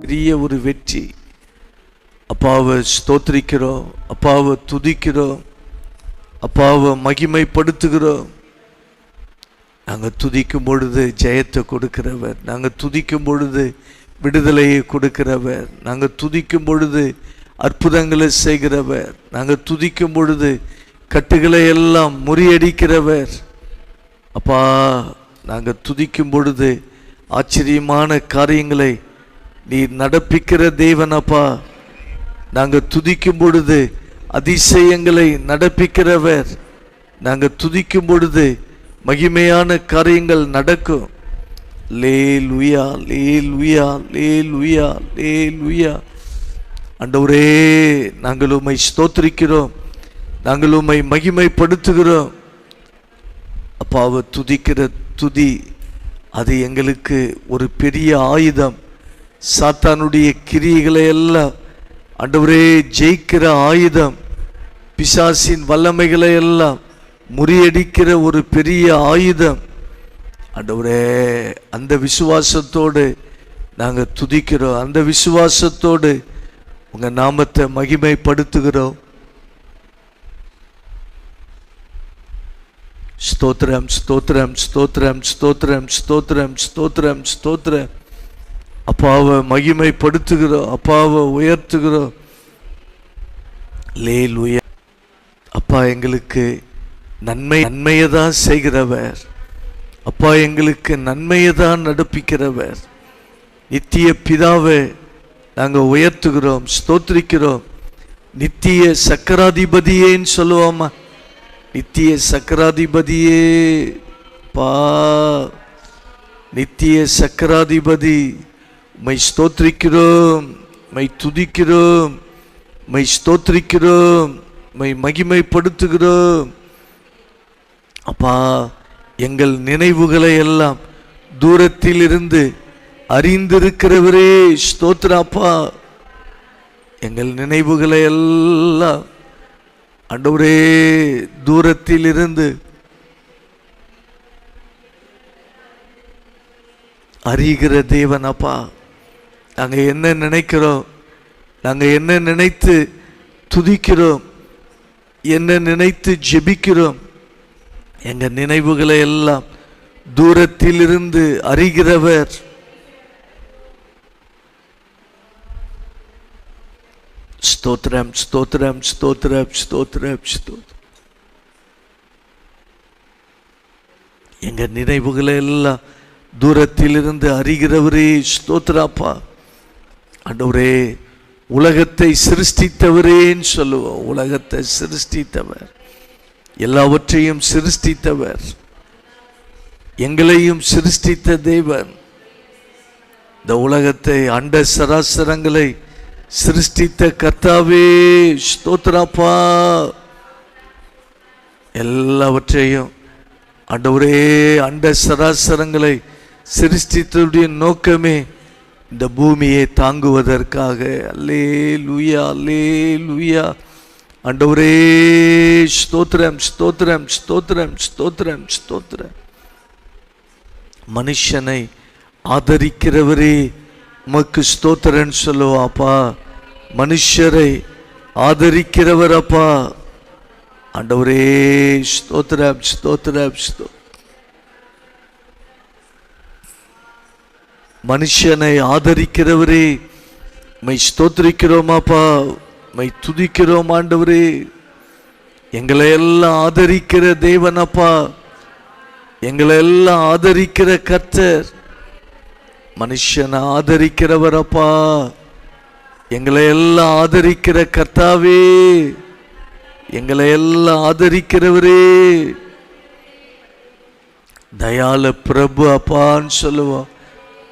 பெரிய ஒரு வெற்றி. அப்பாவை ஸ்தோத்திரிக்கிறோம், அப்பாவை துதிக்கிறோம், அப்பாவை மகிமைப்படுத்துகிறோம். நாங்கள் துதிக்கும் பொழுது ஜெயத்தை கொடுக்கிறவர், நாங்கள் துதிக்கும் பொழுது விடுதலையை கொடுக்கிறவர், நாங்கள் துதிக்கும் பொழுது அற்புதங்களை செய்கிறவர், நாங்கள் துதிக்கும் பொழுது கட்டுகளை எல்லாம் முறியடிக்கிறவர். அப்பா, நாங்கள் துதிக்கும் பொழுது ஆச்சரியமான காரியங்களை நீ நடப்பிக்கிற தேவன். அப்பா, நாங்கள் துதிக்கும் பொழுது அதிசயங்களை நடப்பிக்கிறவர். நாங்கள் துதிக்கும் பொழுது மகிமையான காரியங்கள் நடக்கும். லேலுயா லேலுயா லேலுயா லேலுயா. ஆண்டவரே, நாங்கள் உம்மை ஸ்தோத்திரிக்கிறோம், நாங்கள் உம்மை மகிமைப்படுத்துகிறோம். அப்பாவை துதிக்கிற துதி அது எங்களுக்கு ஒரு பெரிய ஆயுதம். சாத்தானுடைய கிரியைகளை எல்லாம் ஆண்டவரே ஜெயிக்கிற ஆயுதம், பிசாசின் வல்லமைகளை எல்லாம் முறியடிக்கிற ஒரு பெரிய ஆயுதம். ஆண்டவரே, அந்த விசுவாசத்தோடு நாங்கள் துதிக்கிறோம், அந்த விசுவாசத்தோடு உங்கள் நாமத்தை மகிமைப்படுத்துகிறோம். ஸ்தோத்திரம் ஸ்தோத்திரம் ஸ்தோத்திரம் ஸ்தோத்திரம் ஸ்தோத்திரம் ஸ்தோத்திரம் ஸ்தோத்திரம். அப்பாவை மகிமைப்படுத்துகிறோம், அப்பாவை உயர்த்துகிறோம். லேலுயா. அப்பா, எங்களுக்கு நன்மையை தான் செய்கிறவர். அப்பா, எங்களுக்கு நன்மையை தான் நடப்பிக்கிறவர். நித்திய பிதாவை நாங்கள் உயர்த்துகிறோம், ஸ்தோத்திரிக்கிறோம். நித்திய சக்கராதிபதியேன்னு சொல்லுவோமா? நித்திய சக்கராதிபதியே பா, நித்திய சக்கராதிபதி, மை ஸ்தோத்திரிக்கிறோம், மை துதிக்கிறோம், மை ஸ்தோத்திரிக்கிறோம், மை மகிமைப்படுத்துகிறோம். அப்பா, எங்கள் நினைவுகளை எல்லாம் தூரத்தில் இருந்து அறிந்திருக்கிறவரே ஸ்தோத்திரம். அப்பா, எங்கள் நினைவுகளை எல்லாம் ஆண்டவரே தூரத்தில் இருந்து அறிகிற தேவன். அப்பா, நாங்கள் என்ன நினைக்கிறோம், நாங்கள் என்ன நினைத்து துதிக்கிறோம், என்ன நினைத்து ஜெபிக்கிறோம், எங்கள் நினைவுகளை எல்லாம் தூரத்தில் இருந்து அறிகிறவர். ஸ்தோத்திரம் ஸ்தோத்திரம் ஸ்தோத்திரம் ஸ்தோத்திரம் ஸ்தோத்திரம். எங்க நினைவுகளை எல்லாம் தூரத்தில் இருந்து அறிகிறவரே ஸ்தோத்திராப்பா. ஆண்டவரே, உலகத்தை சிருஷ்டித்தவரேன்னு சொல்லுவோம். உலகத்தை சிருஷ்டித்தவர், எல்லாவற்றையும் சிருஷ்டித்தவர், எங்களையும் சிருஷ்டித்த தேவன். இந்த உலகத்தை, அண்ட சராசரங்களை சிருஷ்டித்த கர்த்தாவே ஸ்தோத்திராப்பா. எல்லாவற்றையும் ஆண்டவரே, அண்ட சராசரங்களை சிருஷ்டித்ததுடைய நோக்கமே இந்த பூமியை தாங்குவதற்காக. அல்லேலூயா அல்லேலூயா. ஆண்டவரே ஸ்தோத்திரம் ஸ்தோத்திரம் ஸ்தோத்திரம் ஸ்தோத்திரம் ஸ்தோத்திரம். மனுஷனை ஆதரிக்கிறவரே உமக்கு ஸ்தோத்திரன்னு சொல்லுவாப்பா. மனுஷரை ஆதரிக்கிறவர் அப்பா. ஆண்டவரே ஸ்தோத்திரம் ஸ்தோத்திரம் ஸ்தோத்திரம். மனுஷனை ஆதரிக்கிறவரே மை ஸ்தோத்திரிக்கிறோமாப்பா, மை துதிக்கிறோம். ஆண்டவரே, எங்களை எல்லாம் ஆதரிக்கிற தேவனப்பா, எங்களை எல்லாம் ஆதரிக்கிற கர்த்தர். மனுஷனை ஆதரிக்கிறவரப்பா, எங்களை எல்லாம் ஆதரிக்கிற கர்த்தாவே, எங்களை எல்லாம் ஆதரிக்கிறவரே. தயால பிரபு அப்பான்னு சொல்லுவோம்.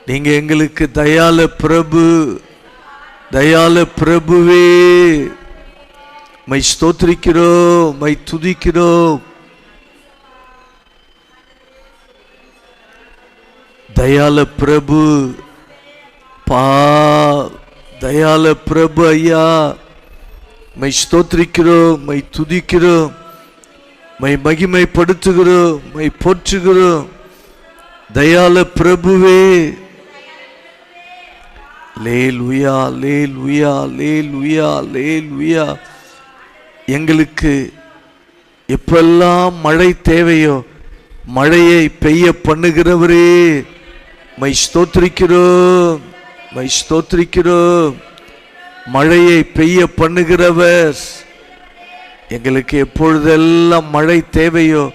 நீங்க எங்களுக்கு தயால பிரபு, தயால பிரபுவே. மை ஸ்தோத்திரிக்கிறோம், மை துதிக்கிறோம். தயால பிரபு பா, தயால பிரபு ஐயா, மை ஸ்தோத்திரிக்கிறோம், மை துதிக்கிறோம், மை மகிமைப்படுத்துகிறோம், மை போற்றுகிறோம். தயால பிரபுவே, அல்லேலூயா, அல்லேலூயா, அல்லேலூயா, அல்லேலூயா. எங்களுக்கு எப்பெல்லாம் மழை தேவையோ மழையை பெய்ய பண்ணுகிறவரே, மை ஸ்தோத்திரிக்கிறோம், மை ஸ்தோத்திரிக்கிறோம். மழையை பெய்ய பண்ணுகிறவர், எங்களுக்கு எப்பொழுதெல்லாம் மழை தேவையோ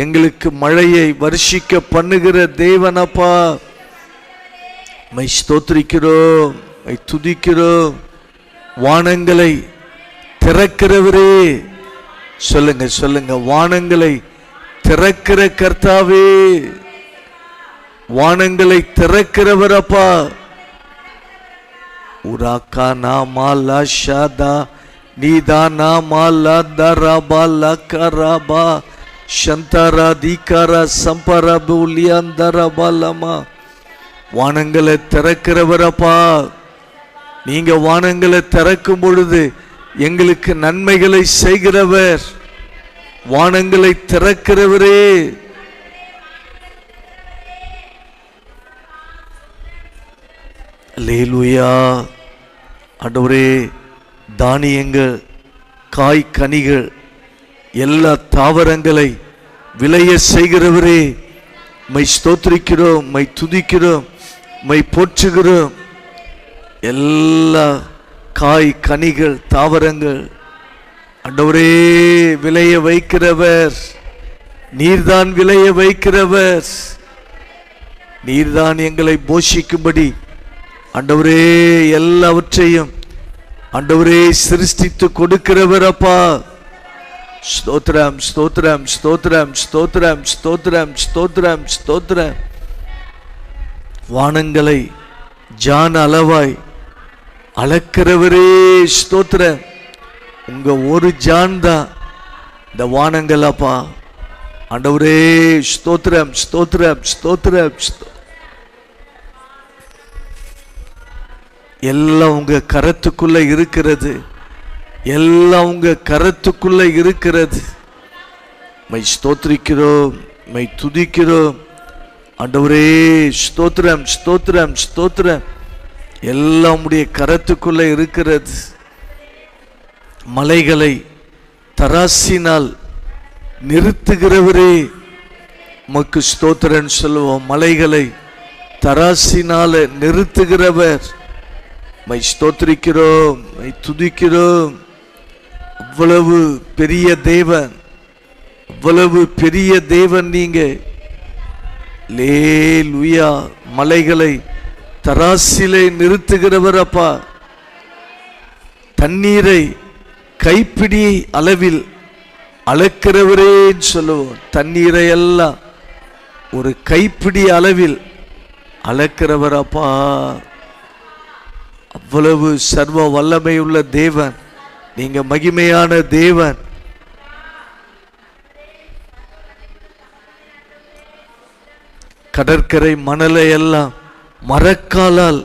எங்களுக்கு மழையை வருஷிக்க பண்ணுகிற தேவனப்பா, மை ஸ்தோத்திரிக்கிறோம், மை துதிக்கிறோம். வானங்களை திறக்கிறவரே, சொல்லுங்க சொல்லுங்க, வானங்களை திறக்கிற கர்த்தாவே, வானங்களை திறக்கிறவரப்பா. உராக்கா நாமாலா ஷாதா நீதானா மாலா தரபா கரபா சந்தரா தீகாரா சம்பரபு உலியாந்தரபலமா. வானங்களை திறக்கிறவரப்பா, நீங்க வானங்களை திறக்கும் பொழுது எங்களுக்கு நன்மைகளை செய்கிறவர், வானங்களை திறக்கிறவரே. அல்லேலூயா. ஆண்டவரே, தானியங்கள், காய் கனிகள், எல்லா தாவரங்களை விளைய செய்கிறவரே, மை ஸ்தோத்திரிக்கிறோம், மை துதிக்கிறோம், மை போற்றுகிறோம். எல்லா காய் கனிகள் தாவரங்கள் ஆண்டவரே விளைய வைக்கிறவர், நீர்தான் விளைய வைக்கிறவர், நீர்தான் எங்களை போஷிக்கும்படி ஆண்டவரே எல்லாவற்றையும் ஆண்டவரே சிருஷ்டித்து கொடுக்கிறவர் அப்பா. ஸ்தோத்திரம் ஸ்தோத்திரம் ஸ்தோத்திரம் ஸ்தோத்திரம் ஸ்தோத்திரம் ஸ்தோத்திரம் ஸ்தோத்திரம். வானங்களை ஜான் அளவாய் அளக்கிறவரே ஸ்தோத்திரம். உங்க ஒரு ஜான் தான் இந்த வானங்கள் அப்பா. ஆண்டவரே ஸ்தோத்திரம் ஸ்தோத்திரம் ஸ்தோத்திரம். எல்லாம் உங்க கரத்துக்குள்ள இருக்கிறது, எல்லாம் உங்க கரத்துக்குள்ள இருக்கிறது. மை ஸ்தோத்திரிக்கிறோம், மை துதிக்கிறோம். ஆண்டவரே ஸ்தோத்திரம் ஸ்தோத்திரம் ஸ்தோத்திரம். எல்லாம் உடைய கரத்துக்குள்ள இருக்கிறது. மலைகளை தராசினால் நிறுத்துகிறவரே, உமக்கு ஸ்தோத்திரன் சொல்லுவோம். மலைகளை தராசினால நிறுத்துகிறவர், மை ஸ்தோத்திரிக்கிறோம், மை துதிக்கிறோம். அவ்வளவு பெரிய தேவன், அவ்வளவு பெரிய தேவன் நீங்க. அல்லேலூயா. மலைகளை தராசிலே நிறுத்துகிறவர் அப்பா. தண்ணீரை கைப்பிடி அளவில் அளக்கிறவரே சொல்லுவோம். தண்ணீரை எல்லாம் ஒரு கைப்பிடி அளவில் அளக்கிறவர் அப்பா. அவ்வளவு சர்வ வல்லமை உள்ள தேவன் நீங்க, மகிமையான தேவன். கடற்கரை மணலை எல்லாம் மரக்காலால்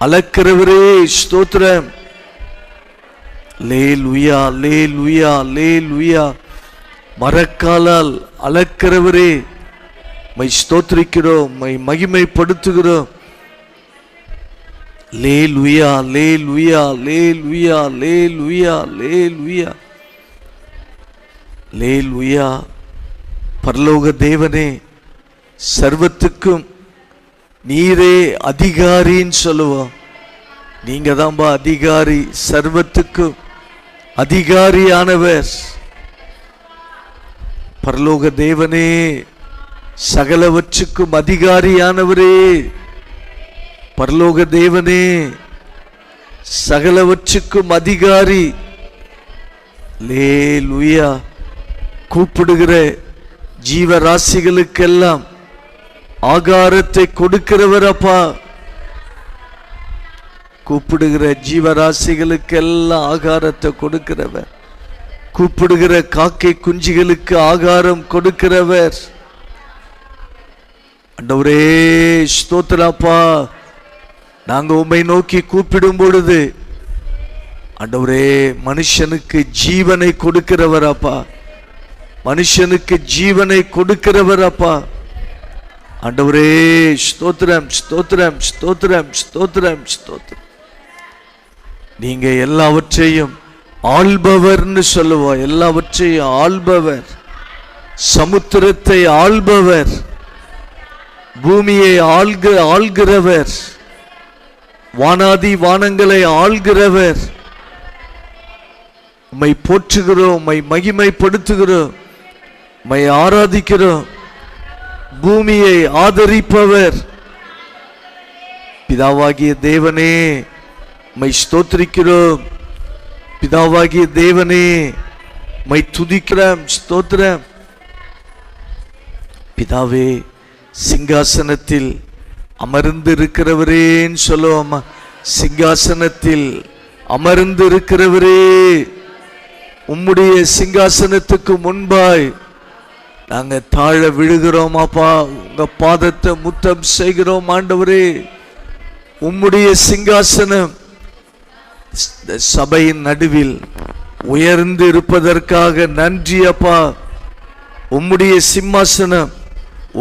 அளக்கிறவரே ஸ்தோத்திரம். லேலுயா லேலுயா லேலுயா. மரக்காலால் அளக்கிறவரே, மை ஸ்தோத்திரிக்கிறோம், மை மகிமைப்படுத்துகிறோம். லேலுயா லேலுயா லேலுயா லேலுயா லேலுயா லேலுயா. பரலோக தேவனே, சர்வத்துக்கும் நீரே அதிகாரின்னு சொல்லுவோம். நீங்க தான்பா அதிகாரி, சர்வத்துக்கும் அதிகாரியானவர். பரலோக தேவனே, சகலவற்றுக்கும் அதிகாரியானவரே. பரலோக தேவனே, சகலவற்றுக்கும் அதிகாரி. லேலுயா. கூப்பிடுகிற ஜீவராசிகளுக்கெல்லாம் ஆகாரத்தை கொடுக்கிறவர் அப்பா. கூப்பிடுகிற ஜீவராசிகளுக்கெல்லாம் ஆகாரத்தை கொடுக்கிறவர். கூப்பிடுகிற காக்கை குஞ்சுகளுக்கு ஆகாரம் கொடுக்கிறவர். ஆண்டவரே ஸ்தோத்திரப்பா. நாங்க உம்மை நோக்கி கூப்பிடும் பொழுது ஆண்டவரே மனுஷனுக்கு ஜீவனை கொடுக்கிறவர் அப்பா. மனுஷனுக்கு ஜீவனை கொடுக்கிறவர் அப்பா. ஆண்டவரே ஸ்தோத்திரம், ஸ்தோத்திரம், ஸ்தோத்திரம், ஸ்தோத்திரம், ஸ்தோத்திரம். நீங்க எல்லாவற்றையும் ஆள்பவர்னு சொல்லுவோம். எல்லாவற்றையும் ஆள்பவர், சமுத்திரத்தை ஆள்பவர், பூமியை ஆள்கிறவர், வானாதி வானங்களை ஆள்கிறவர். உம்மை போற்றுகிறோம், உம்மை மகிமைப்படுத்துகிறோம், உம்மை ஆராதிக்கிறோம். பூமியை ஆதரிப்பவர் பிதாவாகிய தேவனே, உம்மை ஸ்தோத்திரிக்கிறோம். பிதாவாகிய தேவனே, உம்மை துதிக்கிறோம், ஸ்தோத்திரம். பிதாவே, சிங்காசனத்தில் அமர்ந்து இருக்கிறவரேன்னு சொல்லுவோம். சிங்காசனத்தில் அமர்ந்து இருக்கிறவரே, உம்முடைய சிங்காசனத்துக்கு முன்பாய் நாங்க தாழ விழுகிறோம் அப்பா. உங்க பாதத்தை முத்தம் செய்கிறோம் ஆண்டவரே. உம்முடைய சிங்காசனம் சபையின் நடுவில் உயர்ந்து இருப்பதற்காக நன்றி அப்பா. உம்முடைய சிம்மாசனம்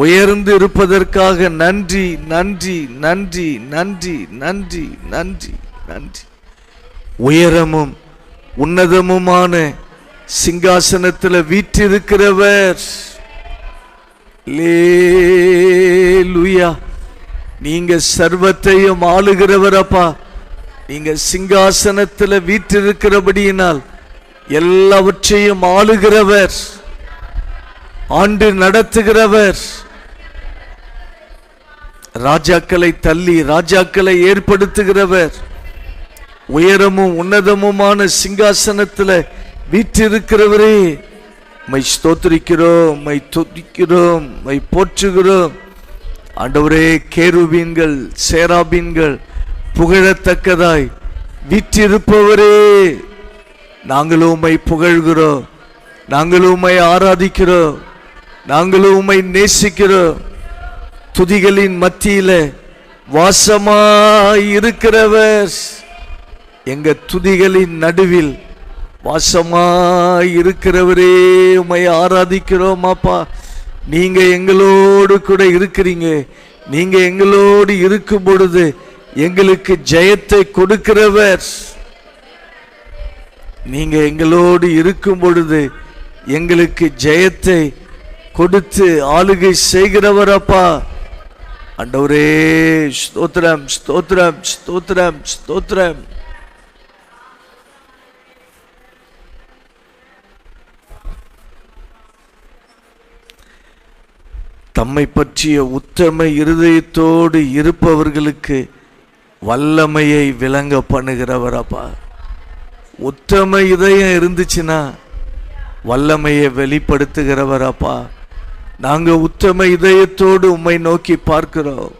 உயர்ந்து இருப்பதற்காக நன்றி, நன்றி, நன்றி, நன்றி, நன்றி, நன்றி, நன்றி. உயரமும் உன்னதமுமான சிங்காசனத்தில் வீற்றிருக்கிறவர். லேலுயா. நீங்க சர்வத்தையும் ஆளுகிறவர் அப்பா. நீங்க சிங்காசனத்தில் வீற்றிருக்கிறபடியினால் எல்லாவற்றையும் ஆளுகிறவர், ஆண்டு நடத்துகிறவர். ராஜாக்களை தள்ளி ராஜாக்களை ஏற்படுத்துகிறவர். உயரமும் உன்னதமுமான சிங்காசனத்தில் வீற்றிருக்கிறவரே, மை ஸ்தோத்திரிக்கிறோம், மை துதிக்கிறோம், மை போற்றுகிறோம். ஆண்டவரே, கேருபீன்கள் சேராபீன்கள் புகழத்தக்கதாய் வீற்றிருப்பவரே, நாங்களும் உம்மை புகழ்கிறோம், நாங்களும் உம்மை ஆராதிக்கிறோம், நாங்களும் உம்மை நேசிக்கிறோம். துதிகளின் மத்தியில வாசமாய் இருக்கிறவர், எங்க துதிகளின் நடுவில் வாசமாய் இருக்கிறவரே, உம்மை ஆராதிக்கிறோம் அப்பா. நீங்க எங்களோடு கூட இருக்கிறீங்க. நீங்க எங்களோடு இருக்கும் பொழுது எங்களுக்கு ஜெயத்தை கொடுக்கிறவர். நீங்க எங்களோடு இருக்கும் பொழுது எங்களுக்கு ஜெயத்தை கொடுத்து ஆளுகை செய்கிறவர் அப்பா. ஆண்டவரே, ஸ்தோத்திரம், ஸ்தோத்திரம், ஸ்தோத்திரம், ஸ்தோத்திரம். தம்மை பற்றிய உத்தம இருதயத்தோடு இருப்பவர்களுக்கு வல்லமையை விளங்க பண்ணுகிறவர் அப்பா. உத்தம இதயம் இருந்துச்சுன்னா வல்லமையை வெளிப்படுத்துகிறவர் அப்பா. நாங்க உத்தம இதயத்தோடு உம்மை நோக்கி பார்க்கிறோம்.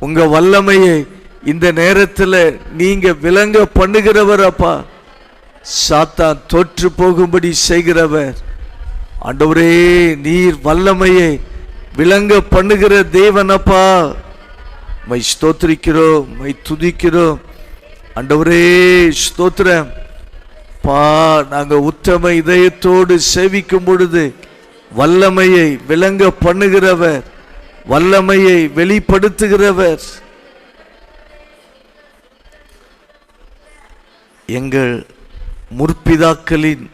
உங்க வல்லமையை இந்த நேரத்தில் நீங்க விளங்க பண்ணுகிறவர் அப்பா. சாத்தான் தோற்று போகும்படி செய்கிறவர். ஆண்டவரே, நீர் வல்லமையை விளங்க பண்ணுகிற தேவன் அப்பா. மை ஸ்தோத்திரிக்கிறோம், மை துதிக்கிறோம். ஆண்டவரே, ஸ்தோத்திரம் பா. நாங்க உத்தம இதயத்தோடு சேவிக்கும் பொழுது வல்லமையை விளங்க பண்ணுகிறவர், வல்லமையை வெளிப்படுத்துகிறவர். எங்கள் முற்பிதாக்களின்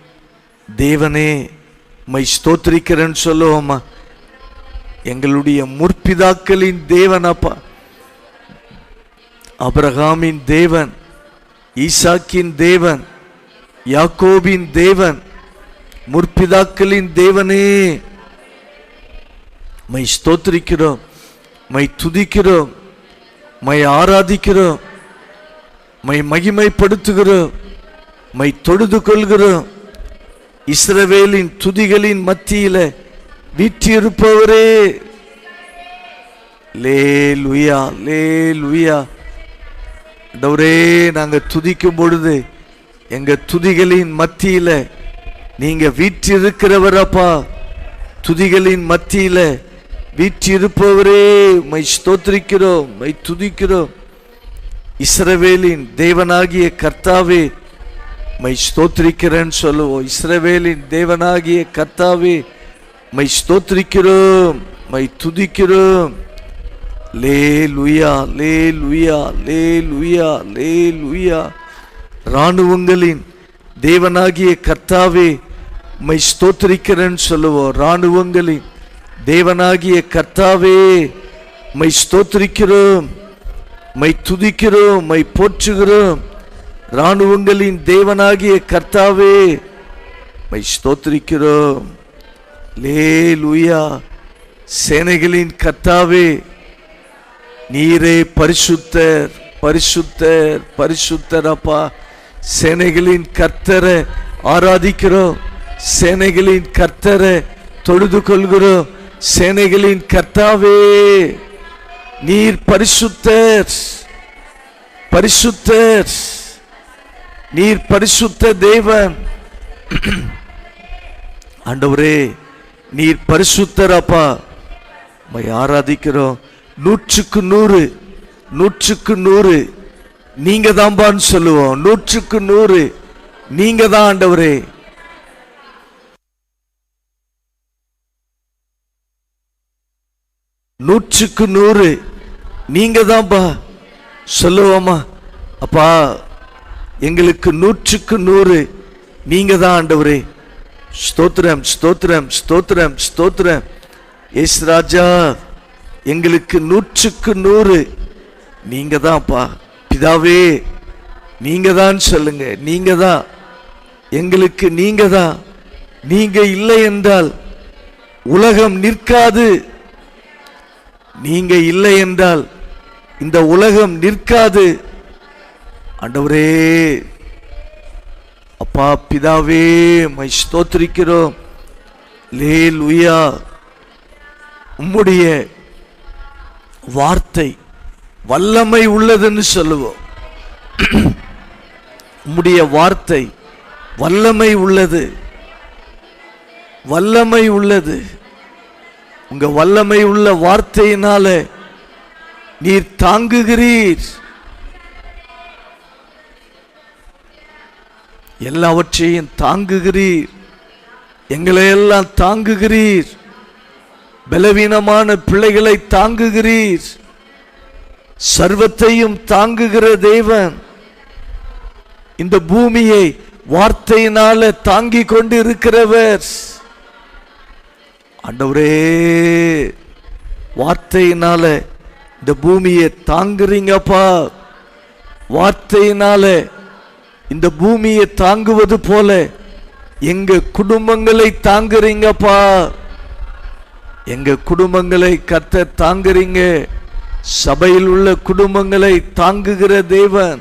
தேவனே, மை ஸ்தோத்திரிக்கிறேன்னு சொல்லுவோமா. எங்களுடைய முற்பிதாக்களின் தேவன் அப்பா. ஆபிரகாமின் தேவன், ஈசாக்கின் தேவன், யாக்கோபின் தேவன், முற்பிதாக்களின் தேவனே, மை ஸ்தோத்திரிக்கிறோம், மை துதிக்கிறோம், மை ஆராதிக்கிறோம், மை மகிமைப்படுத்துகிறோம், மை தொழுது கொள்கிறோம். இஸ்ரவேலின் துதிகளின் மத்தியில வீற்றிருப்பவரே, லேலுயா, லேலுயா. ஆண்டவரே, நாங்க துதிக்கும் பொழுது எங்க துதிகளின் மத்தியில நீங்க வீற்றிருக்கிறவர் அப்பா. துதிகளின் மத்தியில வீற்றிருப்பவரே, மை ஸ்தோத்திரிக்கிறோம், மை துதிக்கிறோம். இஸ்ரவேலின் தேவனாகிய கர்த்தாவே, மை ஸ்தோத்திரிக்கிறேன்னு சொல்லுவோம். இஸ்ரவேலின் தேவனாகிய கர்த்தாவே, மை ஸ்தோத்திரிக்கிறோம், மை துதிக்கிறோம். லேலுயா லேலுயா லேலுயா லேலுயா. இராணுவங்களின் தேவனாகிய கர்த்தாவே உம்மை ஸ்தோத்திரிக்கிறேன்னு சொல்லுவோம். இராணுவங்களின் தேவனாகிய கர்த்தாவே உம்மை ஸ்தோத்திரிக்கிறோம், உம்மை துதிக்கிறோம், உம்மை போற்றுகிறோம். இராணுவங்களின் தேவனாகிய கர்த்தாவே உம்மை ஸ்தோத்திரிக்கிறோம். லேலுயா. சேனைகளின் கர்த்தாவே நீரே பரிசுத்தர் பரிசுத்தர் பரிசுத்தர். அப்பா, சேனைகளின் கர்த்தரை ஆராதிக்கிறோம், சேனைகளின் கர்த்தரை தொழுது கொள்கிறோம். சேனைகளின் கர்த்தாவே நீர் பரிசுத்தர் பரிசுத்தர், நீர் பரிசுத்த தேவன். ஆண்டவரே நீர் பரிசுத்தர். அப்பா, உம்மை ஆராதிக்கிறோம். 100க்கு 100 100க்கு 100 நீங்க தான்பான்னு சொல்லுவோம். 100க்கு 100 நீங்க தான் ஆண்டவரே. நூற்றுக்கு 100 நீங்க தான்பா சொல்லுவோமா. அப்பா, எங்களுக்கு 100க்கு 100 நீங்க தான் ஆண்டவரே. ஸ்தோத்திரம் ஸ்தோத்திரம் ஸ்தோத்திரம் ஸ்தோத்திரம். இயேசு ராஜா, எங்களுக்கு 100க்கு 100 நீங்க தான்ப்பா. பிதாவே நீங்க தான் சொல்லுங்க. நீங்க தான் எங்களுக்கு, நீங்க தான். நீங்க இல்லை என்றால் உலகம் நிற்காது. நீங்க இல்லை என்றால் இந்த உலகம் நிற்காது. ஆண்டவரே, அப்பா பிதாவே உம்மை ஸ்தோத்திரிக்கிறோம். லேலுயா. உம்முடைய வார்த்தை வல்லமை உள்ளதுன்னு சொல்லுவோம். உம்முடைய வார்த்தை வல்லமை உள்ளது, வல்லமை உள்ளது. உங்க வல்லமை உள்ள வார்த்தையினால நீர் தாங்குகிறீர், எல்லாவற்றையும் தாங்குகிறீர், எங்களை எல்லாம் தாங்குகிறீர், பலவீனமான பிள்ளைகளை தாங்குகிறீர், சர்வத்தையும் தாங்குகிற தேவன். இந்த பூமியை வார்த்தையினால தாங்கி கொண்டு இருக்கிறவர். ஆண்டவரே, வார்த்தையினால இந்த பூமியை தாங்குறீங்கப்பா. வார்த்தையினால இந்த பூமியை தாங்குவது போல எங்க குடும்பங்களை தாங்குறீங்கப்பா. எங்க குடும்பங்களை கர்த்தர் தாங்குறீங்க. சபையில் உள்ள குடும்பங்களை தாங்குகிற தேவன்,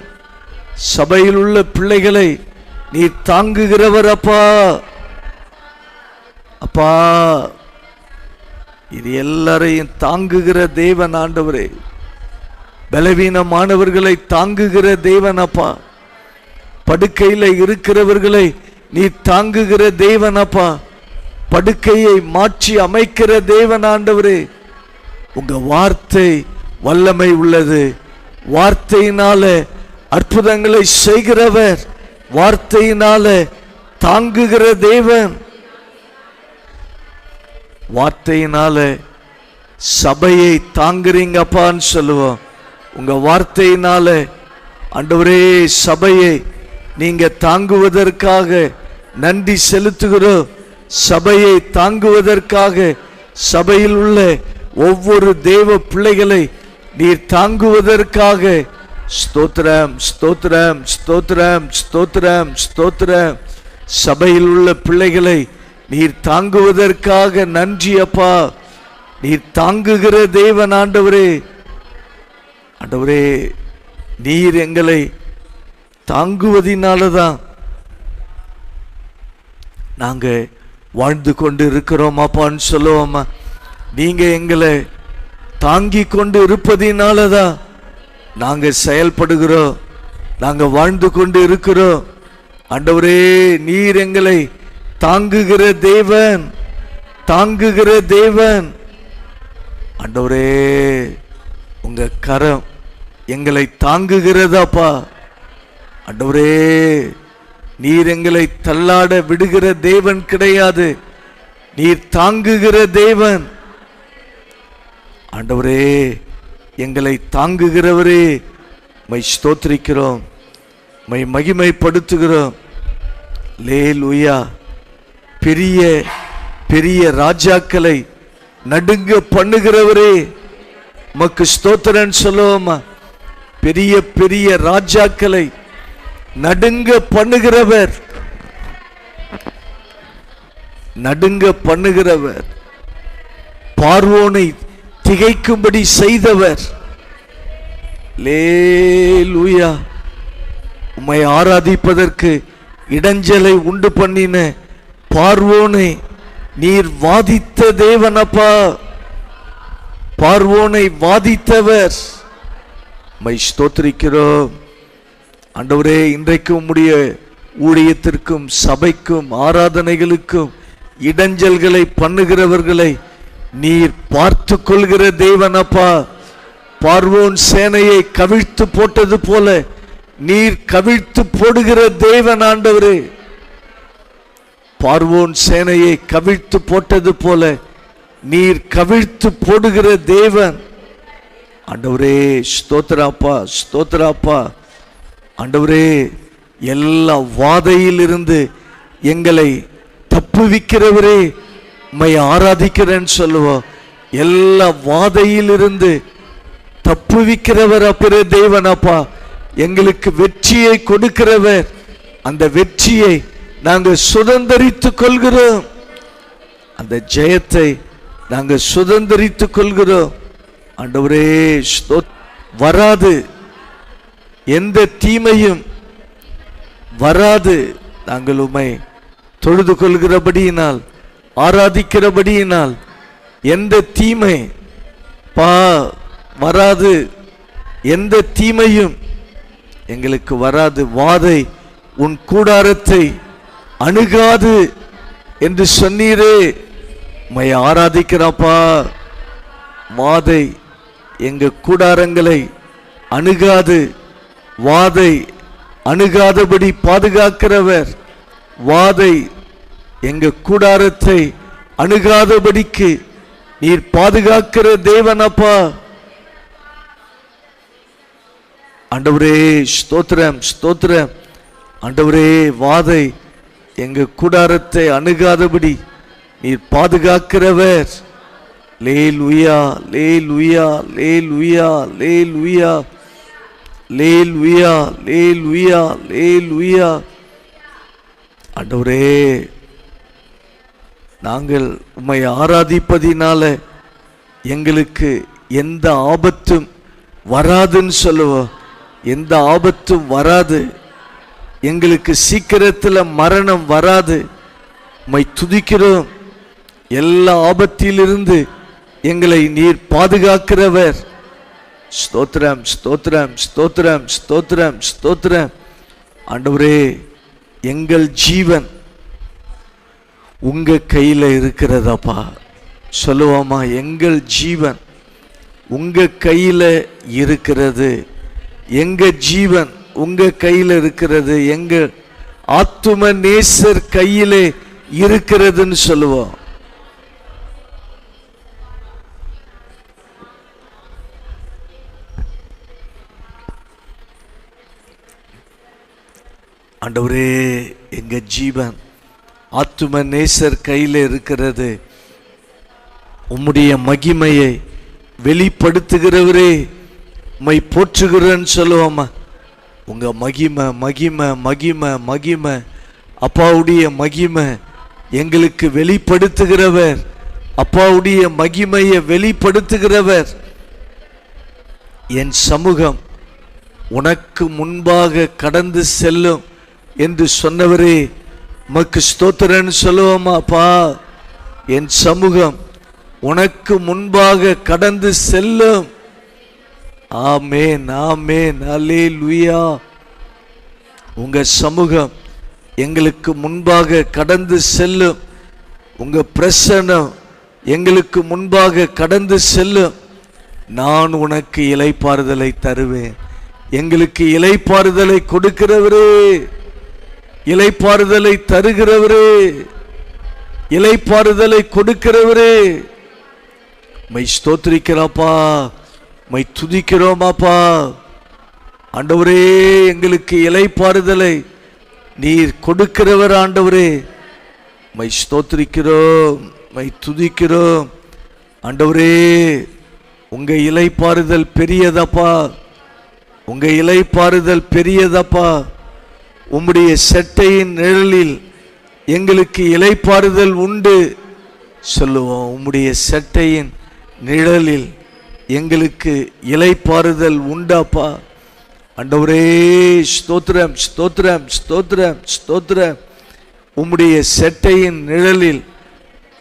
சபையில் உள்ள பிள்ளைகளை நீ தாங்குகிறவர் அப்பா. அப்பா, இது எல்லாரையும் தாங்குகிற தேவன் ஆண்டவரே. பலவீனமானவர்களை தாங்குகிற தேவன் அப்பா. படுக்கையில இருக்கிறவர்களை நீ தாங்குகிற தேவன் அப்பா. படுக்கையை மாற்றி அமைக்கிற தேவன் ஆண்டவரே. உங்க வார்த்தை வல்லமை உள்ளது. வார்த்தையினால அற்புதங்களை செய்கிறவர், வார்த்தையினால தாங்குகிற தேவன். வார்த்தையினால சபையை தாங்குறீங்கப்பான்னு சொல்லுவோம். உங்க வார்த்தையினால ஆண்டவரே சபையை நீங்க தாங்குவதற்காக நன்றி செலுத்துகிறோம். சபையை தாங்குவதற்காக, சபையில் உள்ள ஒவ்வொரு தேவ பிள்ளைகளை நீர் தாங்குவதற்காக ஸ்தோத்திரம் ஸ்தோத்திரம் ஸ்தோத்திரம் ஸ்தோத்திரம் ஸ்தோத்திரம். சபையில் உள்ள பிள்ளைகளை நீர் தாங்குவதற்காக நன்றி அப்பா. நீர் தாங்குகிற தேவன் ஆண்டவரே. ஆண்டவரே, நீர் எங்களை தாங்குவதினாலதான் நாங்க வாழ்ந்து கொண்டு இருக்கிறோம் அப்பான்னு சொல்லுவோமா. நீங்க எங்களை தாங்கி கொண்டு இருப்பதினாலதான் நாங்க செயல்படுகிறோம், நாங்க வாழ்ந்து கொண்டு இருக்கிறோம். ஆண்டவரே, நீர் எங்களை தாங்குகிற தேவன், தாங்குகிற தேவன். ஆண்டவரே, உங்க கரம் எங்களை தாங்குகிறதாப்பா. ஆண்டவரே, நீர் எங்களை தள்ளாட விடுகிற தேவன் கிடையாது, நீர் தாங்குகிற தேவன். ஆண்டவரே, எங்களை தாங்குகிறவரே மை ஸ்தோத்திரிக்கிறோம், மை மகிமைப்படுத்துகிறோம். அல்லேலூயா. பெரிய பெரிய ராஜாக்களை நடுங்க பண்ணுகிறவரே உமக்கு ஸ்தோத்திரம் சொல்லுவோமா? பெரிய பெரிய ராஜாக்களை நடுங்க பண்ணுகிறவர், நடுங்க பண்ணுகிறவர், பார்வோனை திகைக்கும்படி செய்தவர். அல்லேலூயா. உம்மை ஆராதிப்பதற்கு இடைஞ்சலை உண்டு பண்ணின பார்வோனை நீர் வாதித்த தேவனப்பா, பார்வோனை வாதித்தவர். மை ஸ்தோத்திரிக்கிறோம் ஆண்டவரே. இன்றைக்கு உம்முடைய ஊழியத்திற்கும் சபைக்கும் ஆராதனைகளுக்கும் இடைஞ்சல்களை பண்ணுகிறவர்களை நீர் பார்த்து கொள்கிற தேவனப்பா. பார்வோன் சேனையை கவிழ்த்து போட்டது போல நீர் கவிழ்த்து போடுகிற தேவன் ஆண்டவரே. பார்வோன் சேனையை கவிழ்த்து போட்டது போல நீர் கவிழ்த்து போடுகிற தேவன் ஆண்டவரே. ஸ்தோத்திராப்பா, ஸ்தோத்திராப்பா. ஆண்டவரே, எல்லா வாதையில் இருந்து எங்களை தப்புவிக்கிறவரே உம்மை ஆராதிக்கிறேன்னு சொல்லுவோம். எல்லா வாதையில் இருந்து தப்புவிக்கிறவர் அப்பரே தேவனப்பா. எங்களுக்கு வெற்றியை கொடுக்கிறவர். அந்த வெற்றியை நாங்கள் சுதந்தரித்துக் கொள்கிறோம். அந்த ஜெயத்தை நாங்கள் சுதந்தரித்துக் கொள்கிறோம் ஆண்டவரே. வராது, எந்த தீமையும் வராது. நாங்கள் உம்மை தொழுது கொள்கிறபடியினால், ஆராதிக்கிறபடியினால் எந்த தீமை வராது, எந்த தீமையும் எங்களுக்கு வராது. வாதை உன் கூடாரத்தை அணுகாது என்று சொன்னீரே, உம்மை ஆராதிக்கிறப்பா. வாதை எங்க கூடாரங்களை அணுகாது, வாதை அணுகாதபடி பாதுகாக்கிறவர். வாதை எங்க கூடாரத்தை அணுகாதபடிக்கு நீர் பாதுகாக்கிற தேவனப்பா. ஆண்டவரே ஸ்தோத்திரம், ஸ்தோத்திரம். ஆண்டவரே, வாதை எங்க கூடாரத்தை அணுகாதபடி நீர் பாதுகாக்கிறவர். லேலுயா, லேலுயா, லேலுயா, லேலுயா, லேலுயா, லேலுயா, லேலுயா. ஆண்டவரே, நாங்கள் உம்மை ஆராதிப்பதினால எங்களுக்கு எந்த ஆபத்தும் வராதுன்னு சொல்லுவோம். எந்த ஆபத்தும் வராது, எங்களுக்கு சீக்கிரத்தில் மரணம் வராது. உம்மை துதிக்கிறோம். எல்லா ஆபத்திலிருந்து எங்களை நீர் பாதுகாக்கிறவர். ஸ்தோத்திரம், ஸ்தோத்திரம், ஸ்தோத்திரம், ஸ்தோத்திரம், ஸ்தோத்திரம். ஆண்டவரே, எங்கள் ஜீவன் உங்க கையில இருக்கிறதாப்பா. சொல்லுவோமா? எங்கள் ஜீவன் உங்க கையில இருக்கிறது. எங்க ஜீவன் உங்க கையில இருக்கிறது. எங்க ஆத்தும நேசர் கையிலே இருக்கிறதுன்னு சொல்லுவோம். ஆண்டவரே, எங்க ஜீவன் ஆத்தும நேசர் கையில இருக்கிறது. உம்முடைய மகிமையை வெளிப்படுத்துகிறவரே, உம்மை போற்றுகிறேன்னு சொல்லுவோமா? உங்க மகிமை, மகிமை, மகிமை, மகிமை, அப்பாவுடைய மகிமை எங்களுக்கு வெளிப்படுத்துகிறவர். அப்பாவுடைய மகிமையை வெளிப்படுத்துகிறவர். என் சமூகம் உனக்கு முன்பாக கடந்து செல்லும் என்று சொன்னவரே, உமக்கு ஸ்தோத்திரன்னு சொல்லுவோமா? அப்பா, என் சமூகம் உனக்கு முன்பாக கடந்து செல்லும். ஆமென், ஆமென், அல்லேலூயா. உங்க சமூகம் எங்களுக்கு முன்பாக கடந்து செல்லும். உங்க பிரசன்னம் எங்களுக்கு முன்பாக கடந்து செல்லும். நான் உனக்கு இளைப்பாறுதலை தருவேன். எங்களுக்கு இளைப்பாறுதலை கொடுக்கிறவரே, இளைப்பாறுதலை தருகிறவரே, இளைப்பாறுதலை கொடுக்கிறவரே, மை ஸ்தோத்திரிக்கிறப்பா. மை துதிக்கிறோம் அப்பா. ஆண்டவரே, எங்களுக்கு இளைப்பாறுதலை நீர் கொடுக்கிறவர் ஆண்டவரே. மை ஸ்தோத்திரிக்கிறோம், மை துதிக்கிறோம் ஆண்டவரே. உங்க இளைப்பாறுதல் பெரியதப்பா, உங்க இளைப்பாறுதல் பெரியதப்பா. உம்முடைய செட்டையின் நிழலில் எங்களுக்கு இளைப்பாறுதல் உண்டு சொல்லுவோம். உம்முடைய செட்டையின் நிழலில் எங்களுக்கு இளைப்பாறுதல் உண்டாப்பா. ஆண்டவரே, ஸ்தோத்திரம் ஸ்தோத்திரம் ஸ்தோத்திரம் ஸ்தோத்திரம். உம்முடைய செட்டையின் நிழலில்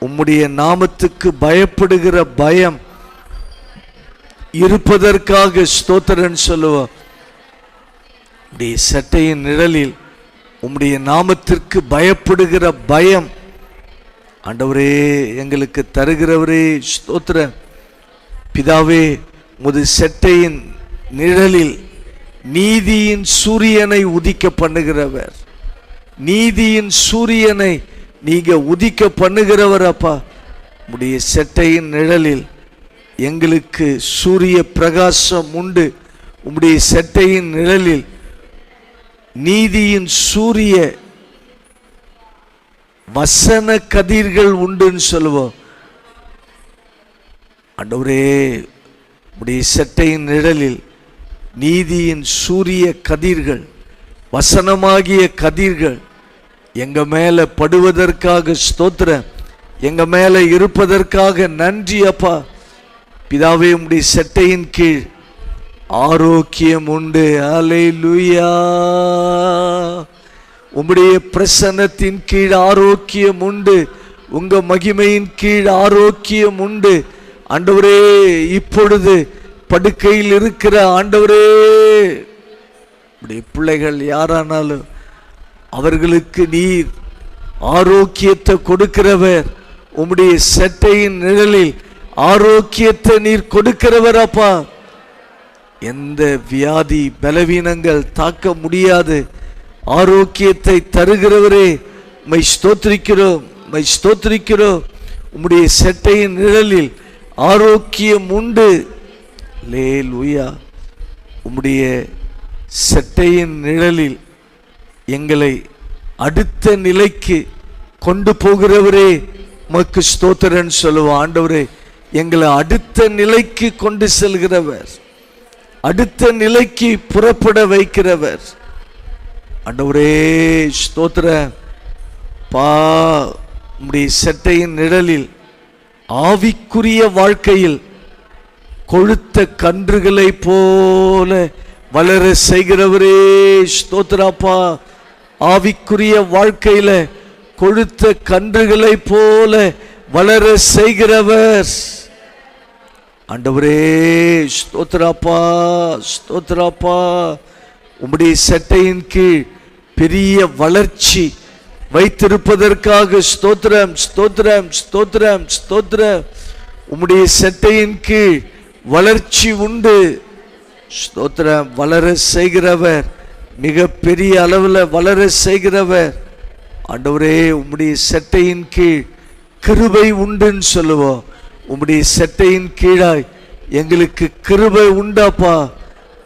உம்முடைய நாமத்துக்கு பயப்படுகிற பயம் இருப்பதற்காக ஸ்தோத்திரன் சொல்லுவோம். உம்முடைய செட்டையின் நிழலில் உம்முடைய நாமத்திற்கு பயப்படுகிற பயம் ஆண்டவரே எங்களுக்கு தருகிறவரே ஸ்தோத்திரம். பிதாவே, உமது செட்டையின் நிழலில் நீதியின் சூரியனை உதிக்க பண்ணுகிறவர், நீதியின் சூரியனை நீங்க உதிக்க பண்ணுகிறவர் அப்பா. உம்முடைய செட்டையின் நிழலில் எங்களுக்கு சூரிய பிரகாசம் உண்டு. உம்முடைய செட்டையின் நிழலில் நீதியின் சூரிய வசன கதிர்கள் உண்டுன்னு சொல்லுவோம். ஆண்டவரே, உம்முடைய செட்டையின் நிழலில் நீதியின் சூரிய கதிர்கள், வசனமாகிய கதிர்கள் எங்க மேல படுவதற்காக ஸ்தோத்திரம், எங்க மேல இருப்பதற்காக நன்றி அப்பா. பிதாவே, உம்முடைய செட்டையின் கீழ் ஆரோக்கியம் உண்டு. அல்லேலூயா. உம்முடைய பிரசன்னத்தின் கீழ் ஆரோக்கியம் உண்டு. உங்க மகிமையின் கீழ் ஆரோக்கியம் உண்டு ஆண்டவரே. இப்பொழுது படுக்கையில் இருக்கிற ஆண்டவரே, உம்முடைய பிள்ளைகள் யாரானாலும் அவர்களுக்கு நீர் ஆரோக்கியத்தை கொடுக்கிறவர். உம்முடைய செட்டையின் நிழலில் ஆரோக்கியத்தை நீர் கொடுக்கிறவர் அப்பா. எந்த வியாதி பலவீனங்கள் தாக்க முடியாது ஆரோக்கியத்தை தருகிறவரே, மை ஸ்தோத்திரிக்கிறோம், மை ஸ்தோத்திரிக்கிறோம். உம்முடைய செட்டையின் நிழலில் ஆரோக்கியம் உண்டு. அல்லேலூயா. உம்முடைய செட்டையின் நிழலில் எங்களை அடுத்த நிலைக்கு கொண்டு போகிறவரே, உமக்கு ஸ்தோத்திரன் சொல்லுவோம். ஆண்டவரே, எங்களை அடுத்த நிலைக்கு கொண்டு செல்கிறவர், அடுத்த நிலைக்கு புறப்பட வைக்கிறவர். ஆண்டவரே, ஸ்தோத்திரம் பா. உம்முடைய செட்டையின் நிழலில் ஆவிக்குரிய வாழ்க்கையில் கொழுத்த கன்றுகளை போல வளர செய்கிறவரே, ஸ்தோத்திரப்பா. ஆவிக்குரிய வாழ்க்கையில கொழுத்த கன்றுகளை போல வளர செய்கிறவர் ஆண்டவரே, ஸ்தோத்திரப்பா, ஸ்தோத்திரப்பா. உம்முடைய செட்டையின் கீழ் பெரிய வளர்ச்சி வைத்திருப்பதற்காக ஸ்தோத்திரம் ஸ்தோத்திரம் ஸ்தோத்திரம் ஸ்தோத்திரம். உம்முடைய செட்டையின் கீழ் வளர்ச்சி உண்டு. ஸ்தோத்திரம். வளர செய்கிறவர், மிக பெரிய அளவில் வளர செய்கிறவர் ஆண்டவரே. உம்முடைய செட்டையின் கீழ் கிருபை உண்டுன்னு சொல்லுவோம். உம்முடைய செட்டையின் கீழாய் எங்களுக்கு கிருபை உண்டாப்பா,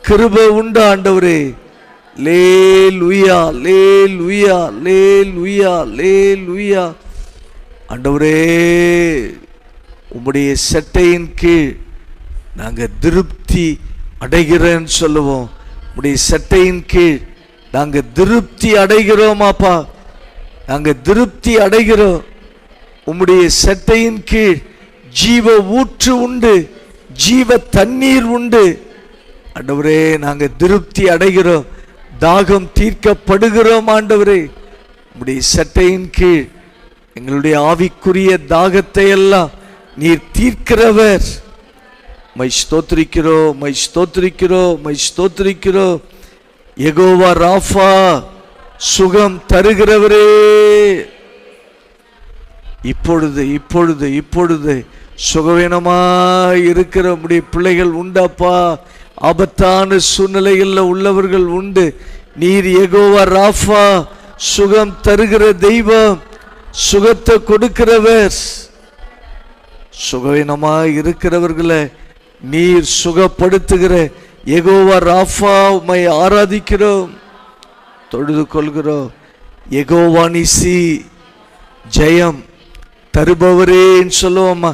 கிருபை உண்டா ஆண்டவரே. லேலூயா லேலூயா லேலூயா லேலூயா. ஆண்டவரே, உம்முடைய செட்டையின் கீழ் நாங்கள் திருப்தி அடைகிறேன்னு சொல்லுவோம். உம்முடைய செட்டையின் கீழ் நாங்கள் திருப்தி அடைகிறோமாப்பா, நாங்கள் திருப்தி அடைகிறோம். உம்முடைய செட்டையின் கீழ் ஜீவ ஊற்று உண்டு, ஜீவ தண்ணீர் உண்டு. ஆண்டவரே, நாங்கள் திருப்தி அடைகிறோம், தாகம் தீர்க்கப்படுகிறோம். ஆண்டவரே, உம்முடைய செட்டையின் கீழ் எங்களுடைய ஆவிக்குரிய தாகத்தை எல்லாம் நீர் தீர்க்கிறவர். மை ஸ்தோத்திரிக்கிறோம், மை ஸ்தோத்திரிக்கிறோம், மை ஸ்தோத்திரிக்கிறோம். யெகோவா ராஃபா, சுகம் தருகிறவரே, இப்பொழுது இப்பொழுது இப்பொழுது சுகவீனமாய் இருக்கிற உம்முடைய பிள்ளைகள் உண்டாப்பா. ஆபத்தான சூழ்நிலைகளில் உள்ளவர்கள் உண்டு. நீர் யெகோவா ராஃபா, சுகம் தருகிற தெய்வம், சுகத்தை கொடுக்கிறவர். சுகவீனமாய் இருக்கிறவர்களை நீர் சுகப்படுத்துகிற யெகோவா ராஃபா உம்மை ஆராதிக்கிறோம், தொழுது கொள்கிறோம். யெகோவா நிசி ஜெயம் தருபவரேன்னு சொல்லுவோம்மா.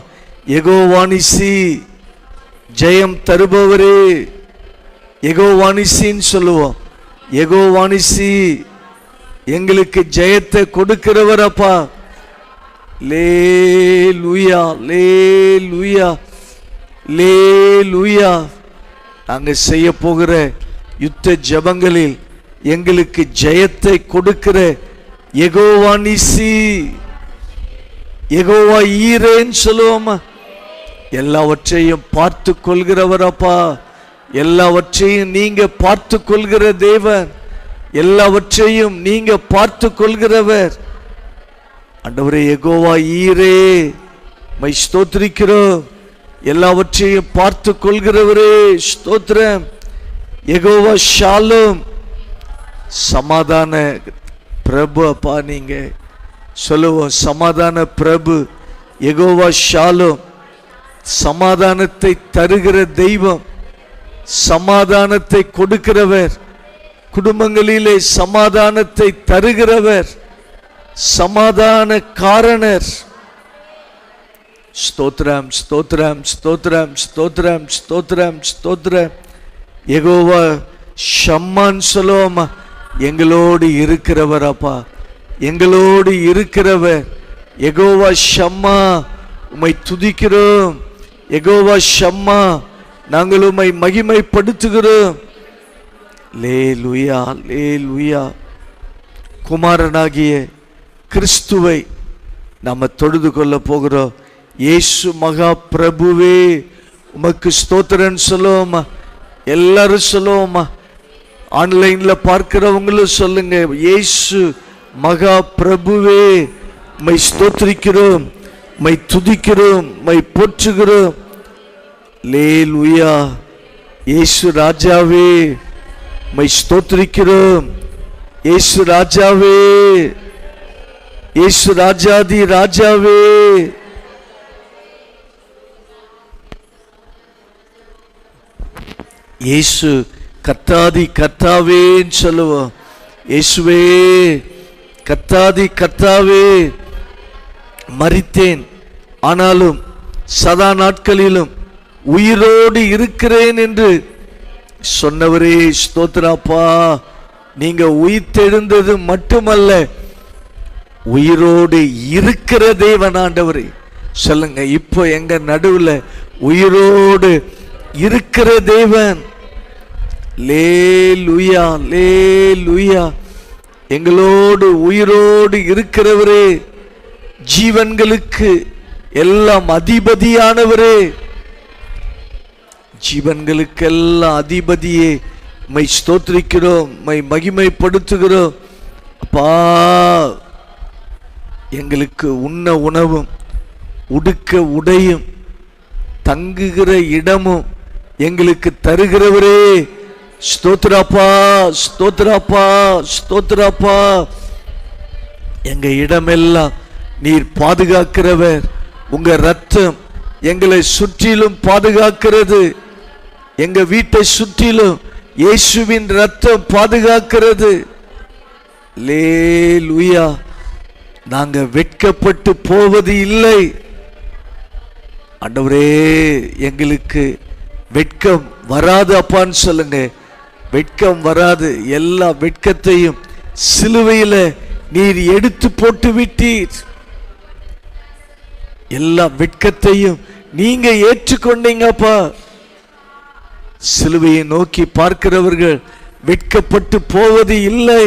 யெகோவா நிசி ஜெயம் தருபவரே, யெகோவா நிசின்னு சொல்லுவோம். யெகோவா நிசி எங்களுக்கு ஜெயத்தை கொடுக்கிறவர் அப்பா. லேலூயா லேலூயா லேலூயா. நாங்கள் செய்ய போகிற யுத்த ஜெபங்களில் எங்களுக்கு ஜெயத்தை கொடுக்கிற யெகோவா நிசி, யெகோவா ஈரேன்னு சொல்லுவோமா. எல்லாவற்றையும் பார்த்து கொள்கிறவர் அப்பா. எல்லாவற்றையும் நீங்க பார்த்து கொள்கிற தேவன், எல்லாவற்றையும் நீங்க பார்த்து கொள்கிறவர். ஆண்டவரே யெகோவா ஈரே மை ஸ்தோத்திரிக்கிறோம். எல்லாவற்றையும் பார்த்து கொள்கிறவரே ஸ்தோத்திரம். யெகோவா ஷாலோம் சமாதான பிரபு அப்பா. நீங்க சொல்லுவோம் சமாதான பிரபு. யெகோவா ஷாலோம் சமாதானத்தை தருகிற தெய்வம், சமாதானத்தை கொடுக்கிறவர், குடும்பங்களிலே சமாதானத்தை தருகிறவர், சமாதான காரணர். ஸ்தோத்ரம் ஸ்தோத்ரம் ஸ்தோத்ரம் ஸ்தோத்ரம் ஸ்தோத்ரம் ஸ்தோத்ரம். யெகோவா ஷம்மான் சொல்லுவோமா. எங்களோடு இருக்கிறவர் அப்பா, எங்களோடு இருக்கிறவர். யெகோவா ஷம்மா உம்மை துதிக்கிறோம். யெகோவா ஷம்மா நாங்கள் உம்மை மகிமைப்படுத்துகிறோம். லேலூயா லேலூயா. குமாரனாகிய கிறிஸ்துவை நாம தொழுது கொள்ள போகிறோம். இயேசு மகா பிரபுவே உமக்கு ஸ்தோத்திரன் சொல்லுவோமா. எல்லாரும் சொல்லுவோமா. ஆன்லைன்ல பார்க்கிறவங்களும் சொல்லுங்க. இயேசு மகா பிரபுவே மை ஸ்தோத்திரிக்கிறோம், மை துதிக்கிறோம், மை போற்றுகிறோம். லேலூயா. இயேசு ராஜாவே மை ஸ்தோத்திரிக்கிறோம். இயேசு ராஜாவே, இயேசு ராஜாதி ராஜாவே. இயேசு கர்த்தாதி கர்த்தாவேன்னு சொல்லுவோம். இயேசுவே கர்த்தாதி கர்த்தாவே. மரித்தேன் ஆனாலும் சதா நாட்களிலும் உயிரோடு இருக்கிறேன் என்று சொன்னவரே ஸ்தோத்திராப்பா. நீங்க உயிர்த்தெழுந்தது மட்டுமல்ல, உயிரோடு இருக்கிற தேவன் ஆண்டவரே. சொல்லுங்க, இப்போ எங்க நடுவுல உயிரோடு இருக்கிற தேவன். லேலூயா லேலூயா. எங்களோடு உயிரோடு இருக்கிறவரே, ஜீவன்களுக்கு எல்லாம் அதிபதியானவரே, ஜீவன்களுக்கெல்லாம் அதிபதியே மை ஸ்தோத்திரிக்கிறோம், மை மகிமைப்படுத்துகிறோம் அப்பா. எங்களுக்கு உண்ண உணவும் உடுக்க உடையும் தங்குகிற இடமும் எங்களுக்கு தருகிறவரே ஸ்தோத்திரப்பா ஸ்தோத்திரப்பா ஸ்தோத்திரப்பா. எங்க இடமெல்லாம் நீர் பாதுகாக்கிறவர். உங்க ரத்தம் எங்களை சுற்றிலும் பாதுகாக்கிறது. எங்க வீட்டை சுற்றிலும் இயேசுவின் ரத்தம் பாதுகாக்கிறது. லேலூயா. நாங்க வெட்கப்பட்டு போவது இல்லை ஆண்டவரே. எங்களுக்கு வெட்கம் வராது அப்பான்னு சொல்லுங்க. வெட்கம் வராது. எல்லா வெட்கத்தையும் சிலுவையில நீர் எடுத்து போட்டு விட்டீர். எல்லா வெட்கத்தையும் நீங்க ஏற்றுக்கொண்டீங்கப்பா. சிலுவையை நோக்கி பார்க்கிறவர்கள் வெட்கப்பட்டு போவது இல்லை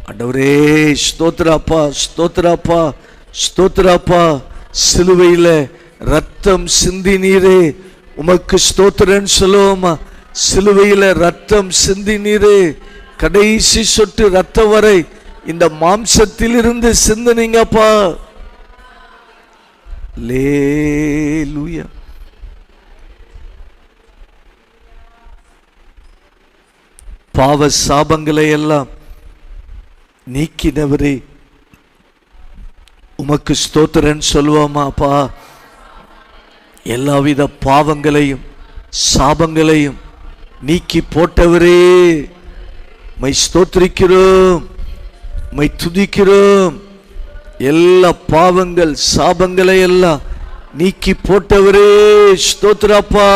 ஆண்டவரே. ஸ்தோத்திராப்பா ஸ்தோத்திராப்பா ஸ்தோத்திராப்பா. சிலுவையில ரத்தம் சிந்தி நீரே உமக்கு ஸ்தோத்திரன்னு சொல்லுவோமா. சிலுவையில ரத்தம் சிந்தி நீரே, கடைசி சொட்டு ரத்தம் வரை இந்த மாம்சத்தில் இருந்து சிந்தினீங்கப்பா. லேலூயா. பாவ சாபங்களை எல்லாம் நீக்கினவரே உமக்கு ஸ்தோத்திரன் சொல்லுவோமா அப்பா. எல்லாவித பாவங்களையும் சாபங்களையும் நீக்கி போட்டவரே, மை ஸ்தோத்திரிக்கிறோம், மை துதிக்கிறோம். எல்லா பாவங்கள் சாபங்களை எல்லாம் நீக்கி போட்டவரே ஸ்தோத்திரப்பா.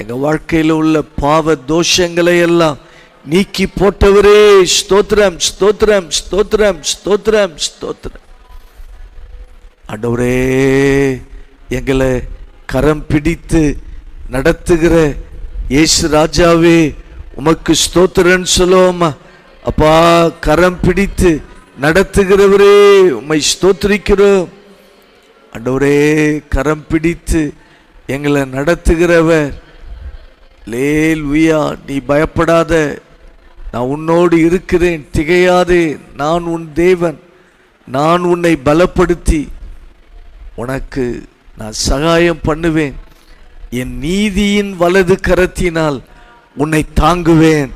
எங்க வாழ்க்கையில் உள்ள பாவ தோஷங்களை எல்லாம் நீக்கி போட்டவரே ஸ்தோத்திரம் ஸ்தோத்திரம் ஸ்தோத்திரம் ஸ்தோத்திரம் ஸ்தோத்திரம். ஆண்டவரே, எங்களை கரம் பிடித்து நடத்துகிற இயேசு ராஜாவே உமக்கு ஸ்தோத்திரன்னு சொல்லுவோமா. அப்பா, கரம் பிடித்து நடத்துகிறவரே உம்மை ஸ்தோத்திரிக்கிறோம். ஆண்டவரே, கரம் பிடித்து எங்களை நடத்துகிறவர், லேலுயா, நீ பயப்படாத, நான் உன்னோடு இருக்கிறேன், திகையாதே, நான் உன் தேவன், நான் உன்னை பலப்படுத்தி உனக்கு நான் சகாயம் பண்ணுவேன், என் நீதியின் வலது கரத்தினால் உன்னை தாங்குவேன்.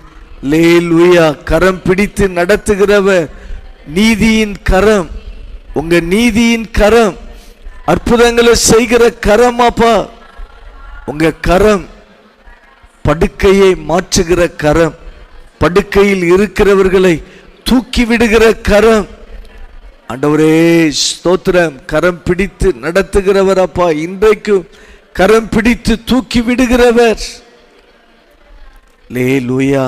லேலுயா, கரம் பிடித்து நடத்துகிறவர், நீதியின் கரம், உங்க நீதியின் கரம், அற்புதங்களை செய்கிற கரம். அப்பா, உங்க கரம் படுக்கையை மாற்றுகிற கரம், படுக்கையில் இருக்கிறவர்களை தூக்கி விடுகிற கரம். ஆண்டவரே ஸ்தோத்திரம், கரம் பிடித்து நடத்துகிறவர். அப்பா, இன்றைக்கும் கரம் பிடித்து தூக்கி விடுகிறவர். லேலுயா,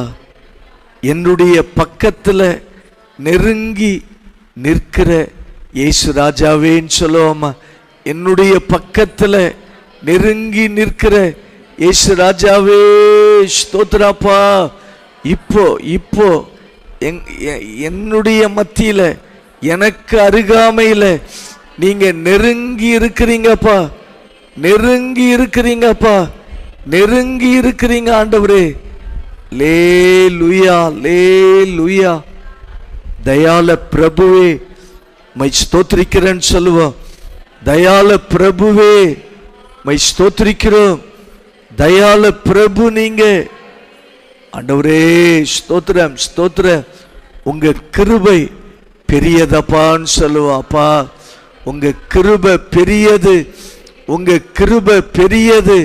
என்னுடைய பக்கத்துல நெருங்கி நிற்கிற இயேசு ராஜாவேன்னு சொல்லுவோமா. என்னுடைய பக்கத்துல நெருங்கி நிற்கிற இயேசு ராஜாவே ஸ்தோத்திரப்பா. இப்போ இப்போ என்னுடைய மத்தியில, எனக்கு அருகாமையில நீங்க நெருங்கி இருக்கிறீங்கப்பா, நெருங்கி இருக்கிறீங்கப்பா, நெருங்கி இருக்கிறீங்க ஆண்டவரே. லேலுயா லேலுயா. தயால பிரபுவே மை ஸ்தோத்திரிக்கிறேன்னு சொல்லுவோம். தயால பிரபுவே மை ஸ்தோத்திரிக்கிறோம். தயால பிரபு நீங்க ஆண்டவரே ஸ்தோத்திரம் ஸ்தோத்திரம். உங்க கிருபை பெரியதப்பான்னு சொல்லுவோம். அப்பா, உங்க கிருபை பெரியது, உங்க கிருபை பெரியது,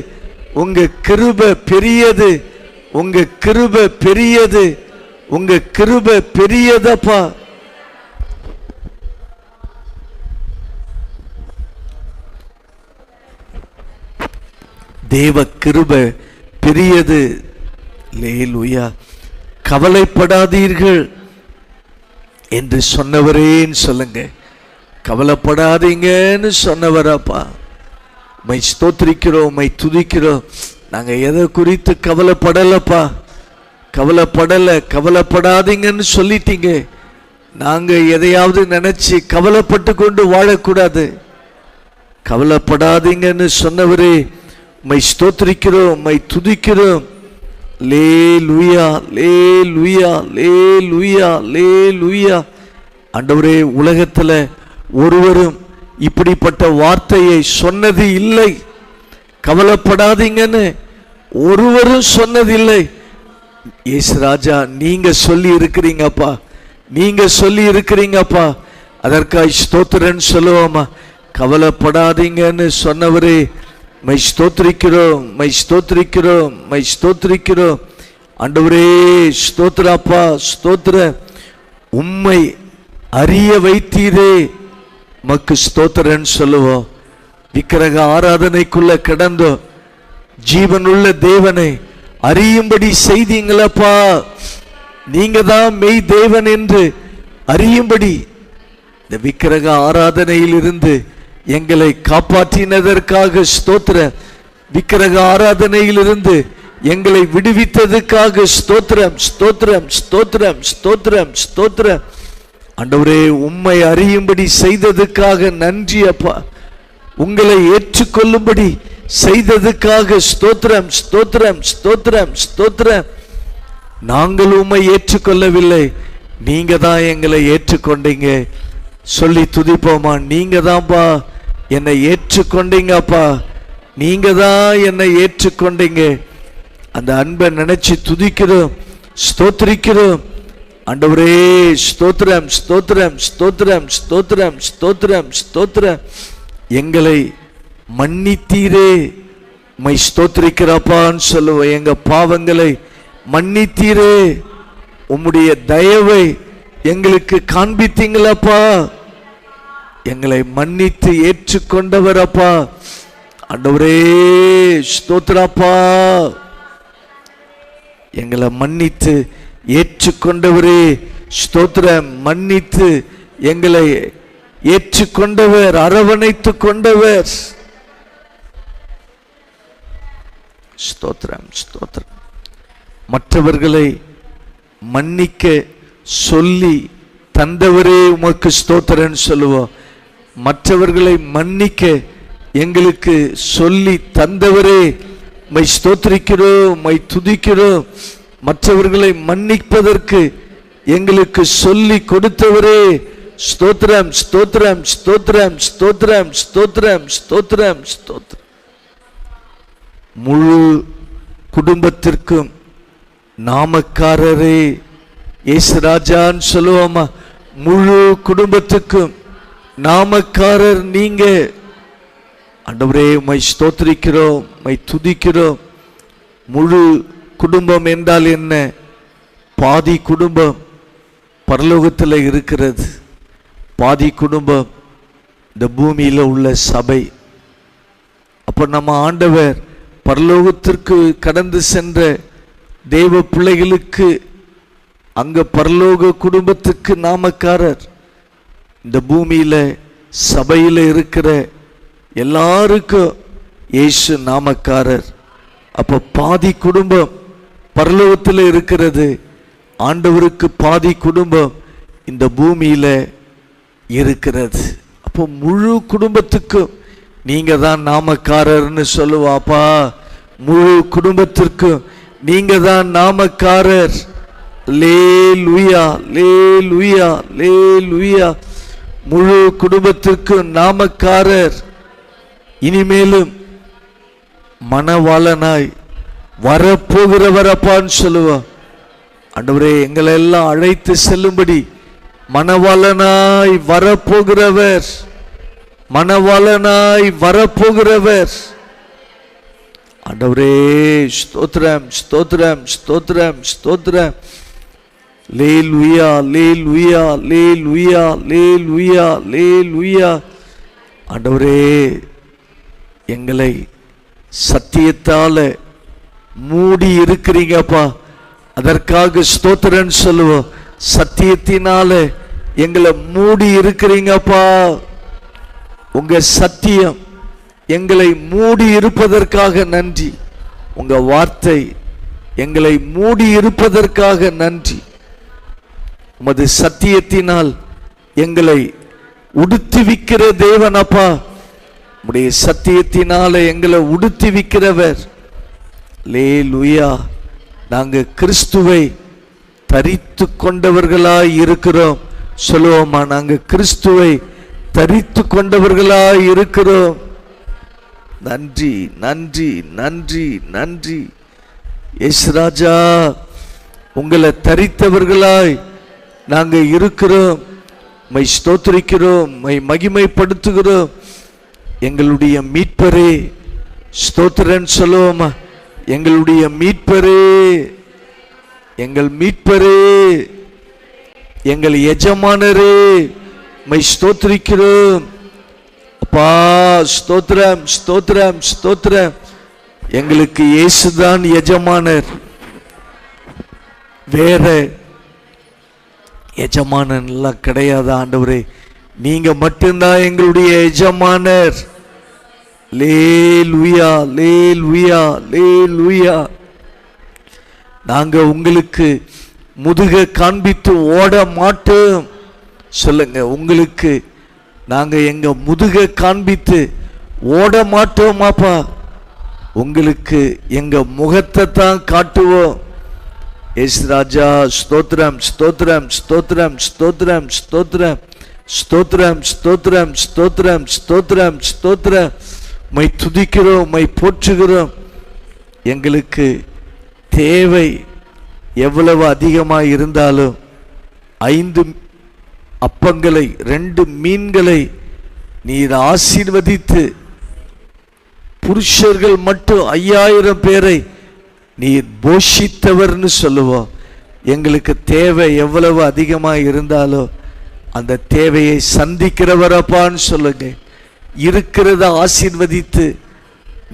உங்க கிருபை பெரியது, உங்க கிருபை பெரியது, உங்க கிருபை பெரியதப்பா. தேவ கிருபை பெரியது. லேலுயா. கவலைப்படாதீர்கள் என்று சொன்னவரேன்னு சொல்லுங்க. கவலைப்படாதீங்கன்னு சொன்னவராப்பா. மை ஸ்தோத்திரிக்கிறோம், மை துதிக்கிறோம். நாங்க எதை குறித்து கவலைப்படலப்பா, கவலைப்படல. கவலைப்படாதீங்கன்னு சொல்லிட்டீங்க. நாங்க எதையாவது நினைச்சு கவலைப்பட்டு கொண்டு வாழக்கூடாது. கவலைப்படாதீங்கன்னு சொன்னவரே மை ஸ்தோத்திரிக்கிறோம், மை துதிக்கிறோம். லேலுயா லேலுயா லேலுயா லேலுயா. ஆண்டவரே, உலகத்துல ஒருவரும் இப்படிப்பட்ட வார்த்தையை சொன்னது இல்லை. கவலைப்படாதீங்கன்னு ஒருவரும் சொன்னதில்லை. இயேசு ராஜா, நீங்க சொல்லி இருக்கிறீங்கப்பா, நீங்க சொல்லி இருக்கிறீங்கப்பா. அதற்காக ஸ்தோத்திரன்னு சொல்லுவோமா. கவலைப்படாதீங்கன்னு சொன்னவரே மை ஸ்தோத்திரிக்கிறோம், மை ஸ்தோத்திரிக்கிறோம், மை ஸ்தோத்திரிக்கிறோம். ஆண்டவரே ஸ்தோத்திரப்பா, ஸ்தோத்திர. உம்மை அறிய வைத்தீரே, மக்கு ஸ்தோத்திரன்னு சொல்லுவோம். விக்கிரக ஆராதனைக்குள்ள கிடந்தோம், ஜீவனுள்ள தேவனை அறியும்படி செய்தீங்களப்பா. நீங்க தான் மெய் தேவன் என்று அறியும்படி இந்த விக்கிரக ஆராதனையில் இருந்து எங்களை காப்பாற்றினதற்காக ஸ்தோத்திர. விக்கிரக ஆராதனையில் இருந்து எங்களை விடுவித்ததுக்காக ஸ்தோத்திரம் ஸ்தோத்திரம் ஸ்தோத்திரம் ஸ்தோத்திரம் ஸ்தோத்திரம். ஆண்டவரே, உம்மை அறியும்படி செய்ததுக்காக நன்றி அப்பா. உங்களை ஏற்றுக்கொள்ளும்படி செய்ததுக்காக ஸ்தோத்திரம் ஸ்தோத்திரம் ஸ்தோத்திரம் ஸ்தோத்திரம். நாங்கள் உம்மை ஏற்றுக்கொள்ளவில்லை, நீங்க தான் எங்களை ஏற்றுக்கொண்டீங்க. சொல்லி துதிப்போமா. நீங்க தான்ப்பா என்னை ஏற்றுக்கொண்டீங்கப்பா, நீங்க தான் என்னை ஏற்றுக்கொண்டீங்க. அந்த அன்பை நினைச்சு துதிக்கிறோம், ஸ்தோத்திரிக்கிறோம். ஆண்டவரே ஸ்தோத்திரம் ஸ்தோத்திரம் ஸ்தோத்திரம் ஸ்தோத்திரம் ஸ்தோத்திரம் ஸ்தோத்திரம். எங்களை மன்னித்தீரே, மை ஸ்தோத்திரிக்கிறப்பான்னு சொல்லுவோம். எங்க பாவங்களை மன்னித்தீரே, உம்முடைய தயவை எங்களுக்கு காண்பித்தீங்களப்பா, எங்களை மன்னித்து ஏற்றுக்கொண்டவர் அப்பா. ஆண்டவரே ஸ்தோத்திரப்பா, எங்களை மன்னித்து ஏற்றுக்கொண்டவரே ஸ்தோத்திரம். மன்னித்து எங்களை ஏற்றுக்கொண்டவர், அரவணைத்து கொண்டவர். ஸ்தோத்திரம் ஸ்தோத்திரம். மற்றவர்களை மன்னிக்க சொல்லி தந்தவரே உமக்கு ஸ்தோத்திரன்னு சொல்லுவோம். மற்றவர்களை மன்னிக்க எங்களுக்கு சொல்லி தந்தவரே மை ஸ்தோத்திரிக்கிறோம், மை துதிக்கிறோம். மற்றவர்களை மன்னிப்பதற்கு எங்களுக்கு சொல்லி கொடுத்தவரே ஸ்தோத்திரம் ஸ்தோத்திரம் ஸ்தோத்திரம் ஸ்தோத்திரம் ஸ்தோத்திரம் ஸ்தோத்திரம் ஸ்தோத்திரம். முழு குடும்பத்திற்கும் நாமக்காரரே இயேசுராஜான்னு சொல்லுவோமா. முழு குடும்பத்துக்கும் நாமக்காரர் நீங்க. ஆண்டவரே உம்மை ஸ்தோத்திரிக்கிறோம், உம்மை துதிக்கிறோம். முழு குடும்பம் என்றால் என்ன? பாதி குடும்பம் பரலோகத்தில் இருக்கிறது, பாதி குடும்பம் இந்த பூமியில் உள்ள சபை. அப்போ நம்ம ஆண்டவர் பரலோகத்திற்கு கடந்து சென்ற தேவ பிள்ளைகளுக்கு அங்க பரலோக குடும்பத்துக்கு நாமக்காரர். இந்த பூமியில சபையில் இருக்கிற எல்லாருக்கும் இயேசு நாமக்காரர். அப்போ பாதி குடும்பம் பரலோகத்தில் இருக்கிறது, ஆண்டவருக்கு பாதி குடும்பம் இந்த பூமியில இருக்கிறது. அப்போ முழு குடும்பத்துக்கும் நீங்க தான் நாமக்காரர்னு சொல்லுவாப்பா. முழு குடும்பத்திற்கும் நீங்க தான் நாமக்காரர். லேலுயா லேலுயா லேலுயா. முழு குடும்பத்திற்கு நாமக்காரர். இனிமேலும் மணவாளனாய் வரப்போகிறவர் அப்பான்னு சொல்லுவோம். ஆண்டவரே எங்களை எல்லாம் அழைத்து செல்லும்படி மணவாளனாய் வரப்போகிறவர், மணவாளனாய் வரப்போகிறவர். ஆண்டவரே ஸ்தோத்திரம் ஸ்தோத்திரம் ஸ்தோத்திரம் ஸ்தோத்திரம். லேலுயா லேலுயா லேலுயா லேலுயா லேலுயா. ஆண்டவரே எங்களை சத்தியத்தால மூடி இருக்கிறீங்கப்பா, அதற்காக ஸ்தோத்திரன்னு சொல்லுவோம். சத்தியத்தினால எங்களை மூடி இருக்கிறீங்கப்பா. உங்க சத்தியம் எங்களை மூடி இருப்பதற்காக நன்றி. உங்க வார்த்தை எங்களை மூடி இருப்பதற்காக நன்றி. உமது சத்தியத்தினால் எங்களை உடுத்துவிக்கிற தேவன் அப்பா. உடைய சத்தியத்தினால எங்களை உடுத்துவிக்கிறவர். லேலுயா. நாங்க கிறிஸ்துவை தரித்து கொண்டவர்களாய் இருக்கிறோம் சொல்லுவோமா. நாங்க கிறிஸ்துவை தரித்து கொண்டவர்களாய் இருக்கிறோம். நன்றி நன்றி நன்றி நன்றி. இயேசுராஜா, உங்களை தரித்தவர்களாய் நாங்க இருக்கிறோம். மை ஸ்தோத்திரிக்கிறோம், மை மகிமைப்படுத்துகிறோம். எங்களுடைய மீட்பரே ஸ்தோத்திரன் சொல்லுவோமா. எங்களுடைய மீட்பரே, எங்கள் மீட்பரே, எங்கள் எஜமானரே, மை ஸ்தோத்திரிக்கிறோம் அப்பா. ஸ்தோத்திரம் ஸ்தோத்திரம் ஸ்தோத்திரம். எங்களுக்கு இயேசுதான் எஜமானர், வேற எஜமானன் எல்லாம் கிடையாது. ஆண்டவரே நீங்க மட்டும்தான் எங்களுடைய எஜமானர். லேலுயா லேலுயா லேலுயா. நாங்க உங்களுக்கு முதுக காண்பித்து ஓட மாட்டோம் சொல்லுங்க. உங்களுக்கு நாங்க எங்க முதுக காண்பித்து ஓட மாட்டோமாப்பா. உங்களுக்கு எங்க முகத்தை தான் காட்டுவோம். இயேசுராஜா ஸ்தோத்திரம் ஸ்தோத்திரம் ஸ்தோத்திரம் ஸ்தோத்திரம் ஸ்தோத்திரம் ஸ்தோத்திரம் ஸ்தோத்திரம் ஸ்தோத்திரம் ஸ்தோத்திரம் ஸ்தோத்திரம். மை துதிக்கிறோம், மை போற்றுகிறோம். எங்களுக்கு தேவை எவ்வளவு அதிகமாக இருந்தாலும் 5 அப்பங்களை 2 மீன்களை நீர் ஆசீர்வதித்து புருஷர்கள் மட்டும் 5000 பேரை நீர் போஷித்தவர்னு சொல்லுவோம். எங்களுக்கு தேவை எவ்வளவு அதிகமாக இருந்தாலோ அந்த தேவையை சந்திக்கிறவரப்பான்னு சொல்லுங்க. இருக்கிறத ஆசீர்வதித்து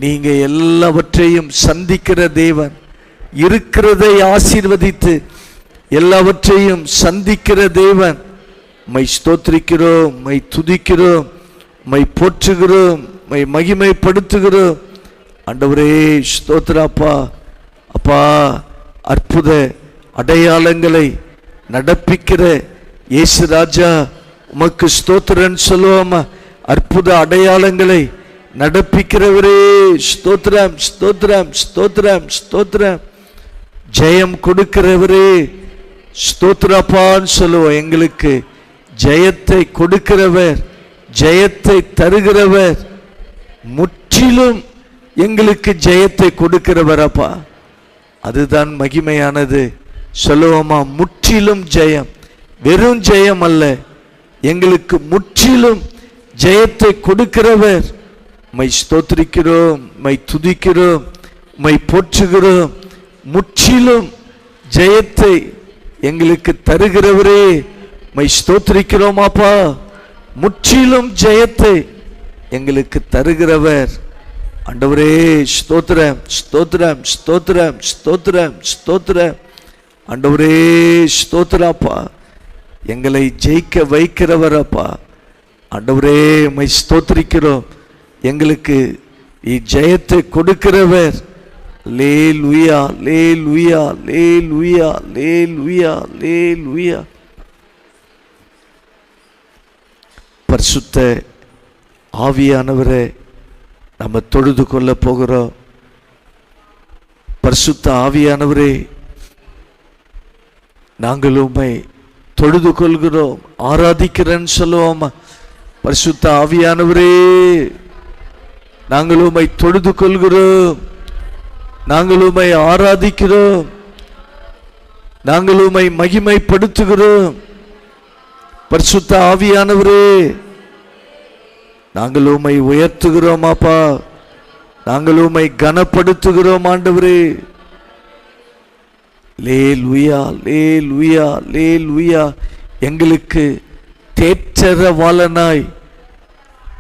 நீங்க எல்லாவற்றையும் சந்திக்கிற தேவன், இருக்கிறதை ஆசீர்வதித்து எல்லாவற்றையும் சந்திக்கிற தேவன். மை ஸ்தோத்திரிக்கிறோம், மை துதிக்கிறோம், மை போற்றுகிறோம், மை மகிமைப்படுத்துகிறோம். ஆண்டவரே ஸ்தோத்திரப்பா. அப்பா, அற்புத அடையாளங்களை நடப்பிக்கிற இயேசு ராஜா உமக்கு ஸ்தோத்திரன்னு சொல்லுவோமா? அற்புத அடையாளங்களை நடப்பிக்கிறவரே ஸ்தோத்திரம், ஸ்தோத்திரம், ஸ்தோத்திரம், ஸ்தோத்திரம். ஜெயம் கொடுக்கிறவரே ஸ்தோத்திரப்பான்னு சொல்லுவோம். எங்களுக்கு ஜெயத்தை கொடுக்கிறவர், ஜெயத்தை தருகிறவர், முற்றிலும் எங்களுக்கு ஜெயத்தை கொடுக்கிறவர். அப்பா, அதுதான் மகிமையானது. சொல்லுவோமா? முற்றிலும் ஜெயம். வெறும் ஜெயம் அல்ல, எங்களுக்கு முற்றிலும் ஜெயத்தை கொடுக்கிறவர். மை ஸ்தோத்திரிக்கிறோம், மை துதிக்கிறோம், மை போற்றுகிறோம். முற்றிலும் ஜெயத்தை எங்களுக்கு தருகிறவரே மை ஸ்தோத்திரிக்கிறோம். அப்பா, முற்றிலும் ஜெயத்தை எங்களுக்கு தருகிறவர். ஆண்டவரே ஸ்தோத்திரம், ஸ்தோத்திரம், ஸ்தோத்திரம், ஸ்தோத்திரம், ஸ்தோத்திரம். ஆண்டவரே ஸ்தோத்திரப்பா, எங்களை ஜெயிக்க வைக்கிறவரப்பா. ஆண்டவரே மை ஸ்தோத்திரிக்கிறோம், எங்களுக்கு ஜெயத்தை கொடுக்கிறவர். லேலுயா, லேலுயா, லேலுயா, லேலுயா, லேலுயா. பரிசுத்த ஆவியானவரை நம்ம தொழுது கொள்ள போகிறோம். பரிசுத்த ஆவியானவரே, நாங்கள் உம்மை தொழுது கொள்கிறோம், ஆராதிக்கிறேன்னு சொல்லுவோமா? பரிசுத்த ஆவியானவரே, நாங்கள் உம்மை தொழுது கொள்கிறோம், நாங்கள் உம்மை ஆராதிக்கிறோம், நாங்கள் உம்மை மகிமைப்படுத்துகிறோம். பரிசுத்த ஆவியானவரே, நாங்கள் உம்மை உயர்த்துகிறோம். அப்பா, நாங்கள் உம்மை கனப்படுத்துகிறோம். ஆண்டவரே, லேலுயா, லேலுயா, லேலுயா. எங்களுக்கு தேற்றரவாளனாய்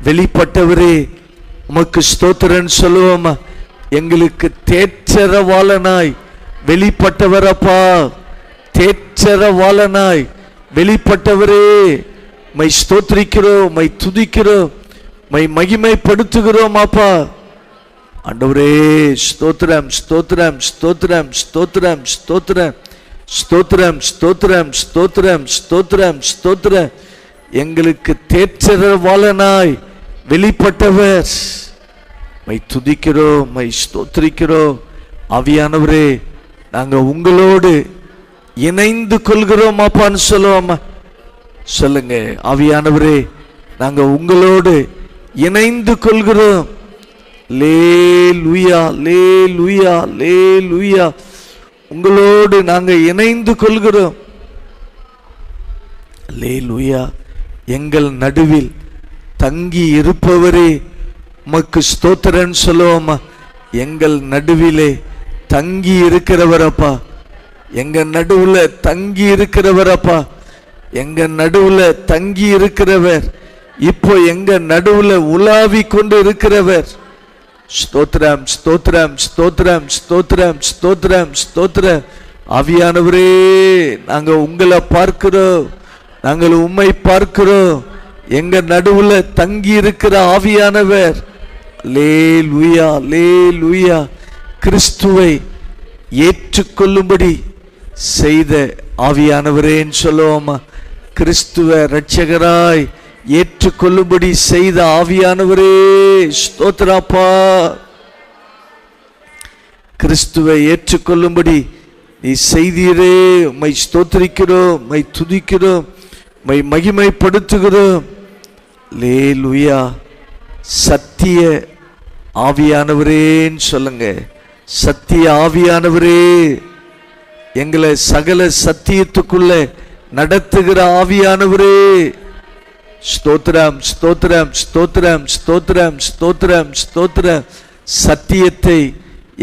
வெளிப்பட்டவரே உமக்கு ஸ்தோத்திரன்னு சொல்லுவோமா? எங்களுக்கு தேற்றரவாளனாய் வெளிப்பட்டவரப்பா, தேற்றரவாளனாய் வெளிப்பட்டவரே மை ஸ்தோத்திரிக்கிறோம், மை துதிக்கிறோம், மை மகிமைப்படுத்துகிறோம். அப்பா, ஆண்டவரே ஸ்தோத்திரம், ஸ்தோத்திரம், ஸ்தோத்திரம், ஸ்தோத்திரம், ஸ்தோத்திரம், ஸ்தோத்திரம், ஸ்தோத்திரம், ஸ்தோத்திரம், ஸ்தோத்திரம், ஸ்தோத்திரம். எங்களுக்கு தேற்றரவாளனாய் வெளிப்பட்டவர் மை துதிக்கிறோம், மை ஸ்தோத்திரிக்கிறோம். ஆவியானவரே, நாங்க உங்களோடு இணைந்து கொள்கிறோம் அப்பான்னு சொல்லுவோமா? சொல்லுங்க. ஆவியானவரே, நாங்க உங்களோடு இணைந்து கொள்கிறோம். லேலுயா, லேலுயா, லேலுயா. உங்களோடு நாங்க இணைந்து கொள்கிறோம். லேலுயா. எங்கள் நடுவில் தங்கி இருப்பவரே உமக்கு ஸ்தோத்திரன்னு சொல்லுவோமா? எங்கள் நடுவிலே தங்கி இருக்கிறவரப்பா, எங்க நடுவுல தங்கி இருக்கிறவரப்பா, எங்க நடுவுல தங்கி இருக்கிறவர், இப்போ எங்க நடுவுல உலாவி கொண்டு இருக்கிறவர். ஸ்தோத்திரம், ஸ்தோத்திரம், ஸ்தோத்திரம், ஸ்தோத்திரம், ஸ்தோத்திரம், ஸ்தோத்திரம். ஆவியானவரே, நாங்க உங்களை பார்க்கிறோம், நாங்கள் உம்மை பார்க்கிறோம். எங்க நடுவுல தங்கி இருக்கிற ஆவியானவர். லேலுயா, லேலுயா. கிறிஸ்துவை ஏற்றுக்கொள்ளும்படி செய்த ஆவியானவரேன்னு சொல்லுவோமா? கிறிஸ்துவ இரட்சகராய் ஏற்றுக்கொள்ளும்படி செய்த ஆவியானவரே ஸ்தோத்திரப்பா. கிறிஸ்துவை ஏற்றுக்கொள்ளும்படி நீ செய்தீரே, உம்மை ஸ்தோத்திரிக்கிறோம், உம்மை துதிக்கிறோம், உம்மை மகிமைப்படுத்துகிறோம். லேலுயா. சத்திய ஆவியானவரேன்னு சொல்லுங்க. சத்திய ஆவியானவரே, எங்களை சகல சத்தியத்துக்குள்ள நடத்துகிற ஆவியானவரே ஸ்தோத்திரம், ஸ்தோத்திரம், ஸ்தோத்திரம், ஸ்தோத்திரம், ஸ்தோத்திரம், ஸ்தோத்திரம். சத்தியத்தை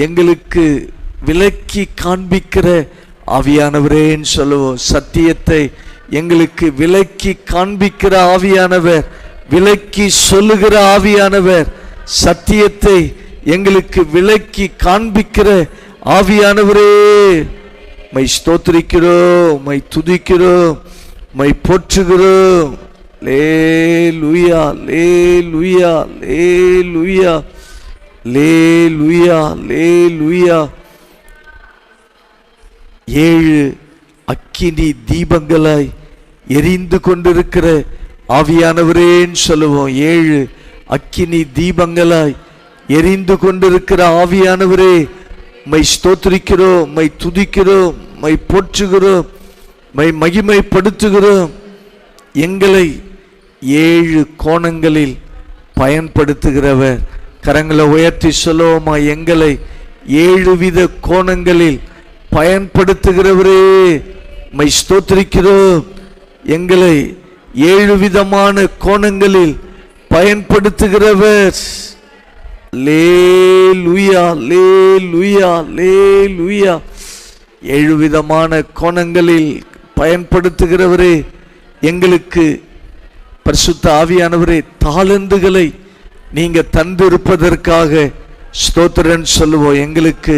எங்களுக்கு விளக்கி காண்பிக்கிற ஆவியானவரேன்னு சொல்லுவோம். சத்தியத்தை எங்களுக்கு விளக்கி காண்பிக்கிற ஆவியானவர், விளக்கி சொல்லுகிற ஆவியானவர், சத்தியத்தை எங்களுக்கு விளக்கி காண்பிக்கிற ஆவியானவரே, மை ஸ்தோத்திரிக்கிறோம், மை துதிக்கிறோம், மை போற்றுகிறோம். லேலுயா லேலுயா லேலுயா லேலுயா லேலுயா. 7 அக்கினி தீபங்களாய் எரிந்து கொண்டிருக்கிற ஆவியானவரேன்னு சொல்லுவோம். 7 அக்கினி தீபங்களாய் எரிந்து கொண்டிருக்கிற ஆவியானவரே, மை ஸ்தோத்திரிக்கிறோம், மை துதிக்கிறோம், மை போற்றுகிறோம், மை மகிமைப்படுத்துகிறோம். எங்களை 7 கோணங்களில் பயன்படுத்துகிறவர். கரங்களை உயர்த்தி சொல்லுவோமா? எங்களை 7 வித கோணங்களில் பயன்படுத்துகிறவரே, மை ஸ்தோத்திரிக்கிறோம். எங்களை 7 விதமான கோணங்களில் பயன்படுத்துகிறவர். லேலுயா லேலுயா லேலுயா. 7 விதமான கோணங்களில் பயன்படுத்துகிறவரே, எங்களுக்கு பரிசுத்த ஆவியானவரே, தாளந்துகளை நீங்க தந்திருப்பதற்காக ஸ்தோத்திரன் சொல்லுவோம். எங்களுக்கு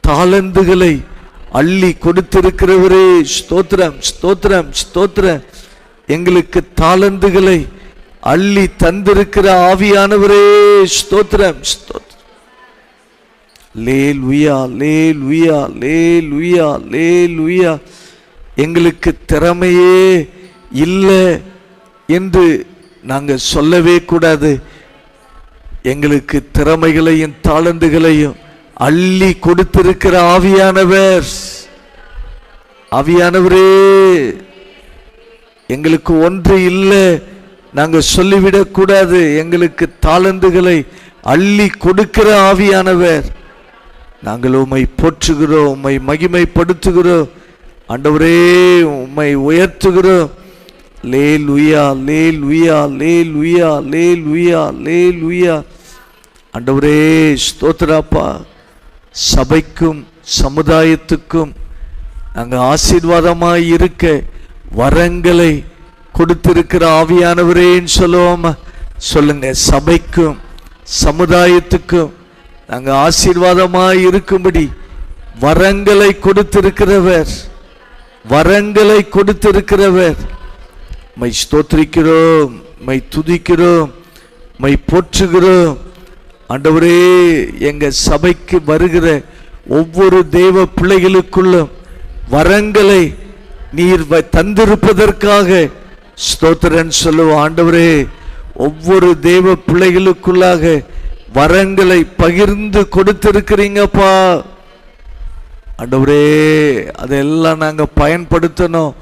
தாளந்துகளை அள்ளி கொடுத்திருக்கிறவரே, ஸ்தோத்திரம் ஸ்தோத்திரம் ஸ்தோத்திரம். எங்களுக்கு தாளந்துகளை அள்ளி தந்திருக்கிற ஆவியானவரே, ஸ்தோத்திரம் ஸ்தோத்திரம். லேலுயா லேலுயா லேலுயா லேலுயா. எங்களுக்கு திறமையே இல்லை என்று நாங்கள் சொல்லவே கூடாது. எங்களுக்கு திறமைகளையும் தாளந்துகளையும் அள்ளி கொடுத்திருக்கிற ஆவியானவர், ஆவியானவரே, எங்களுக்கு ஒன்று இல்லை நாங்கள் சொல்லிவிடக் கூடாது. எங்களுக்கு தாளந்துகளை அள்ளி கொடுக்கிற ஆவியானவர். நாங்கள் உம்மை போற்றுகிறோம், உம்மை மகிமைப்படுத்துகிறோம். ஆண்டவரே, உம்மை உயர்த்துகிறோம். லேலுயா லேலுயா லேலுயா லேலுயா லேலுயா. ஆண்டவரே ஸ்தோத்திரப்பா. சபைக்கும் சமுதாயத்துக்கும் நாங்கள் ஆசீர்வாதமாய் இருக்க வரங்களை கொடுத்திருக்கிற ஆவியானவரேன்னு சொல்லுவோம். சொல்லுங்க. சபைக்கும் சமுதாயத்துக்கும் நாங்கள் ஆசீர்வாதமாய் இருக்கும்படி வரங்களை கொடுத்திருக்கிறவர், வரங்களை கொடுத்திருக்கிறவர். மை ஸ்தோத்திரிக்கிறோம், மை துதிக்கிறோம், மை போற்றுகிறோம். ஆண்டவரே, எங்க சபைக்கு வருகிற ஒவ்வொரு தேவ பிள்ளைகளுக்குள்ளும் வரங்களை நீர் தந்திருப்பதற்காக ஸ்தோத்திரன் சொல்லுவோம். ஆண்டவரே, ஒவ்வொரு தேவ பிள்ளைகளுக்குள்ளாக வரங்களை பகிர்ந்து கொடுத்திருக்கிறீங்கப்பா. ஆண்டவரே, அதெல்லாம் நாங்க பயன்படுத்தணும்.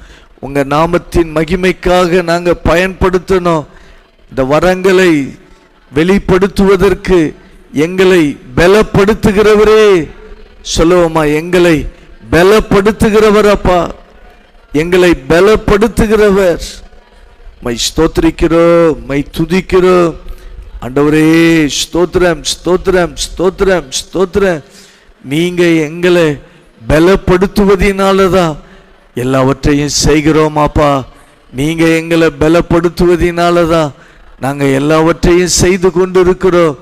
உங்க நாமத்தின் மகிமைக்காக நாங்க பயன்படுத்தணும். இந்த வரங்களை வெளிப்படுத்துவதற்கு எங்களை பலப்படுத்துகிறவரே, சொல்லுவோமா? எங்களை பலப்படுத்துகிறவர் அப்பா, எங்களை பலப்படுத்துகிறவர். மை ஸ்தோத்திரிக்கிறோம், மை துதிக்கிறோம். ஆண்டவரே ஸ்தோத்திரம் ஸ்தோத்திரம் ஸ்தோத்திரம் ஸ்தோத்திரம். நீங்க எங்களை பலப்படுத்துவதினாலதான் எல்லாவற்றையும் செய்கிறோமாப்பா. நீங்க எங்களை பலப்படுத்துவதினாலதான் நாங்க எல்லாவற்றையும் செய்து கொண்டிருக்கிறோம்.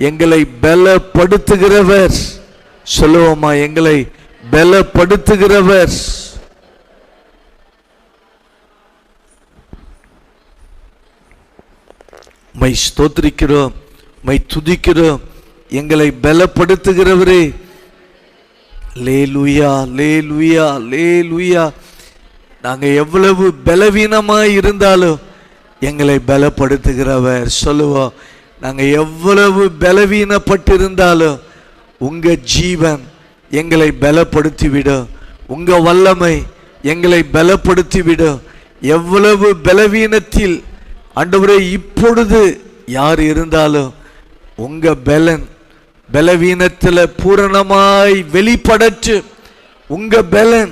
எங்களை பலப்படுத்துகிறவர், சொல்லுவோமா? எங்களை பலப்படுத்துகிறவர். மை ஸ்தோத்திரிக்கிறோம், மை துதிக்கிறோம். எங்களை பலப்படுத்துகிறவரே, லேலுயா லேலுயா லேலுயா. நாங்க எவ்வளவு பலவீனமாய் இருந்தாலும் எங்களை பலப்படுத்துகிறவர். சொல்லுவோம். நாங்க எவ்வளவு பலவீனப்பட்டிருந்தாலும் உங்க ஜீவன் எங்களை பலப்படுத்திவிடும், உங்க வல்லமை எங்களை பலப்படுத்திவிடும். எவ்வளவு பலவீனத்தில் ஆண்டவரே இப்பொழுது யார் இருந்தாலும் உங்க பலன் பலவீனத்தில் பூரணமாய் வெளிப்படற்று. உங்க பலன்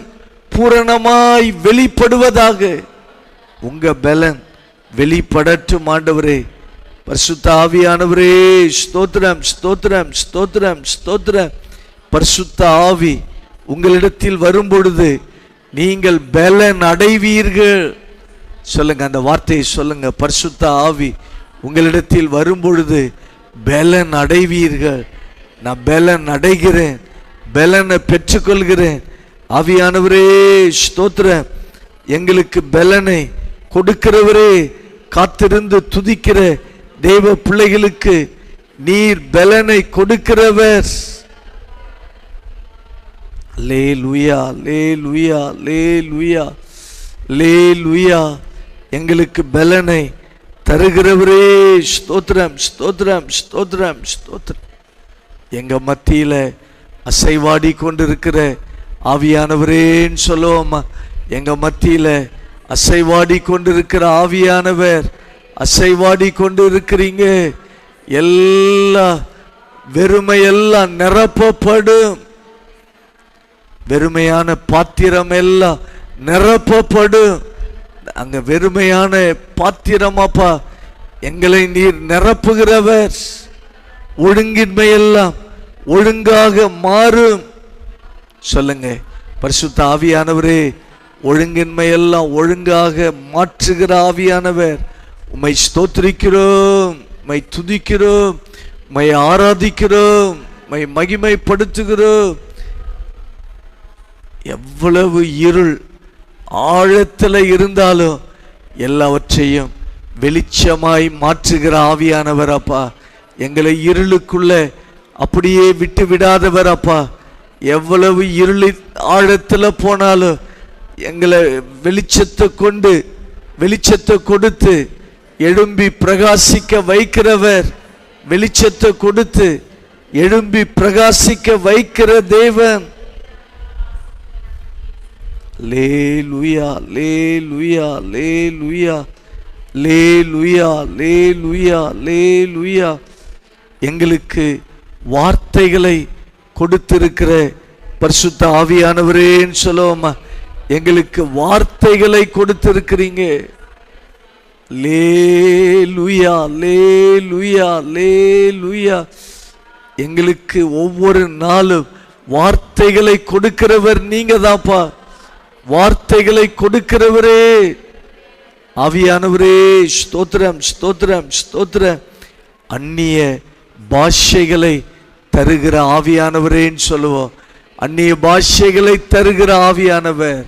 பூரணமாய் வெளிப்படுவதாக. உங்க பலன் வெளிப்படற்றும் ஆண்டவரே. பரிசுத்த ஆவியானவரே ஸ்தோத்திரம், ஸ்தோத்திரம், ஸ்தோத்திரம், ஸ்தோத்திரம். பரிசுத்த ஆவி உங்களிடத்தில் வரும் பொழுது நீங்கள் பலன் அடைவீர்கள். சொல்லுங்க, அந்த வார்த்தையை சொல்லுங்க. பரிசுத்த ஆவி உங்களிடத்தில் வரும் பொழுது பலன் அடைவீர்கள். நான் பலன் அடைகிறேன், பலனை பெற்றுக்கொள்கிறேன். ஆவியானவரே ஸ்தோத்திரம். எங்களுக்கு பலனை கொடுக்கிறவரே, காத்திருந்து துதிக்கிற தேவ பிள்ளைகளுக்கு நீர் பலனை கொடுக்கிறவர். அல்லேலூயா, அல்லேலூயா, அல்லேலூயா, அல்லேலூயா. எங்களுக்கு பலனை தருகிறவரே ஸ்தோத்திரம், ஸ்தோத்திரம், ஸ்தோத்திரம், ஸ்தோத்திரம். எங்க மத்தியில அசைவாடி கொண்டிருக்கிற ஆவியானவரேன்னு சொல்லுவோமா? எங்க மத்தியில அசைவாடி கொண்டிருக்கிற ஆவியானவர், அசைவாடி கொண்டு இருக்கிறீங்க. எல்லா வெறுமையெல்லாம் நிரப்பப்படும். வெறுமையான பாத்திரம் எல்லாம் நிரப்பப்படும். அங்க வெறுமையான பாத்திரமாப்பா எங்களை நீர் நிரப்புகிறவர். ஒழுங்கின்மையெல்லாம் ஒழுங்காக மாறும். சொல்லுங்க, பரிசுத்த ஆவியானவரே, ஒழுங்கின்மையெல்லாம் ஒழுங்காக மாற்றுகிற ஆவியானவர், உம்மை ஸ்தோத்திரிக்கிறோம், உம்மை துதிக்கிறோம், உம்மை ஆராதிக்கிறோம், உம்மை மகிமைப்படுத்துகிறோம். எவ்வளவு இருள் ஆழத்தில் இருந்தாலும் எல்லாவற்றையும் வெளிச்சமாய் மாற்றுகிற ஆவியானவர் அப்பா. எங்களை இருளுக்குள்ள அப்படியே விட்டு விடாதவர் அப்பா. எவ்வளவு இருளி ஆழத்தில் போனாலும் எங்களை வெளிச்சத்தை கொண்டு, வெளிச்சத்தை கொடுத்து எழும்பி பிரகாசிக்க வைக்கிறவர். வெளிச்சத்தை கொடுத்து எழும்பி பிரகாசிக்க வைக்கிற தேவன். லேலுயா, லேலுயா, லேலுயா, லேலுயா, லேலுயா, லேலுயா. எங்களுக்கு வார்த்தைகளை கொடுத்திருக்கிற பரிசுத்த ஆவியானவரேன்னு சொல்லுவோமா? எங்களுக்கு வார்த்தைகளை கொடுத்திருக்கிறீங்க. லேலுயா, லேலுயா, லேலுயா. எங்களுக்கு ஒவ்வொரு நாளும் வார்த்தைகளை கொடுக்கிறவர் நீங்க தான்ப்பா. வார்த்தைகளை கொடுக்கிறவரே ஆவியானவரே ஸ்தோத்திரம், ஸ்தோத்திரம், ஸ்தோத்திரம். அந்நிய பாஷைகளை தருகிற ஆவியானவரேன்னு சொல்லுவோம். அந்நிய பாஷைகளை தருகிற ஆவியானவர்.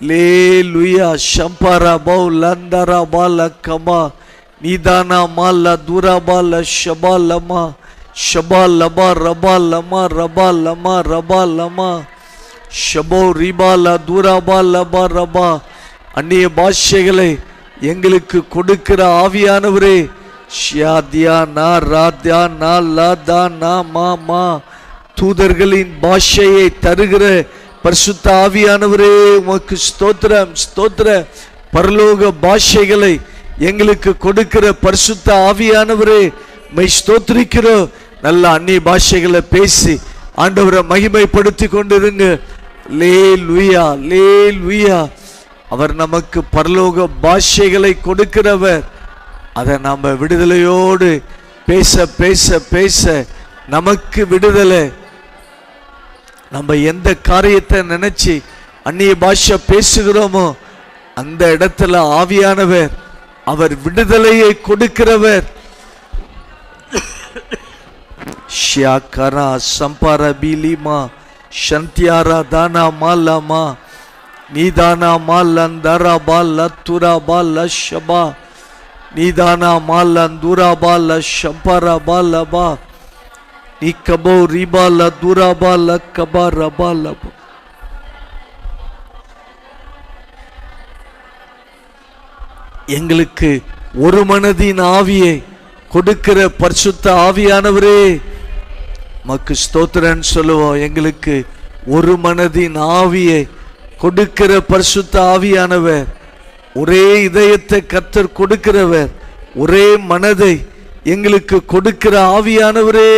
லேலுயா, ஷம்பரா பௌ லந்தரா பால கமா நீதானா மால துரா பால ஷபா லமா ஷபா லபா ரபா லமா ரபா லமா ரபா லமா ஷபோ ரிபால துராபா லபா ரபா. அந்நிய பாஷைகளை எங்களுக்கு கொடுக்கிற ஆவியானவரே ஷியாத்யா நா ராத்யா நா லாதா நா மா மா. தூதர்களின் பாஷையை தருகிற பரிசுத்த ஆவியானவரே உமக்கு ஸ்தோத்திரம், ஸ்தோத்திரம். பரலோக பாஷைகளை எங்களுக்கு கொடுக்கிற பரிசுத்த ஆவியானவரே மை ஸ்தோத்திரிக்கிறோம். நல்ல அந்நிய பாஷைகளை பேசி ஆண்டவரை மகிமைப்படுத்தி கொண்டிருங்க. லேலுயா, லேலுயா. அவர் நமக்கு பரலோக பாஷைகளை கொடுக்கிறவர். அதை நாம விடுதலையோடு பேச பேச பேச நமக்கு விடுதலை. நம்ம எந்த காரியத்தை நினைச்சு அந்நிய பாஷை பேசுகிறோமோ அந்த இடத்துல ஆவியானவர் அவர் விடுதலையை கொடுக்கிறவர். ஷியாகரா சம்பர பிலிமா ஷந்தியாரா தானா மாலமா நீதானா மாலந்தரா பால துரா பால ஷபா நீதானா மாலந்துரா பால ஷம்பரா பாலபா நீ கபோ ரிபால துரா பால கபா ரபாலப. எங்களுக்கு ஒரு மனதின் ஆவியை கொடுக்கிற பரிசுத்த ஆவியானவரே மக்கு ஸ்தோத்திரன்னு சொல்லுவோம். எங்களுக்கு ஒரு மனதின் ஆவியை கொடுக்கிற பரிசுத்த ஆவியானவர், ஒரே இதயத்தை கர்த்தர் கொடுக்கிறவர், ஒரே மனதை எங்களுக்கு கொடுக்கிற ஆவியானவரே.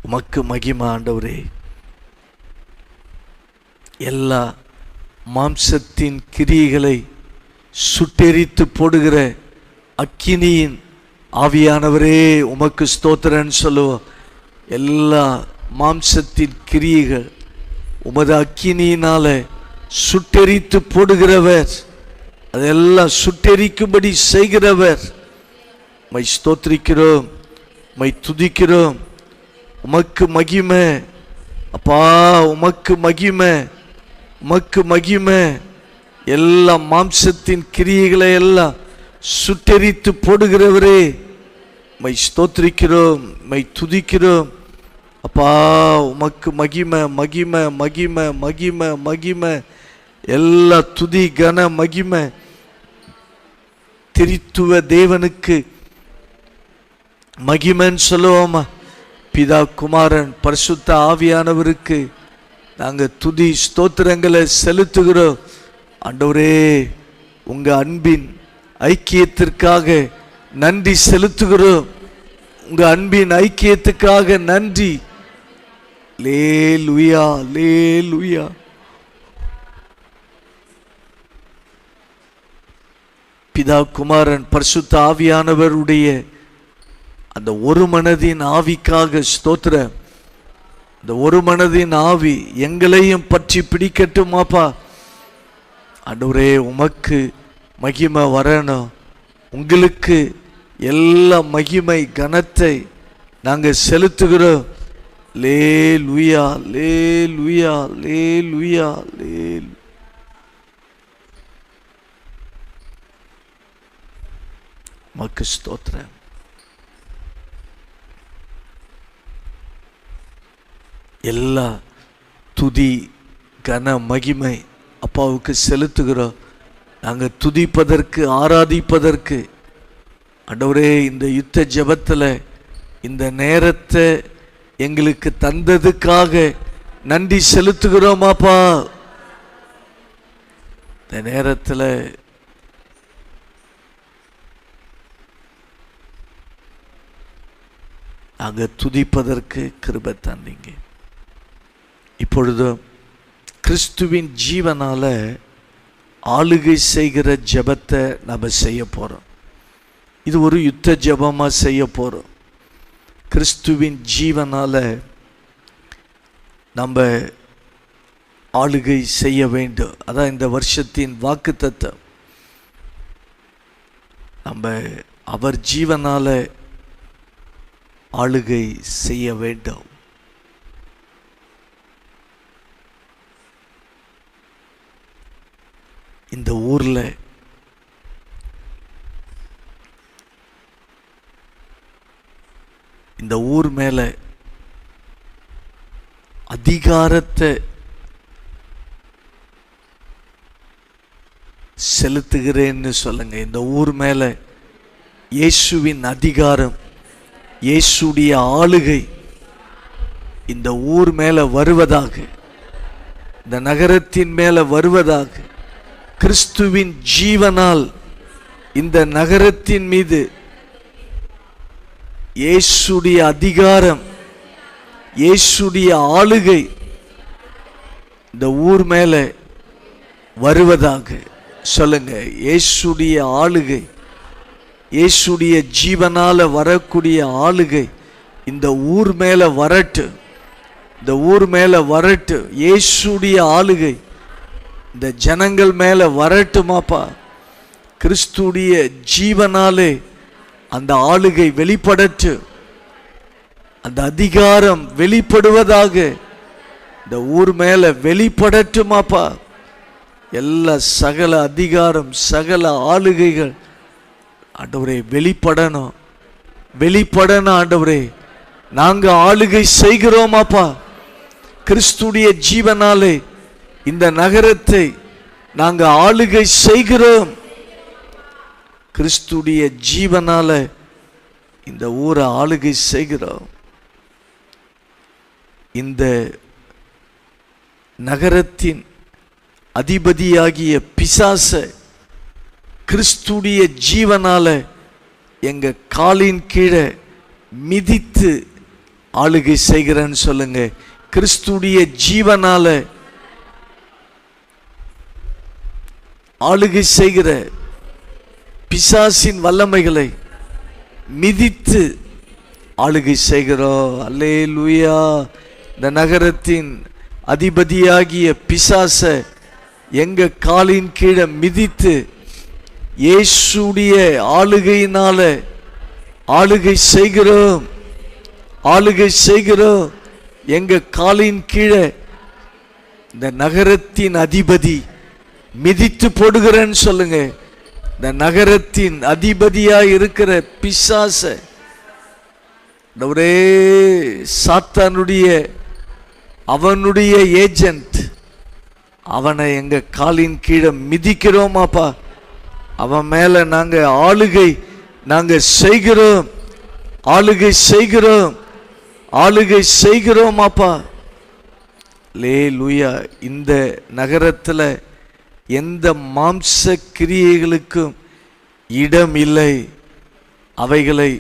உமக்கு மகிமை ஆண்டவரே. எல்லா மாம்சத்தின் கிரியைகளை சுட்டெரித்து போடுகிற அக்கினியின் ஆவியானவரே உமக்கு ஸ்தோத்திரன்னு சொல்லுவோம். எல்லா மாம்சத்தின் கிரியைகள் உமது அக்கினியினால சுட்டெரித்து போடுகிறவர், அதெல்லாம் சுட்டெரிக்கும்படி செய்கிறவர். மை ஸ்தோத்திரிக்கிறோம், மை துதிக்கிறோம். உமக்கு மகிமை அப்பா, உமக்கு மகிமை, உமக்கு மகிமை. எல்லா மாம்சத்தின் கிரியைகளை எல்லாம் சுட்டெரித்து போடுகிறவரே, மை ஸ்தோத்திரிக்கிறோம், மை துதிக்கிறோம். அப்பா உமக்கு மகிமை, மகிமை, மகிமை, மகிமை, மகிமை. எல்லா துதி கன மகிமை திரித்துவ தேவனுக்கு மகிமைன்னு சொல்லுவோமா? பிதா, குமாரன், பரிசுத்த ஆவியானவருக்கு நாங்கள் துதி ஸ்தோத்திரங்களை செலுத்துகிறோம். ஆண்டவரே, உங்க அன்பின் ஐக்கியத்திற்காக நன்றி செலுத்துகிறோம். உங்க அன்பின் ஐக்கியத்துக்காக நன்றி. லேலுயா, லேலுயா. பிதா, குமாரன், பரிசுத்த ஆவியானவருடைய அந்த ஒரு மனதின் ஆவிக்காக ஸ்தோத்திரம். அந்த ஒரு மனதின் ஆவி எங்களையும் பற்றி பிடிக்கட்டுமாப்பா. ஆண்டவரே, உமக்கு மகிமை வரணும். உங்களுக்கு எல்லா மகிமை கனத்தை நாங்கள் செலுத்துகிறோம். லேலுயா, லேலுயா, லேலுயா, லேலு. உமக்கு ஸ்தோத்திரம். எல்லா துதி கன மகிமை அப்பாவுக்கு செலுத்துகிறோம். நாங்கள் துதிப்பதற்கு, ஆராதிப்பதற்கு ஆண்டவரே இந்த யுத்த ஜெபத்தில் இந்த நேரத்தை எங்களுக்கு தந்ததுக்காக நன்றி செலுத்துகிறோம் அப்பா. இந்த நேரத்தில் நாங்கள் துதிப்பதற்கு கிருபை தந்தீங்க. இப்பொழுதும் கிறிஸ்துவின் ஜீவனால ஆளுகை செய்கிற ஜெபத்தை நம்ம செய்ய போகிறோம். இது ஒரு யுத்த ஜெபமாக செய்ய போகிறோம். கிறிஸ்துவின் ஜீவனால நம்ம ஆளுகை செய்ய வேண்டும். அதான் இந்த வருஷத்தின் வாக்குத்தத்தம். நம்ம அவர் ஜீவனால ஆளுகை செய்ய வேண்டும். இந்த ஊர்ல இந்த ஊர் மேல அதிகாரத்தை செலுத்துகிறேன்னு சொல்லுங்க. இந்த ஊர் மேல இயேசுவின் அதிகாரம், இயேசுடைய ஆளுகை இந்த ஊர் மேல வருவதாக, இந்த நகரத்தின் மேல வருவதாக. கிறிஸ்துவின் ஜீவனால் இந்த நகரத்தின் மீது இயேசுடைய அதிகாரம், இயேசுடைய ஆளுகை இந்த ஊர் மேல வருவதாக சொல்லுங்க. இயேசுடைய ஆளுகை, இயேசுடைய ஜீவனால வரக்கூடிய ஆளுகை இந்த ஊர் மேல வரட்டு, இந்த ஊர் மேல வரட்டு. இயேசுடைய ஆளுகை இந்த ஜனங்கள் மேல வரட்டுமாப்பா. கிறிஸ்துடைய ஜீவனாலே அந்த ஆளுகை வெளிப்படட்டு, அந்த அதிகாரம் வெளிப்படுவதாக இந்த ஊர் மேல வெளிப்படட்டுமாப்பா. எல்லா சகல அதிகாரம், சகல ஆளுகைகள் ஆண்டவரே வெளிப்படணும், வெளிப்படணும். ஆண்டவரே, நாங்க ஆளுகை செய்கிறோமாப்பா. கிறிஸ்துடைய ஜீவனாலே இந்த நகரத்தை நாங்க ஆளுகை செய்கிறோம். கிறிஸ்துடைய ஜீவனால இந்த ஊரை ஆளுகை செய்கிறோம். இந்த நகரத்தின் அதிபதியாகிய பிசாச கிறிஸ்துடைய ஜீவனால எங்க காலின் கீழே மிதித்து ஆளுகை செய்கிறேன்னு சொல்லுங்க. கிறிஸ்துடைய ஜீவனால ஆளுகை செய்கிற பிசாசின் வல்லமைகளை மிதித்து ஆளுகை செய்கிறோம். அல்லேலூயா. இந்த நகரத்தின் அதிபதியாகிய பிசாச எங்க காலின் கீழே மிதித்து இயேசுடைய ஆளுகையினால ஆளுகை செய்கிறோம், ஆளுகை செய்கிறோம். எங்க காலின் கீழே இந்த நகரத்தின் அதிபதி மிதித்து போடுகிறேன்னு சொல்லுங்க. இந்த நகரத்தின் அதிபதியாய் இருக்கிற பிசாச, ஒரே சாத்தானுடைய அவனுடைய ஏஜென்ட், அவனை எங்க காலின் கீழே மிதிக்கிறோமாப்பா. அவன் மேல நாங்க ஆளுகை நாங்க செய்கிறோம், ஆளுகை செய்கிறோம், ஆளுகை செய்கிறோமாப்பா. அல்லேலூயா. இந்த நகரத்துல எந்த மாம்ச கிரியைகளுக்கும் இடம் இல்லை. அவைகளை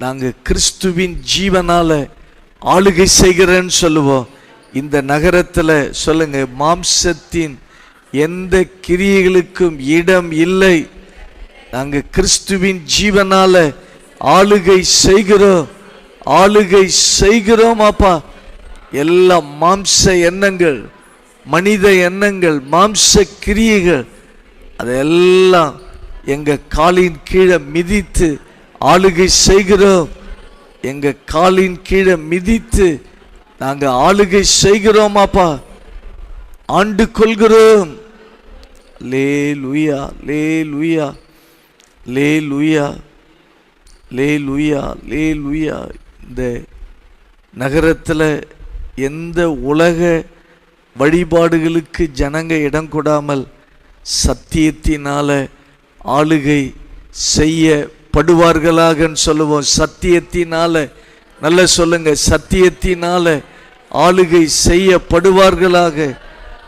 நாங்கள் கிறிஸ்துவின் ஜீவனால ஆளுகை செய்கிறேன்னு சொல்லுவோம். இந்த நகரத்தில் சொல்லுங்க, மாம்சத்தின் எந்த கிரியைகளுக்கும் இடம் இல்லை. நாங்கள் கிறிஸ்துவின் ஜீவனால ஆளுகை செய்கிறோம், ஆளுகை செய்கிறோம் அப்பா. எல்லா மாம்ச எண்ணங்கள், மனித எண்ணங்கள், மாம்ச கிரியைகள் அதெல்லாம் எங்க காலின் கீழே மிதித்து ஆளுகை செய்கிறோம். எங்க காலின் கீழே மிதித்து நாங்க ஆளுகை செய்கிறோமாப்பா, ஆண்டு கொள்கிறோம். லேலுயா, லேலுயா, லேலுயா, லேலுயா, லேலுயா. இந்த நகரத்தில் எந்த உலக வழிபாடுகளுக்கு ஜனங்க இடம் கொடாமல் சத்தியத்தினால ஆளுகை செய்யப்படுவார்களாக சொல்லுவோம். சத்தியத்தினால, நல்ல சொல்லுங்க, சத்தியத்தினால ஆளுகை செய்யப்படுவார்களாக.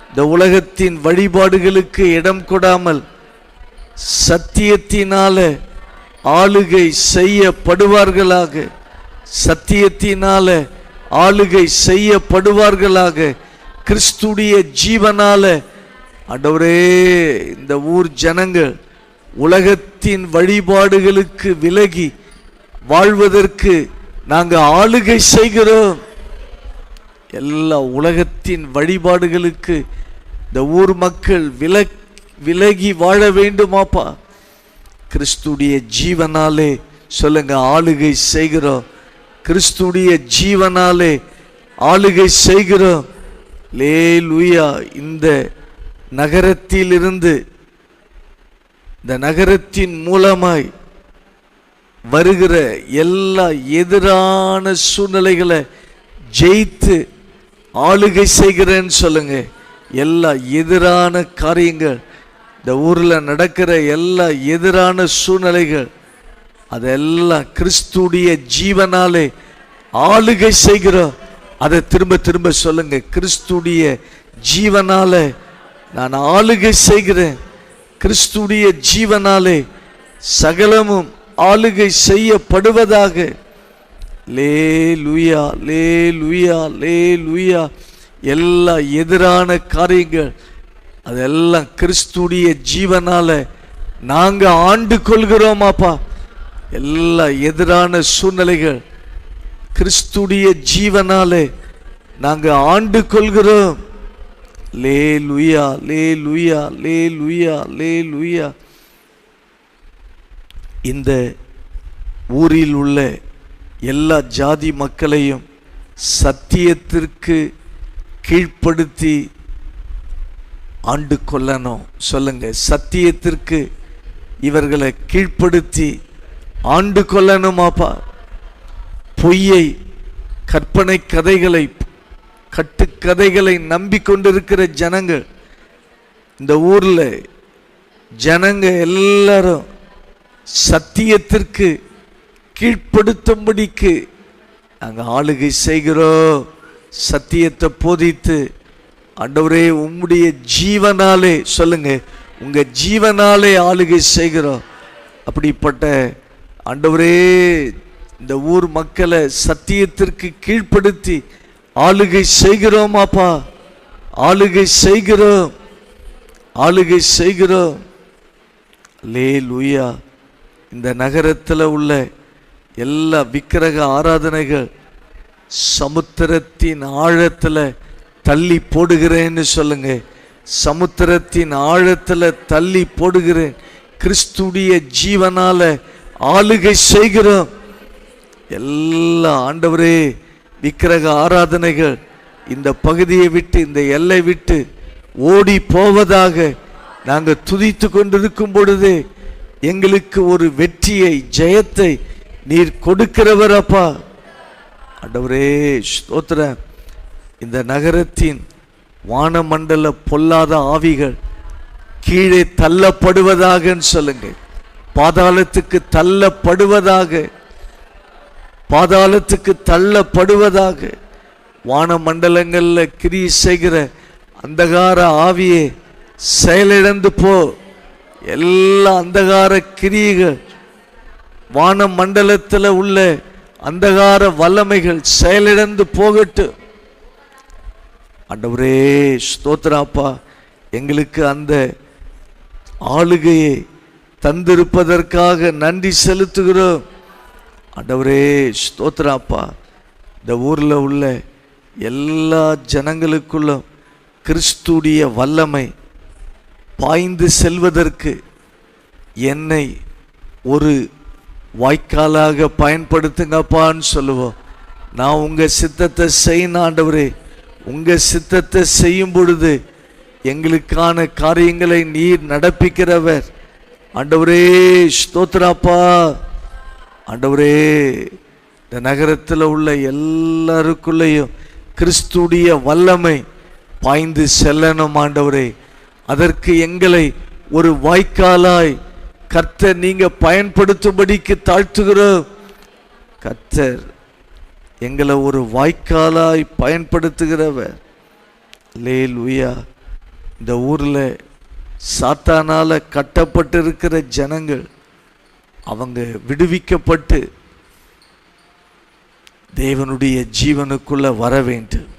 இந்த உலகத்தின் வழிபாடுகளுக்கு இடம் கொடாமல் சத்தியத்தினால ஆளுகை செய்யப்படுவார்களாக, சத்தியத்தினால ஆளுகை செய்யப்படுவார்களாக. கிறிஸ்துடைய ஜீவனால ஆண்டவரே, இந்த ஊர் ஜனங்கள் உலகத்தின் வழிபாடுகளுக்கு விலகி வாழ்வதற்கு நாங்கள் ஆளுகை செய்கிறோம். எல்லா உலகத்தின் வழிபாடுகளுக்கு இந்த ஊர் மக்கள் விலகி வாழ வேண்டுமாப்பா. கிறிஸ்துடைய ஜீவனாலே சொல்லுங்க, ஆளுகை செய்கிறோம். கிறிஸ்துடைய ஜீவனாலே ஆளுகை செய்கிறோம். லேலுயா. இந்த நகரத்திலிருந்து, இந்த நகரத்தின் மூலமாய் வருகிற எல்லா எதிரான சூழ்நிலைகளை ஜெயித்து ஆளுகை செய்கிறேன்னு சொல்லுங்க. எல்லா எதிரான காரியங்கள், இந்த ஊரில் நடக்கிற எல்லா எதிரான சூழ்நிலைகள் அதெல்லாம் கிறிஸ்துடைய ஜீவனாலே ஆளுகை செய்கிறோம். அதை திரும்ப திரும்ப சொல்லுங்க, கிறிஸ்துடைய ஜீவனால நான் ஆளுகை செய்கிறேன். கிறிஸ்துடைய ஜீவனாலே சகலமும் ஆளுகை செய்யப்படுவதாக. லேலுயா, லேலுயா, லேலுயா. எல்லா எதிரான காரியங்கள் அதெல்லாம் கிறிஸ்துடைய ஜீவனால நாங்க ஆண்டு கொள்கிறோமாப்பா. எல்லா எதிரான சூழ்நிலைகள் கிறிஸ்துடைய ஜீவனாலே நாங்க ஆண்டு கொள்கிறோம். லேலுயா, லேலுயா, லேலுயா, லேலுயா. இந்த ஊரில் உள்ள எல்லா ஜாதி மக்களையும் சத்தியத்திற்கு கீழ்ப்படுத்தி ஆண்டு கொள்ளணும். சொல்லுங்க, சத்தியத்திற்கு இவர்களை கீழ்ப்படுத்தி ஆண்டு கொள்ளணுமாப்பா. பொய்யை, கற்பனை கதைகளை, கட்டுக்கதைகளை நம்பிக்கொண்டிருக்கிற ஜனங்கள், இந்த ஊர்ல ஜனங்க எல்லாரும் சத்தியத்திற்கு கீழ்ப்படுத்தும்படிக்கு நாங்கள் ஆளுகை செய்கிறோம். சத்தியத்தை போதித்து ஆண்டவரே உம்முடைய ஜீவனாலே, சொல்லுங்க, உங்க ஜீவனாலே ஆளுகை செய்கிறோம். அப்படிப்பட்ட ஆண்டவரே இந்த ஊர் மக்களை சத்தியத்திற்கு கீழ்ப்படுத்தி ஆளுகை செய்கிறோம் அப்பா. ஆளுகை செய்கிறோம், ஆளுகை செய்கிறோம். அல்லேலூயா. இந்த நகரத்தில் உள்ள எல்லா விக்கிரக ஆராதனைகள் சமுத்திரத்தின் ஆழத்தில் தள்ளி போடுகிறேன்னு சொல்லுங்க. சமுத்திரத்தின் ஆழத்தில் தள்ளி போடுகிறேன். கிறிஸ்துடைய ஜீவனால ஆளுகை செய்கிறோம். எல்லா ஆண்டவரே விக்கிரக ஆராதனைகள் இந்த பகுதியை விட்டு, இந்த எல்லை விட்டு ஓடி போவதாக நாங்கள் துதித்து கொண்டிருக்கும் பொழுது எங்களுக்கு ஒரு வெற்றியை, ஜெயத்தை நீர் கொடுக்கிறவர் அப்பா. ஆண்டவரே ஸ்தோத்திரம். இந்த நகரத்தின் வானமண்டல பொல்லாத ஆவிகள் கீழே தள்ளப்படுவதாக சொல்லுங்க. பாதாளத்துக்கு தள்ளப்படுவதாக, பாதாளத்துக்கு தள்ளப்படுவதாக. வானமண்டலங்களில் கிரியை செய்கிற அந்தகார ஆவியே செயலிழந்து போ. எல்லா அந்தகார கிரியைகள், வானமண்டலத்தில் உள்ள அந்தகார வல்லமைகள் செயலிழந்து போகட்டும். ஆண்டவரே ஸ்தோத்திராப்பா, எங்களுக்கு அந்த ஆளுகையை தந்திருப்பதற்காக நன்றி செலுத்துகிறோம். ஆண்டவரே ஸ்தோத்திராப்பா, இந்த ஊரில் உள்ள எல்லா ஜனங்களுக்குள்ளும் கிறிஸ்துடைய வல்லமை பாய்ந்து செல்வதற்கு என்னை ஒரு வாய்க்காலாக பயன்படுத்துங்கப்பான்னு சொல்லுவோம். நான் உங்கள் சித்தத்தை செய்யணும் ஆண்டவரே. உங்கள் சித்தத்தை செய்யும் பொழுது எங்களுக்கான காரியங்களை நீர் நடப்பிக்கிறவர். ஆண்டவரே ஸ்தோத்திராப்பா. ஆண்டவரே இந்த நகரத்தில் உள்ள எல்லாருக்குள்ளேயும் கிறிஸ்துடைய வல்லமை பாய்ந்து செல்லணும் ஆண்டவரே. அதற்கு எங்களை ஒரு வாய்க்காலாய் கர்த்தர் நீங்க பயன்படுத்தும்படிக்கு தாழ்த்துகிறோம். கர்த்தர் எங்களை ஒரு வாய்க்காலாய் பயன்படுத்துகிறவர். அல்லேலூயா. இந்த ஊரில் சாத்தானால கட்டப்பட்டிருக்கிற ஜனங்கள் அவங்க விடுவிக்கப்பட்டு தேவனுடைய ஜீவனுக்குள்ள வர வேண்டும்.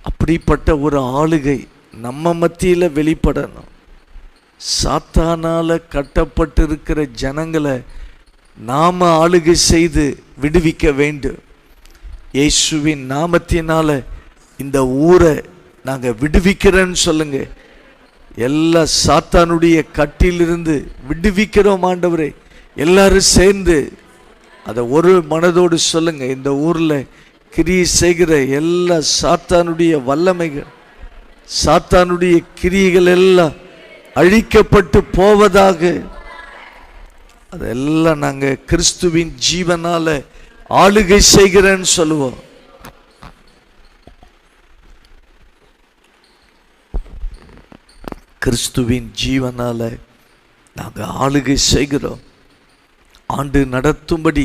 அப்படிப்பட்ட ஒரு ஆளுகை நம்ம மத்தியில் வெளிப்படணும். சாத்தானால கட்டப்பட்டிருக்கிற ஜனங்களை நாம ஆளுகை செய்து விடுவிக்க வேண்டும். இயேசுவின் நாமத்தினால இந்த ஊரை நாங்கள் விடுவிக்கிறேன்னு சொல்லுங்க. எல்லா சாத்தானுடைய கட்டிலிருந்து விடுவிக்கிறோம் ஆண்டவரே. எல்லாரும் சேர்ந்து அதை ஒரு மனதோடு சொல்லுங்க. இந்த ஊரில் கிரியை செய்கிற எல்லா சாத்தானுடைய வல்லமைகள், சாத்தானுடைய கிரியைகள் எல்லாம் அழிக்கப்பட்டு போவதாக. அதெல்லாம் நாங்கள் கிறிஸ்துவின் ஜீவனால ஆளுகை செய்கிறேன்னு சொல்லுவோம். கிறிஸ்துவின் ஜீவனால நாங்கள் ஆளுகை செய்கிறோம். ஆண்டு நடத்தும்படி,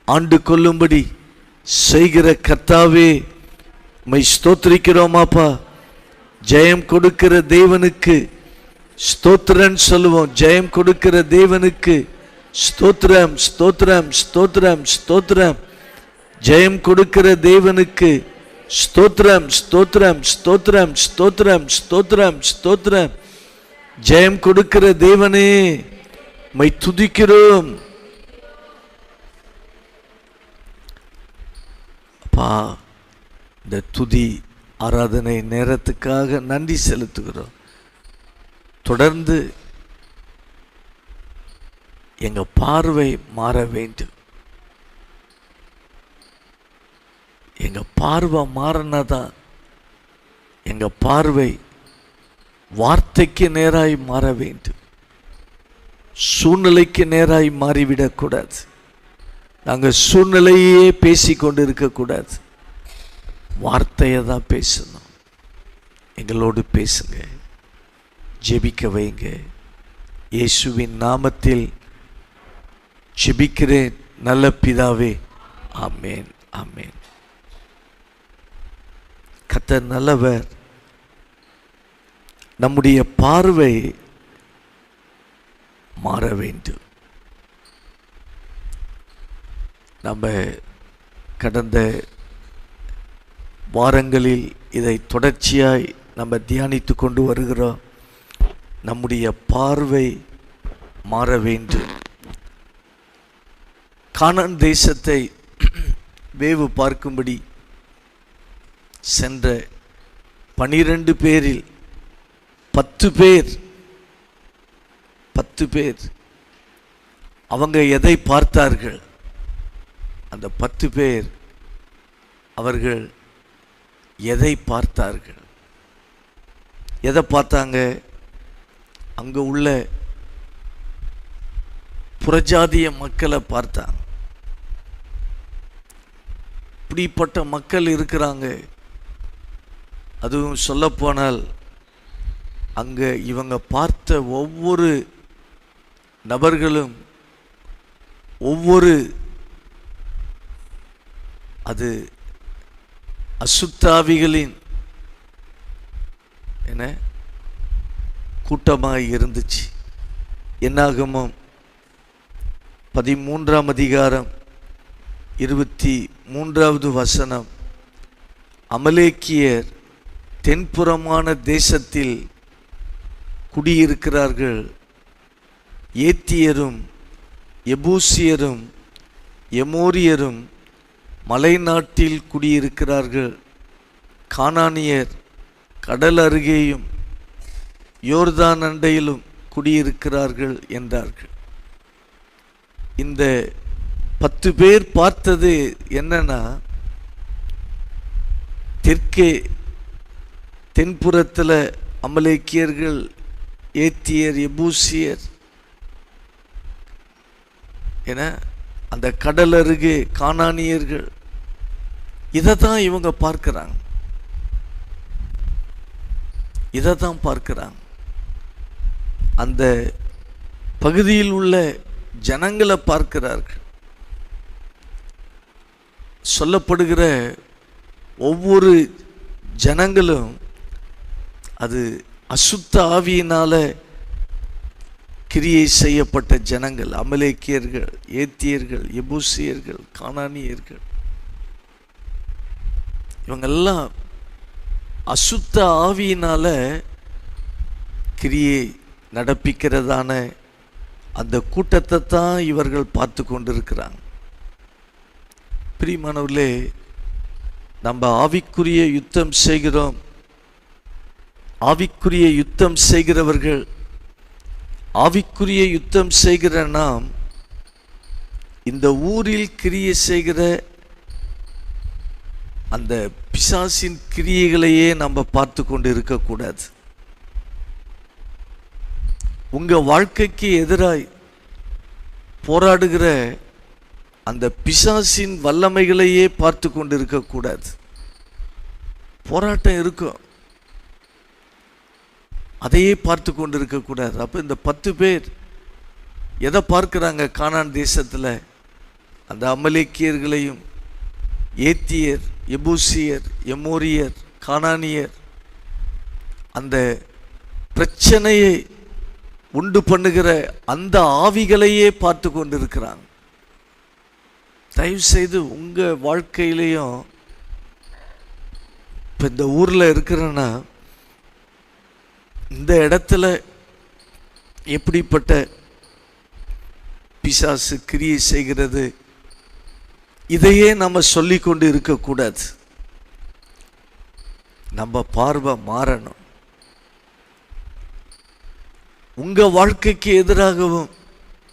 ஆண்டு கொள்ளும்படி செய்கிற கர்த்தாவே உம்மை ஸ்தோத்திரிக்கிறோமாப்பா. ஜெயம் கொடுக்கிற தேவனுக்கு ஸ்தோத்திரன் சொல்லுவோம். ஜெயம் கொடுக்கிற தேவனுக்கு ஸ்தோத்திரம், ஸ்தோத்திரம், ஸ்தோத்திரம், ஸ்தோத்திரம். ஜெயம் கொடுக்கிற தேவனுக்கு ஸ்தோத்திரம், ஸ்தோத்திரம், ஸ்தோத்திரம், ஸ்தோத்திரம், ஸ்தோத்திரம், ஸ்தோத்திரம். ஜெயம் கொடுக்கிற தேவனே உம்மை துதிக்கிறோம். அப்பா, இந்த துதி ஆராதனை நேரத்துக்காக நன்றி செலுத்துகிறோம். தொடர்ந்து எங்க பார்வை மாற வேண்டும். எங்க பார்வை மாறினதான் எங்க பார்வை வார்த்தைக்கு நேராய் மாற வேண்டும். சூழ்நிலைக்கு நேராய் மாறிவிடக்கூடாது. நாங்கள் சூழ்நிலையே பேசி கொண்டு இருக்கக்கூடாது. வார்த்தையை தான் பேசணும். எங்களோடு பேசுங்க, ஜெபிக்க வைங்க. இயேசுவின் நாமத்தில் ஜெபிக்கிறேன் நல்ல பிதாவே, ஆமேன், ஆமேன். கர்த்தர் நல்லவர். நம்முடைய பார்வை மாற வேண்டும். நம்ம கடந்த வாரங்களில் இதை தொடர்ச்சியாய் நம்ம தியானித்து கொண்டு வருகிறோம். நம்முடைய பார்வை மாற வேண்டும். கானான் தேசத்தை வேவு பார்க்கும்படி சென்ற 12 பேரில் 10 பேர் அவங்க எதை பார்த்தார்கள்? அந்த 10 பேர் அவர்கள் எதை பார்த்தார்கள்? எதை பார்த்தாங்க? அங்கே உள்ள புறஜாதிய மக்களை பார்த்தாங்க. இப்படிப்பட்ட மக்கள் இருக்கிறாங்க. அதுவும் சொல்லப்போனால் அங்கே இவங்க பார்த்த ஒவ்வொரு நபர்களும் அது அசுத்தாவிகளின் என்ன கூட்டமாக இருந்துச்சு. என்னாகமம் 13ஆம் அதிகாரம் 23வது வசனம், அமலேக்கியர் தென்புறமான தேசத்தில் குடியிருக்கிறார்கள், ஏத்தியரும் எபூசியரும் எமோரியரும் மலைநாட்டில் குடியிருக்கிறார்கள், கானானியர் கடல் அருகேயும் யோர்தான் அண்டையிலும் குடியிருக்கிறார்கள் என்றார்கள். இந்த 10 பேர் பார்த்தது என்னன்னா, தென்புறத்தில் அமலேக்கியர்கள், ஏத்தியர், எபூசியர் என அந்த கடல் அருகே கானானியர்கள், இதை தான் இவங்க பார்க்கிறாங்க. அந்த பகுதியில் உள்ள ஜனங்களை பார்க்கிறார்கள். சொல்லப்படுகிற ஒவ்வொரு ஜனங்களும் அது அசுத்த ஆவியினால கிரியை செய்யப்பட்ட ஜனங்கள். அமலேக்கியர்கள், ஏத்தியர்கள், எபூசியர்கள், கானானியர்கள், இவங்கெல்லாம் அசுத்த ஆவியினால கிரியை நடப்பிக்கிறதான அந்த கூட்டத்தை தான் இவர்கள் பார்த்து கொண்டிருக்கிறாங்க. பிரியமானவர்களே, நம்ம ஆவிக்குரிய யுத்தம் செய்கிறோம். ஆவிக்குரிய யுத்தம் செய்கிறவர்கள், ஆவிக்குரிய யுத்தம் செய்கிற நாம் இந்த ஊரில் கிரியை செய்கிற அந்த பிசாசின் கிரியைகளையே நம்ம பார்த்து கொண்டு இருக்கக்கூடாது. உங்க வாழ்க்கைக்கு எதிராய் போராடுகிற அந்த பிசாசின் வல்லமைகளையே பார்த்து கொண்டு இருக்கக்கூடாது. போராட்டம் இருக்கும், அதையே பார்த்து கொண்டு இருக்கக்கூடாது. அப்போ இந்த 10 பேர் எதை பார்க்குறாங்க? கானான் தேசத்தில் அந்த அமலேக்கியர்களையும், ஏத்தியர், எபூசியர், எமோரியர், கானானியர், அந்த பிரச்சனையை உண்டு பண்ணுகிற அந்த ஆவிகளையே பார்த்து கொண்டு இருக்கிறாங்க. தயவு செய்து உங்கள் வாழ்க்கையிலையும், இப்போ இந்த ஊரில் இருக்கிறேன்னா, இந்த இடத்துல எப்படிப்பட்ட பிசாசு கிரியை செய்கிறது, இதையே நம்ம சொல்லி கொண்டு இருக்கக்கூடாது. நம்ம பார்வை மாறணும். உங்க வாழ்க்கைக்கு எதிராகவும்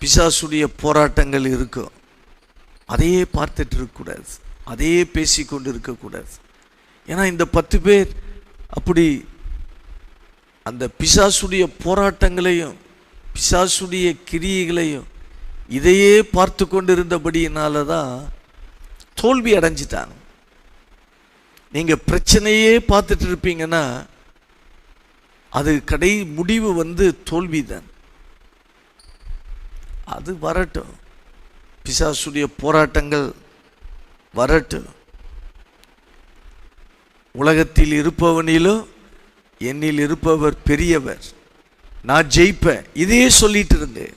பிசாசுடைய போராட்டங்கள் இருக்கும், அதையே பார்த்துட்டு இருக்கக்கூடாது, அதையே பேசிக்கொண்டு இருக்கக்கூடாது. ஏன்னா இந்த 10 பேர் அப்படி அந்த பிசாசுடைய போராட்டங்களையும் பிசாசுடைய கிரியைகளையும் இதையே பார்த்து கொண்டிருந்தபடியினால தான் தோல்வி அடைஞ்சிட்டாங்க. நீங்கள் பிரச்சனையே பார்த்துட்டு இருப்பீங்கன்னா அது முடிவு தோல்விதான். அது வரட்டும், பிசாசுடைய போராட்டங்கள் வரட்டும். உலகத்தில் இருப்பவனிலும் என்னில் இருப்பவர் பெரியவர், நான் ஜெயிப்பேன், இதையே சொல்லிட்டு இருந்தேன்.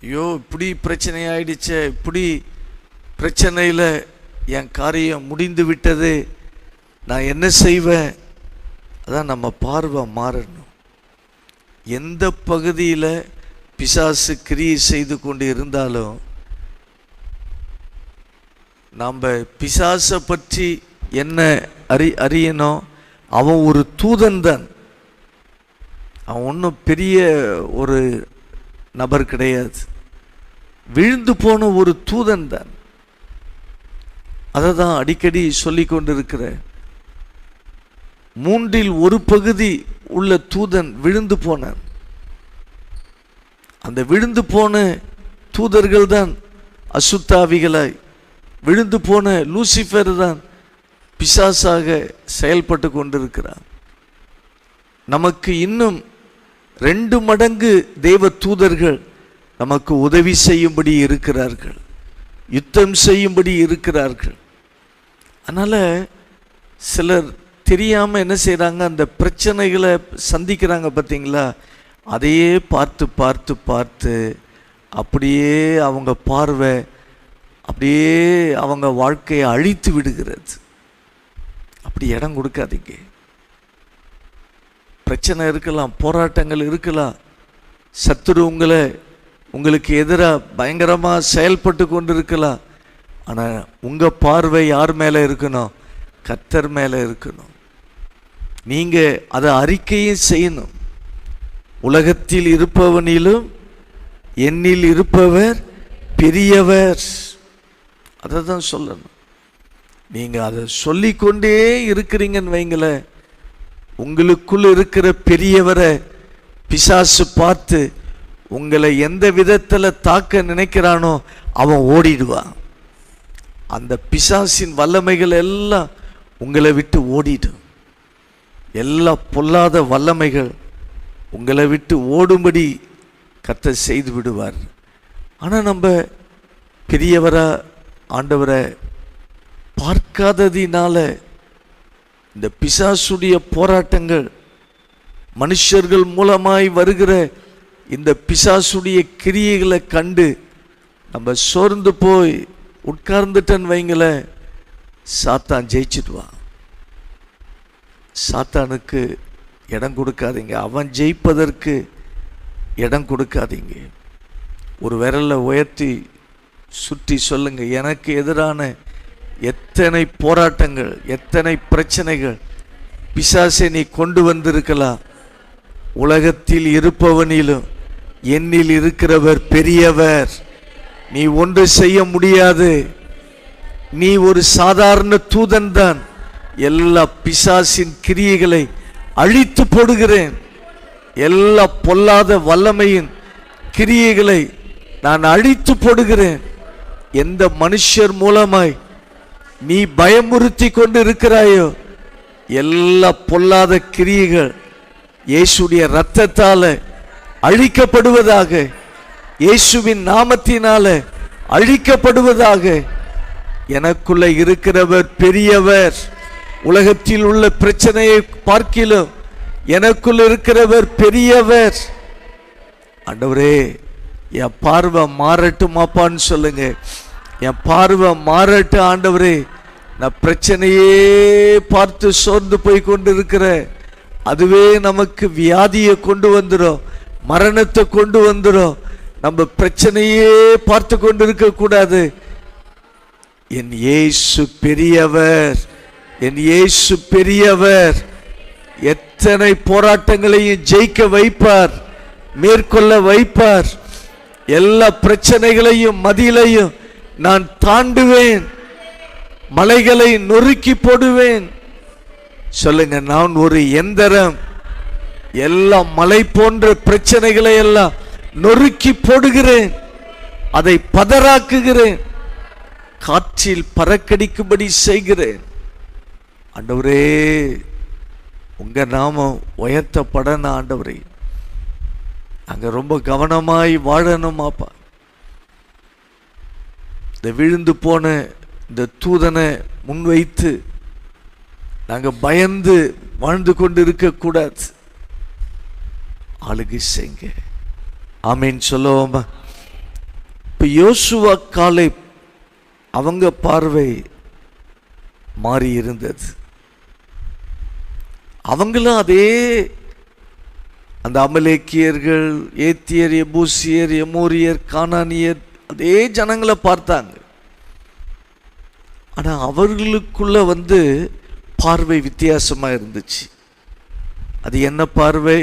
ஐயோ இப்படி பிரச்சனை ஆயிடுச்சே, இப்படி பிரச்சனையில் என் காரியம் முடிந்து விட்டது, நான் என்ன செய்வேன்? அதான் நம்ம பார்வை மாறணும். எந்த பகுதியில் பிசாசு கிரியை செய்து கொண்டு இருந்தாலும் நாம் பிசாசை பற்றி என்ன அறியணும்? அவன் ஒரு தூதன் தான். அவன் ஒன்றும் பெரிய ஒரு நபர் கிடையாது. விழுந்து போன ஒரு தூதன் தான். அதை தான் அடிக்கடி சொல்லி கொண்டிருக்கிற. 1/3 உள்ள தூதன் விழுந்து போனான். அந்த விழுந்து போன தூதர்கள் தான் அசுத்தாவிகளாய், விழுந்து போன லூசிஃபர் தான் பிசாசாக செயல்பட்டு கொண்டிருக்கிறார். நமக்கு இன்னும் 2 மடங்கு தேவ தூதர்கள் நமக்கு உதவி செய்யும்படி இருக்கிறார்கள், யுத்தம் செய்யும்படி இருக்கிறார்கள். அதனால் சிலர் தெரியாமல் என்ன செய்கிறாங்க, அந்த பிரச்சனைகளை சந்திக்கிறாங்க பார்த்தீங்களா, அதையே பார்த்து பார்த்து பார்த்து அப்படியே அவங்க பார்வை அப்படியே அவங்க வாழ்க்கையை அழித்து விடுகிறது. அப்படி இடம் கொடுக்காதீங்க. பிரச்சனை இருக்கலாம், போராட்டங்கள் இருக்கலாம், சத்துரு உங்களுக்கு எதிராக பயங்கரமாக செயல்பட்டு கொண்டு இருக்கலாம். ஆனால் உங்கள் பார்வை யார் மேலே இருக்கணும்? கர்த்தர் மேலே இருக்கணும். நீங்கள் அதை அறிக்கையும் செய்யணும். உலகத்தில் இருப்பவனிலும் என்னில் இருப்பவர் பெரியவர். அதை தான் சொல்லணும். நீங்கள் அதை சொல்லிக்கொண்டே இருக்கிறீங்கன்னு வைங்களேன், உங்களுக்குள் இருக்கிற பெரியவரை பிசாசு பார்த்து உங்களை எந்த விதத்தில் தாக்க நினைக்கிறானோ அவன் ஓடிடுவான். அந்த பிசாசின் வல்லமைகள் எல்லாம் உங்களை விட்டு ஓடிடும். எல்லா பொல்லாத வல்லமைகள் உங்களை விட்டு ஓடும்படி கர்த்தர் செய்து விடுவார். ஆனால் நம்ம பெரியவரை ஆண்டவரை பார்க்காததினால இந்த பிசாசுடைய போராட்டங்கள், மனுஷர்கள் மூலமாய் வருகிற இந்த பிசாசுடைய கிரியைகளை கண்டு நம்ம சோர்ந்து போய் உட்கார்ந்துட்டேன்னு வைங்களேன், சாத்தான் ஜெயிச்சிடுவான். சாத்தானுக்கு இடம் கொடுக்காதீங்க. அவன் ஜெயிப்பதற்கு இடம் கொடுக்காதீங்க. ஒரு விரலை உயர்த்தி சுற்றி சொல்லுங்க, எனக்கு எதிரான எத்தனை போராட்டங்கள், எத்தனை பிரச்சனைகள் பிசாசை நீ கொண்டு வந்திருக்கலாம், உலகத்தில் இருப்பவனிலும் என்னில் இருக்கிறவர் பெரியவர். நீ ஒன்று செய்ய முடியாது. நீ ஒரு சாதாரண தூதன் தான். எல்லா பிசாசின் கிரியைகளை அழித்து போடுகிறேன். எல்லா பொல்லாத வல்லமையின் கிரியைகளை நான் அழித்து போடுகிறேன். எந்த மனுஷர் மூலமாய் நீ பயமுறுத்தி கொண்டு இருக்கிறாயோ எல்லா பொல்லாத கிரியைகள் இயேசுடைய இரத்தத்தால அழிக்கப்படுவதாக, இயேசுவின் நாமத்தினால அழிக்கப்படுவதாக. எனக்குள்ள இருக்கிறவர் பெரியவர். உலகத்தில் உள்ள பிரச்சனையை பார்க்கிலும் எனக்குள்ள இருக்கிறவர் பெரியவர். ஆண்டவரே, என் பார்வை மாறட்டுமாப்பான்னு சொல்லுங்க. என் பார்வை மாறட்டும் ஆண்டவரே. நான் பிரச்சனையே பார்த்து சோர்ந்து போய் கொண்டு இருக்கிறேன். அதுவே நமக்கு வியாதியை கொண்டு வந்துடும், மரணத்தை கொண்டு வந்துடும். நம்ம பிரச்சனையே பார்த்து கொண்டு இருக்க கூடாது. என் இயேசு பெரியவர், என் இயேசு பெரியவர். எத்தனை போராட்டங்களையும் ஜெயிக்க வைப்பார், மேற்கொள்ள வைப்பார். எல்லா பிரச்சனைகளையும் மதிலையும் நான் தாண்டுவேன், மலைகளை நொறுக்கி போடுவேன். சொல்லுங்க, நான் ஒரு எந்திரம். எல்லா மலை போன்ற பிரச்சனைகளை எல்லாம் நொறுக்கி போடுகிறேன், அதை பதறாக்குகிறேன், காற்றில் பறக்கடிக்கும்படி செய்கிறேன். ஆண்டவரே, உங்க நாமம் உயர்த்தப்படணும். ஆண்டவரே, அங்க ரொம்ப கவனமாய் வாழணுமாப்பா. இந்த விழுந்து போன இந்த தூதனை முன்வைத்து நாங்க பயந்து வாழ்ந்து கொண்டு இருக்க கூடாது. ஆளுகை செய்ங்க. ஆமீன் சொல்லுவோமா? இப்ப யோசுவா காலேப் அவங்க பார்வை மாறி இருந்தது. அவங்களும் அதே அந்த அமலேக்கியர்கள், ஏத்தியர், எபூசியர், எமோரியர், கானானியர் அதே ஜனங்களை பார்த்தாங்க. ஆனால் அவர்களுக்குள்ள பார்வை வித்தியாசமாக இருந்துச்சு. அது என்ன பார்வை?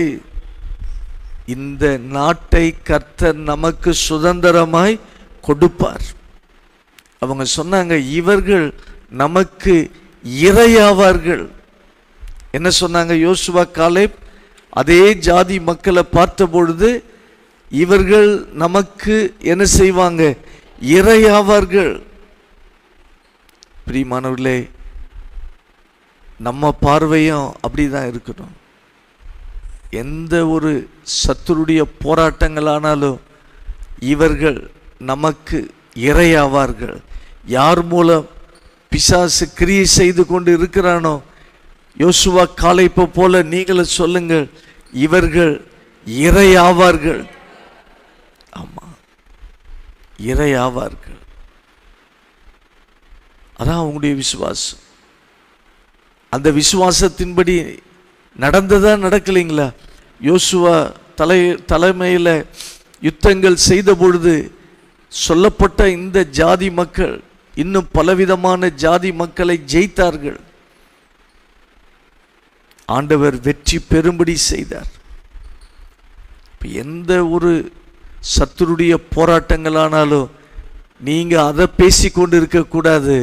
இந்த நாட்டை கர்த்தர் நமக்கு சுதந்திரமாய் கொடுப்பார். அவங்க சொன்னாங்க, இவர்கள் நமக்கு இரையாவார்கள். என்ன சொன்னாங்க? யோசுவா, காலேப் அதே ஜாதி மக்களை பார்த்த பொழுது இவர்கள் நமக்கு என்ன செய்வாங்க? இரையாவார்கள். பிரியமானவர்களே, நம்ம பார்வையும் அப்படிதான் இருக்கணும். எந்த ஒரு சத்துருடைய போராட்டங்களானாலும் இவர்கள் நமக்கு இரையாவார்கள். யார் மூலம் பிசாசு கிரியை செய்து கொண்டு இருக்கிறானோ, யோசுவா காலேப்பை போல நீங்களும் சொல்லுங்கள், இவர்கள் இரையாவார்கள். ஆமா, இரையாவார்கள். அதான் அவங்களுடைய விசுவாசம். அந்த விசுவாசத்தின்படி நடந்ததா நடக்கலைங்களா? யோசுவா தலைமையில் யுத்தங்கள் செய்த பொழுது சொல்லப்பட்ட இந்த ஜாதி மக்கள் இன்னும் பலவிதமான ஜாதி மக்களை ஜெயித்தார்கள். ஆண்டவர் வெற்றி பெறும்படி செய்தார். எந்த ஒரு சத்துருடைய போராட்டங்களானாலும் நீங்க அதை பேசிக்கொண்டு இருக்கக்கூடாது.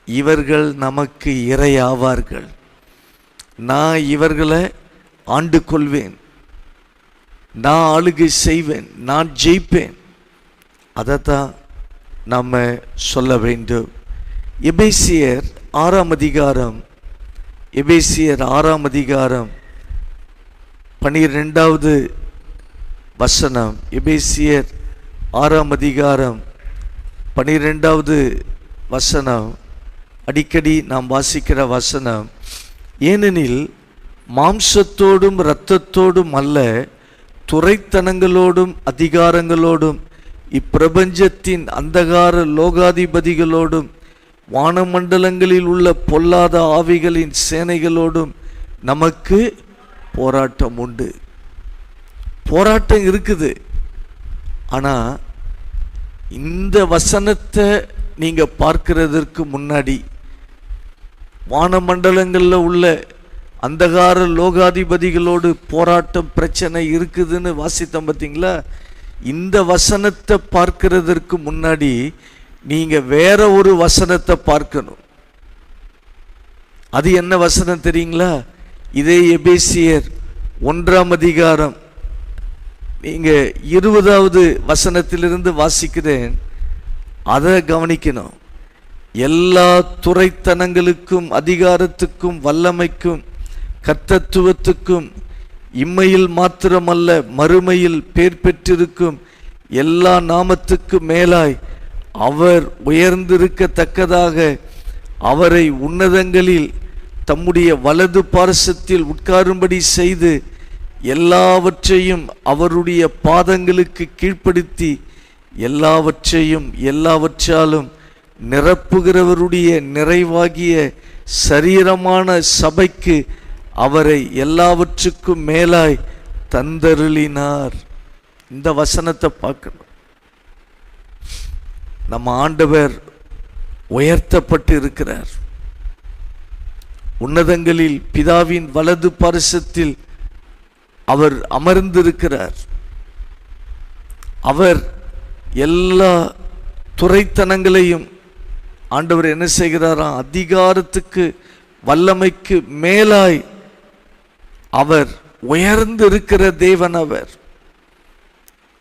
இவர்கள் நமக்கு இரையாவார்கள், நான் இவர்களை ஆண்டு கொள்வேன், நான் ஆளுகை செய்வேன், நான் ஜெயிப்பேன். அதைத்தான் நம்ம சொல்ல வேண்டும். எபேசியர் 6 அதிகாரம், எபேசியர் 6 அதிகாரம் 12வது வசனம். எபேசியர் 6 அதிகாரம் 12வது வசனம் அடிக்கடி நாம் வாசிக்கிற வசனம். ஏனெனில் மாம்சத்தோடும் இரத்தத்தோடும் அல்ல, துரைத்தனங்களோடும் அதிகாரங்களோடும் இப்பிரபஞ்சத்தின் அந்தகார லோகாதிபதிகளோடும் வானமண்டலங்களில் உள்ள பொல்லாத ஆவிகளின் சேனைகளோடும் நமக்கு போராட்டம் உண்டு. போராட்டம் இருக்குது. ஆனால் இந்த வசனத்தை நீங்க பார்க்கிறதற்கு முன்னாடி வானமண்டலங்களில் உள்ள அந்தகார லோகாதிபதிகளோடு போராட்டம் பிரச்சனை இருக்குதுன்னு வாசித்தோம் பார்த்தீங்களா? இந்த வசனத்தை பார்க்கிறதற்கு முன்னாடி நீங்க வேற ஒரு வசனத்தை பார்க்கணும். அது என்ன வசனம் தெரியுங்களா? இதே எபேசியர் 1 அதிகாரம் நீங்க 20வது வசனத்திலிருந்து வாசிக்கிறேன். அதை கவனிக்கணும். எல்லா துரைத்தனங்களுக்கும் அதிகாரத்துக்கும் வல்லமைக்கும் கர்த்தத்துவத்துக்கும் இம்மையில் மாத்திரமல்ல மறுமையில் பேர் பெற்றிருக்கும் எல்லா நாமத்துக்கு மேலாய் அவர் உயர்ந்திருக்கத்தக்கதாக அவரை உன்னதங்களில் தம்முடைய வலது பார்சத்தில் உட்காரும்படி செய்து எல்லாவற்றையும் அவருடைய பாதங்களுக்கு கீழ்ப்படுத்தி எல்லாவற்றையும் எல்லாவற்றாலும் நிரப்புகிறவருடைய நிறைவாகிய சரீரமான சபைக்கு அவரை எல்லாவற்றுக்கும் மேலாய் தந்தருளினார். இந்த வசனத்தை பார்க்கணும். நம்ம ஆண்டவர் உயர்த்தப்பட்டு இருக்கிறார். உன்னதங்களில் பிதாவின் வலது பார்சத்தில் அவர் அமர்ந்திருக்கிறார். அவர் எல்லா துரைத்தனங்களையும் ஆண்டவர் என்ன செய்கிறாராம்? அதிகாரத்துக்கு வல்லமைக்கு மேலாய் அவர் உயர்ந்திருக்கிற தேவன். அவர்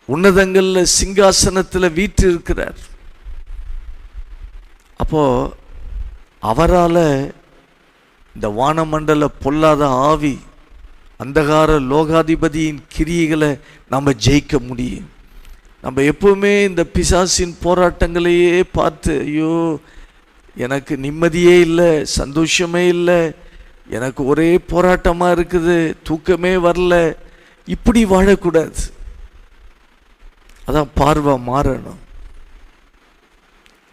உன்னதங்களில் சிங்காசனத்தில் வீற்றிருக்கிறார். அப்போ அவரால் இந்த வானமண்டல பொல்லாத ஆவி அந்தகார லோகாதிபதியின் கிரியைகளை நம்ம ஜெயிக்க முடியும். நம்ம எப்பவுமே இந்த பிசாசின் போராட்டங்களையே பார்த்து, ஐயோ எனக்கு நிம்மதியே இல்லை, சந்தோஷமே இல்லை, எனக்கு ஒரே போராட்டமாக இருக்குது, தூக்கமே வரல, இப்படி வாழக்கூடாது. அதான் பார்வை மாறணும்.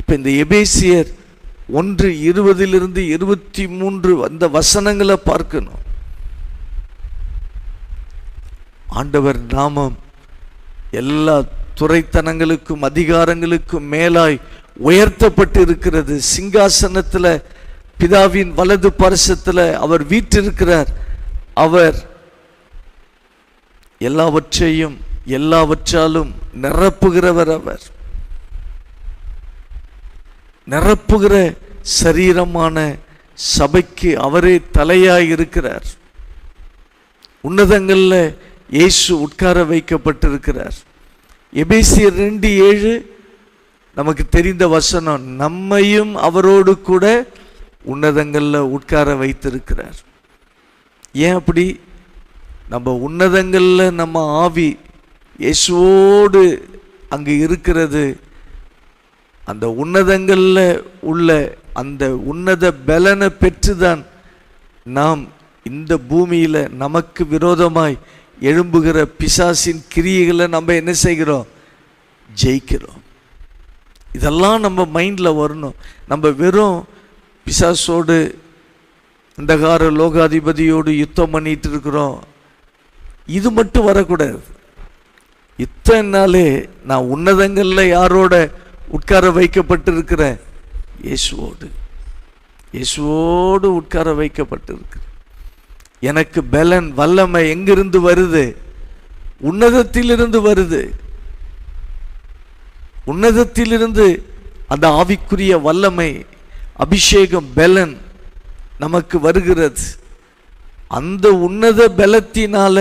இப்ப இந்த எபேசியர் 1:20-23 அந்த வசனங்களை பார்க்கணும். ஆண்டவர் நாமம் எல்லா துரைத்தனங்களுக்கும் அதிகாரங்களுக்கும் மேலாய் உயர்த்தப்பட்டு இருக்கிறது. சிங்காசனத்துல பிதாவின் வலது பரிசத்துல அவர் வீற்றிருக்கிறார். அவர் எல்லாவற்றையும் எல்லாவற்றாலும் நிரப்புகிறவர். அவர் நிரப்புகிற சரீரமான சபைக்கு அவரே தலையாய் இருக்கிறார். உன்னதங்கள்ல இயேசு உட்கார வைக்கப்பட்டிருக்கிறார். எபேசியர் 2:7 நமக்கு தெரிந்த வசனம். நம்மையும் அவரோடு கூட உன்னதங்கள்ல உட்கார வைத்திருக்கிறார். ஏன் அப்படி? நம்ம உன்னதங்கள்ல நம்ம ஆவி இயேசுவோடு அங்கு இருக்கிறது. அந்த உன்னதங்கள்ல உள்ள அந்த உன்னத பலனை பெற்றுதான் நாம் இந்த பூமியில நமக்கு விரோதமாய் எழும்புகிற பிசாசின் கிரியைகளை நம்ம என்ன செய்கிறோம்? ஜெயிக்கிறோம். இதெல்லாம் நம்ம மைண்ட்ல வரணும். நம்ம வெறும் பிசாசோடு அந்தகார லோகாதிபதியோடு யுத்தம் பண்ணிட்டு இருக்கிறோம், இது மட்டும் வரக்கூடாது. இத்தனாலே நான் உன்னதங்கள்ல யாரோட உட்கார வைக்கப்பட்டிருக்கிறேன்? இயேசுவோடு. இயேசுவோடு உட்கார வைக்கப்பட்டிருக்கிறேன். எனக்கு பலன் வல்லமை எங்கிருந்து வருது? உன்னதத்திலிருந்து வருது. உன்னதத்திலிருந்து அந்த ஆவிக்குரிய வல்லமை, அபிஷேகம், பலன் நமக்கு வருகிறது. அந்த உன்னத பலத்தினால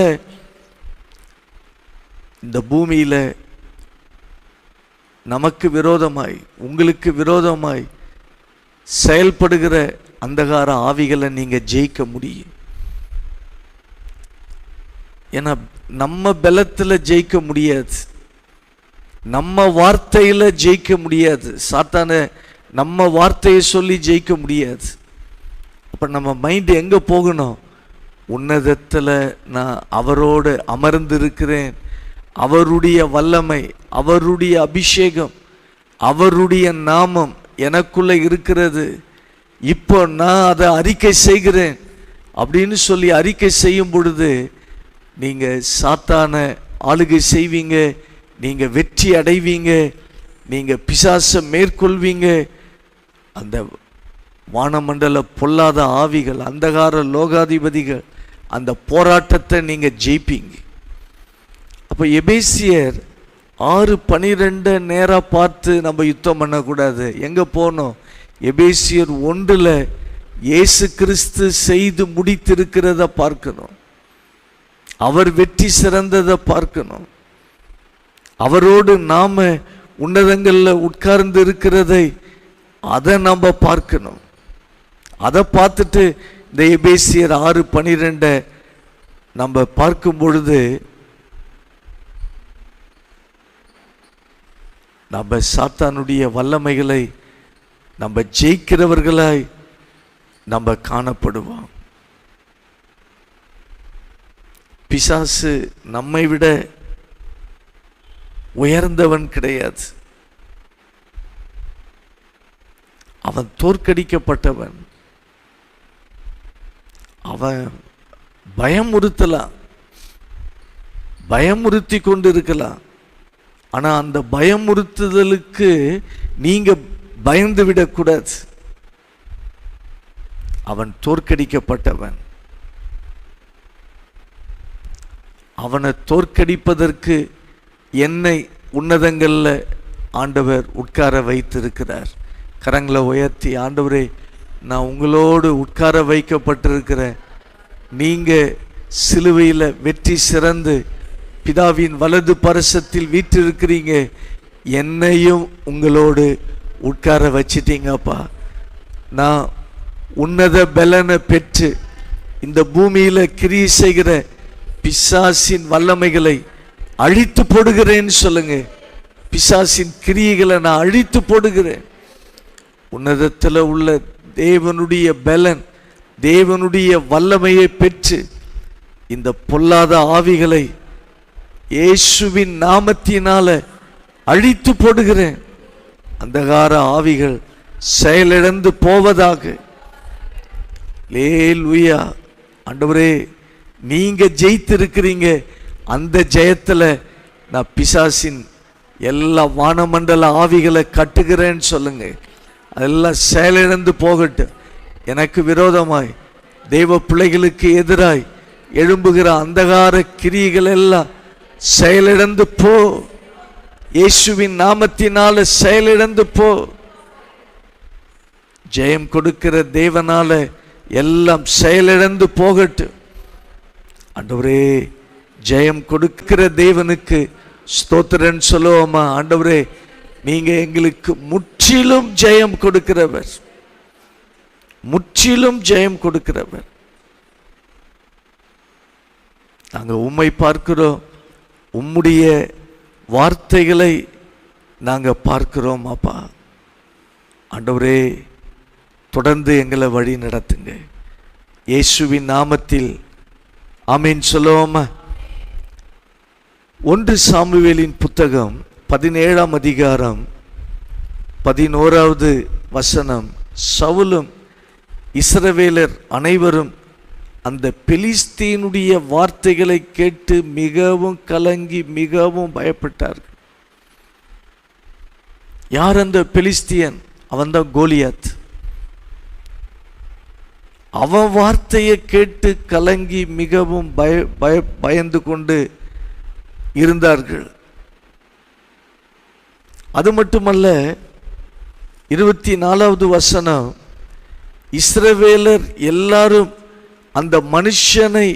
இந்த பூமியில நமக்கு விரோதமாய் உங்களுக்கு விரோதமாய் செயல்படுகிற அந்தகார ஆவிகளை நீங்க ஜெயிக்க முடியும். ஏன்னா நம்ம பலத்துல ஜெயிக்க முடியாது, நம்ம வார்த்தையில ஜெயிக்க முடியாது. சாத்தான நம்ம வார்த்தையை சொல்லி ஜெயிக்க முடியாது. அப்ப நம்ம மைண்ட் எங்க போகணும்? உன்னதத்துல நான் அவரோடு அமர்ந்திருக்கிறேன். அவருடைய வல்லமை, அவருடைய அபிஷேகம், அவருடைய நாமம் எனக்குள்ள இருக்கிறது. இப்போ நான் அதை அறிக்கை செய்கிறேன் அப்படின்னு சொல்லி அறிக்கை செய்யும் பொழுது நீங்க சாத்தான ஆளுகை செய்வீங்க, நீங்க வெற்றி அடைவீங்க, நீங்க பிசாசை மேற்கொள்வீங்க. அந்த வானமண்டல பொல்லாத ஆவிகள், அந்தகார லோகாதிபதிகள், அந்த போராட்டத்தை நீங்க ஜெயிப்பீங்க. அப்ப எபேசியர் 6:12 நேரா பார்த்து நம்ம யுத்தம் பண்ணக்கூடாது. எங்க போனோம்? எபேசியர் 1 இயேசு கிறிஸ்து செய்து முடித்திருக்கிறத பார்க்கணும். அவர் வெற்றி சிறந்ததை பார்க்கணும். அவரோடு நாம உன்னதங்கள்ல உட்கார்ந்து இருக்கிறதை அதை நம்ம பார்க்கணும். அதை பார்த்துட்டு இந்த எபேசியர் 6:12 நம்ம பார்க்கும் பொழுது நம்ம சாத்தானுடைய வல்லமைகளை நம்ம ஜெயிக்கிறவர்களாய் நம்ம காணப்படுவோம். பிசாசு நம்மை விட உயர்ந்தவன் கிடையாது. அவன் தோற்கடிக்கப்பட்டவன். அவன் பயமுறுத்தலாம், பயமுறுத்தி கொண்டு இருக்கலாம். ஆனா அந்த பயமுறுத்துதலுக்கு நீங்க பயந்து விடக்கூடாது. அவன் தோற்கடிக்கப்பட்டவன். அவனை தோற்கடிப்பதற்கு என்னை உன்னதங்கள்ல ஆண்டவர் உட்கார வைத்திருக்கிறார். கரங்களை உயர்த்தி, ஆண்டவரே நான் உங்களோடு உட்கார வைக்கப்பட்டிருக்கிறேன். நீங்க சிலுவையில் வெற்றி சிறந்து பிதாவின் வலது பரிசத்தில் வீற்றிருக்கிறீங்க. என்னையும் உங்களோடு உட்கார வச்சிட்டீங்கப்பா. நான் உன்னத பலனை பெற்று இந்த பூமியில கிரியை செய்கிற பிசாசின் வல்லமைகளை அழித்து போடுகிறேன்னு சொல்லுங்க. பிசாசின் கிரியைகளை நான் அழித்து போடுகிறேன். உன்னதத்தில் உள்ள தேவனுடைய பலன், தேவனுடைய வல்லமையை பெற்று இந்த பொல்லாத ஆவிகளை இயேசுவின் நாமத்தினால அழித்து போடுகிறேன். அந்தகார ஆவிகள் செயலிழந்து போவதாக. அல்லேலூயா. ஆண்டவரே, நீங்க ஜெயித்திருக்கிறீங்க. அந்த ஜெயத்துல நான் பிசாசின் எல்லா வானமண்டல ஆவிகளை கட்டுகிறேன்னு சொல்லுங்க. அதெல்லாம் செயலிழந்து போகட்டும். எனக்கு விரோதமாய் தெய்வ பிள்ளைகளுக்கு எதிராய் எழும்புகிற அந்தகார கிரியைகள் எல்லாம் செயலிழந்து போ. இயேசுவின் நாமத்தினால செயலிழந்து போ. ஜெயம் கொடுக்கிற தேவனால எல்லாம் செயலிழந்து போகட்டும். ஆண்டவரே, ஜெயம் கொடுக்கிற தேவனுக்கு ஸ்தோத்திரன் சொல்லுவோமா? ஆண்டவரே, நீங்க எங்களுக்கு முற்றிலும் ஜெயம் கொடுக்கிறவர், முற்றிலும் ஜெயம் கொடுக்கிறவர். நாங்க உம்மை பார்க்கிறோம், உம்முடைய வார்த்தைகளை நாங்க பார்க்கிறோம் அப்பா. ஆண்டவரே, தொடர்ந்து எங்களை வழி நடத்துங்க. இயேசுவின் நாமத்தில் ஆமீன் சொல்லுவோமா? 1 சாமுவேலின் புத்தகம் 17ஆம் அதிகாரம் 11வது வசனம். சவுலும் இஸ்ரவேலர் அனைவரும் அந்த பெலிஸ்தீனுடைய வார்த்தைகளை கேட்டு மிகவும் கலங்கி மிகவும் பயப்பட்டார்கள். யார் அந்த பெலிஸ்தியன்? அவன்தான் கோலியாத். அவன் வார்த்தையை கேட்டு கலங்கி மிகவும் பயந்து கொண்டு இருந்தார்கள். அது மட்டுமல்ல, 24வது வசனம், இஸ்ரவேலர் எல்லாரும் அந்த மனுஷனை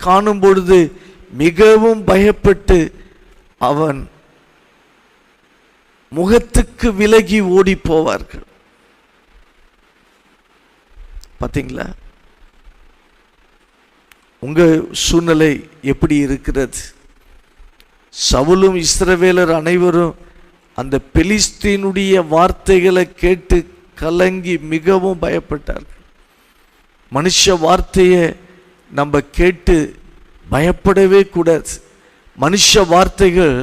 காணும் பொழுது மிகவும் பயப்பட்டு அவன் முகத்துக்கு விலகி ஓடி போவார்கள். பார்த்தீங்களா? உங்க சூழ்நிலை எப்படி இருக்கிறது? சவுலும் இஸ்ரவேலர் அனைவரும் அந்த பெலிஸ்தீனுடைய வார்த்தைகளை கேட்டு கலங்கி மிகவும் பயப்பட்டார்கள். மனுஷ வார்த்தையை நம்ம கேட்டு பயப்படவே கூடாது. மனுஷ வார்த்தைகள்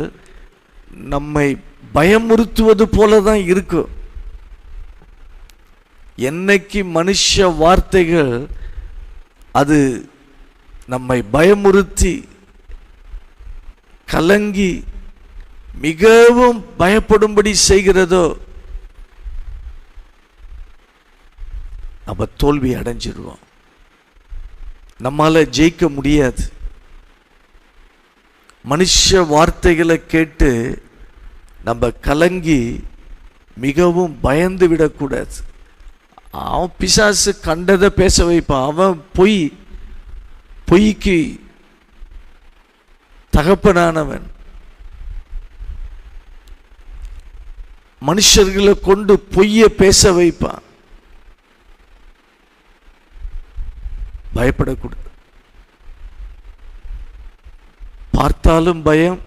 நம்மை பயமுறுத்துவது போல தான் இருக்கும். என்னைக்கு மனுஷ வார்த்தைகள் அது நம்மை பயமுறுத்தி கலங்கி மிகவும் பயப்படும்படி செய்கிறதோ, நம்ம தோல்வி அடைஞ்சிருவோம். நம்மால ஜெயிக்க முடியாது. மனுஷ வார்த்தைகளை கேட்டு நம்ம கலங்கி மிகவும் பயந்து விடக்கூடாது. அவன் பிசாசு கண்டதை பேச வைப்பான். அவன் பொய்க்கு தகப்பனானவன். மனுஷர்களை கொண்டு பொய்யை பேச வைப்பான். பயப்படக்கூடாது. பார்த்தாலும் பயம்,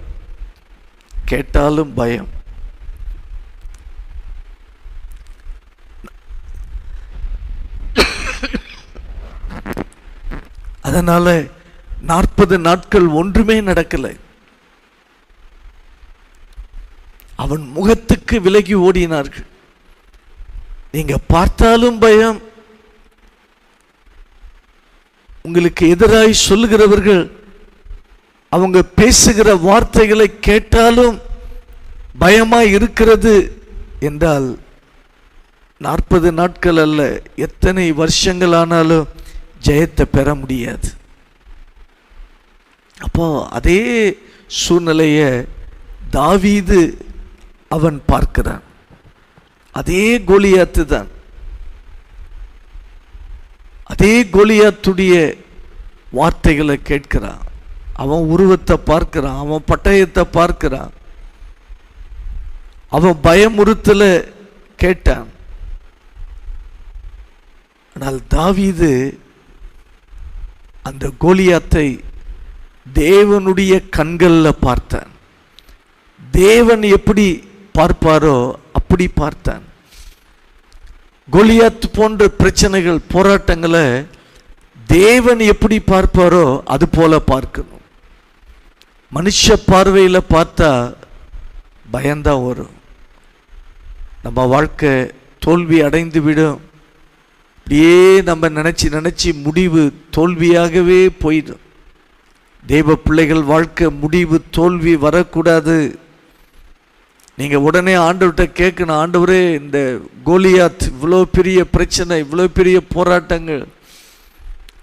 கேட்டாலும் பயம். அதனால 40 நாட்கள் ஒன்றுமே நடக்கலை. அவன் முகத்துக்கு விலகி ஓடினார்கள். நீங்க பார்த்தாலும் பயம், உங்களுக்கு எதிராய் சொல்லுகிறவர்கள் அவங்க பேசுகிற வார்த்தைகளை கேட்டாலும் பயமா இருக்கிறது என்றால் 40 நாட்கள் அல்ல, எத்தனை வருஷங்கள் ஆனாலும் ஜெயத்தை பெற முடியாது. அப்போ அதே சூழ்நிலைய தாவீது அவன் பார்க்கிறான். அதே கோலியாத்து தான். அதே கோலியாத்துடைய வார்த்தைகளை கேட்கிறான். அவன் உருவத்தை பார்க்கிறான், அவன் பட்டயத்தை பார்க்கிறான், அவன் பயமுறுத்தல கேட்டான். ஆனால் தாவீது அந்த கோலியாத்தை தேவனுடைய கண்களில் பார்த்தான். தேவன் எப்படி பார்ப்பாரோ அப்படி பார்த்தான். கோலியாத் போன்ற பிரச்சனைகள், போராட்டங்களை தேவன் எப்படி பார்ப்பாரோ அது போல பார்க்கணும். மனுஷ பார்வையில் பார்த்தா பயந்தான் வரும். நம்ம வாழ்க்கை தோல்வி அடைந்து விடும். அப்படியே நம்ம நினச்சி முடிவு தோல்வியாகவே போயிடும். தேவ பிள்ளைகள் வாழ்க்கை முடிவு தோல்வி வரக்கூடாது. நீங்கள் உடனே ஆண்டவர்கிட்ட கேட்கணும், ஆண்டவரே இந்த கோலியாத் இவ்வளோ பெரிய பிரச்சனை, இவ்வளோ பெரிய போராட்டங்கள்,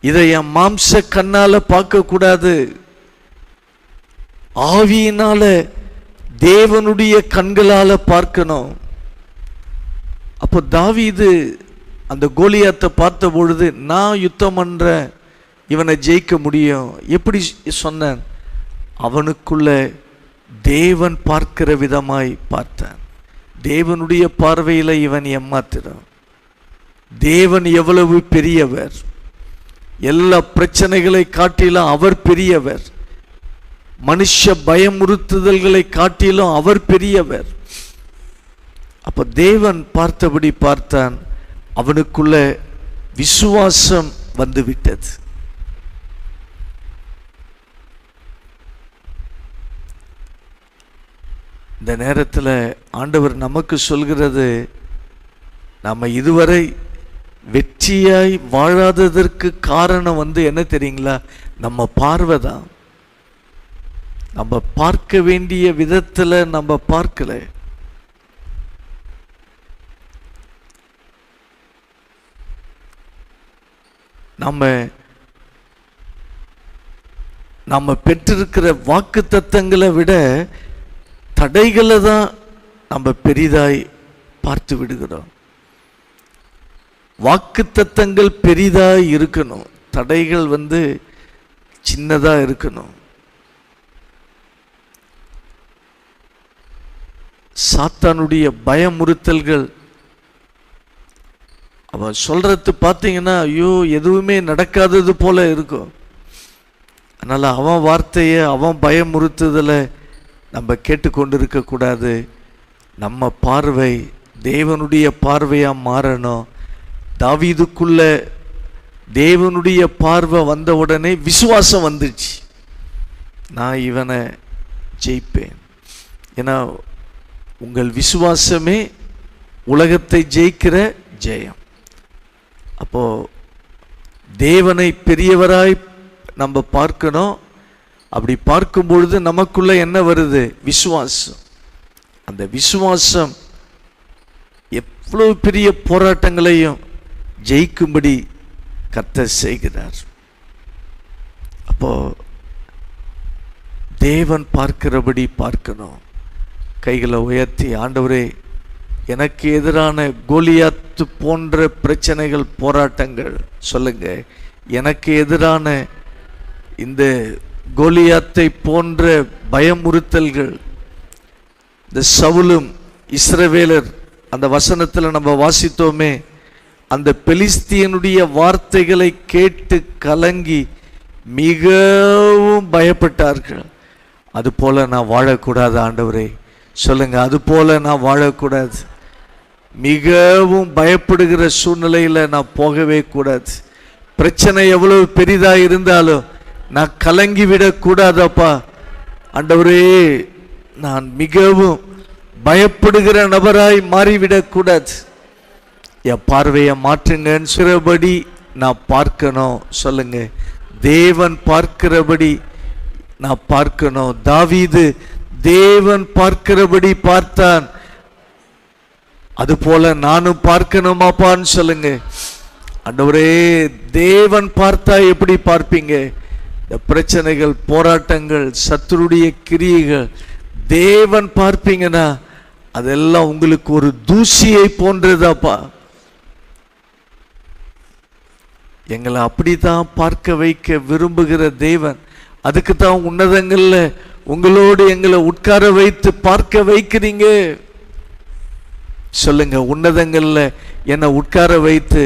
இதை என் மாம்ச கண்ணால் பார்க்கக்கூடாது, ஆவியினால தேவனுடைய கண்களால் பார்க்கணும். அப்போ தாவீது அந்த கோலியாத்தை பார்த்த பொழுது, நான் யுத்தம் பண்ற இவனை ஜெயிக்க முடியும். எப்படி சொன்னான்? அவனுக்குள்ள தேவன் பார்க்கிற விதமாய் பார்த்தான். தேவனுடைய பார்வையில் இவன் ஏமாத்தினான். தேவன் எவ்வளவு பெரியவர், எல்லா பிரச்சனைகளை காட்டிலும் அவர் பெரியவர், மனுஷ பயமுறுத்துதல்களை காட்டிலும் அவர் பெரியவர். அப்ப தேவன் பார்த்தபடி பார்த்தான். அவனுக்குள்ள விசுவாசம் வந்துவிட்டது. இந்த நேரத்தில் ஆண்டவர் நமக்கு சொல்கிறது, நம்ம இதுவரை வெற்றியாய் வாழாததற்கு காரணம் என்ன தெரியுங்களா? நம்ம பார்வை தான். நம்ம பார்க்க வேண்டிய விதத்தில் நம்ம பார்க்கல. நம்ம பெற்றிருக்கிற வாக்கு தத்தங்களை விட தடைகளை தான் நம்ம பெரிதாய் பார்த்து விடுகிறோம். வாக்கு தத்தங்கள் பெரிதாய் இருக்கணும், தடைகள் சின்னதா இருக்கணும். சாத்தானுடைய பயமுறுத்தல்கள் அவன் சொல்றது பார்த்தீங்கன்னா, ஐயோ எதுவுமே நடக்காதது போல இருக்கும். அதனால அவன் வார்த்தையை, அவன் பயமுறுத்துதலை நம்ம கேட்டுக்கொண்டு இருக்கக்கூடாது. நம்ம பார்வை தேவனுடைய பார்வையாக மாறணும். தாவீதுக்குள்ள தேவனுடைய பார்வை வந்த உடனே விசுவாசம் வந்துச்சு, நான் இவனை ஜெயிப்பேன். ஏன்னா உங்கள் விசுவாசமே உலகத்தை ஜெயிக்கிற ஜெயம். அப்போ தேவனை பெரியவராய் நம்ம பார்க்கணும். அப்படி பார்க்கும் பொழுது நமக்குள்ள என்ன வருது? விசுவாசம். அந்த விசுவாசம் எவ்வளவு பெரிய போராட்டங்களையும் ஜெயிக்கும்படி கர்த்தர் செய்கிறார். அப்போ தேவன் பார்க்கிறபடி பார்க்கணும். கைகளை உயர்த்தி, ஆண்டவரே எனக்கு எதிரான கோலியாத்து போன்ற பிரச்சனைகள், போராட்டங்கள் சொல்லுங்க, எனக்கு எதிரான இந்த கோலியாத்தை போன்ற பயமுறுத்தல்கள், இந்த சவுலும் இஸ்ரவேலர் அந்த வசனத்தில் நம்ம வாசித்தோமே, அந்த பெலிஸ்தியனுடைய வார்த்தைகளை கேட்டு கலங்கி மிகவும் பயப்பட்டார்கள். அதுபோல நான் வாழக்கூடாது ஆண்டவரே, சொல்லுங்க, அதுபோல நான் வாழக்கூடாது. மிகவும் பயப்படுகிற சூழ்நிலையில் நான் போகவே கூடாது. பிரச்சனை எவ்வளவு பெரிதா இருந்தாலும் நான் கலங்கி விடக்கூடாதப்பா. ஆண்டவரே, நான் மிகவும் பயப்படுகிற நபராய் மாறிவிடக்கூடாது. என் பார்வையை மாற்றுங்கன்னு சொல்றபடி நான் பார்க்கணும். சொல்லுங்க, தேவன் பார்க்கிறபடி நான் பார்க்கணும். தாவீது தேவன் பார்க்கிறபடி பார்த்தான், அதுபோல நானும் பார்க்கணுமாப்பான்னு சொல்லுங்க. ஆண்டவரே, தேவன் பார்த்தா எப்படி பார்ப்பீங்க? இந்த பிரச்சனைகள், போராட்டங்கள், சத்துருடைய கிரியைகள் தேவன் பார்ப்பீங்கன்னா அதெல்லாம் உங்களுக்கு ஒரு தூசியை போன்றதாப்பா. எங்களை அப்படித்தான் பார்க்க வைக்க விரும்புகிற தேவன். அதுக்கு தான் உன்னதங்கள்ல உங்களோடு எங்களை உட்கார வைத்து பார்க்க வைக்கிறீங்க. சொல்லுங்க, உன்னதங்கள்ல என்னை உட்கார வைத்து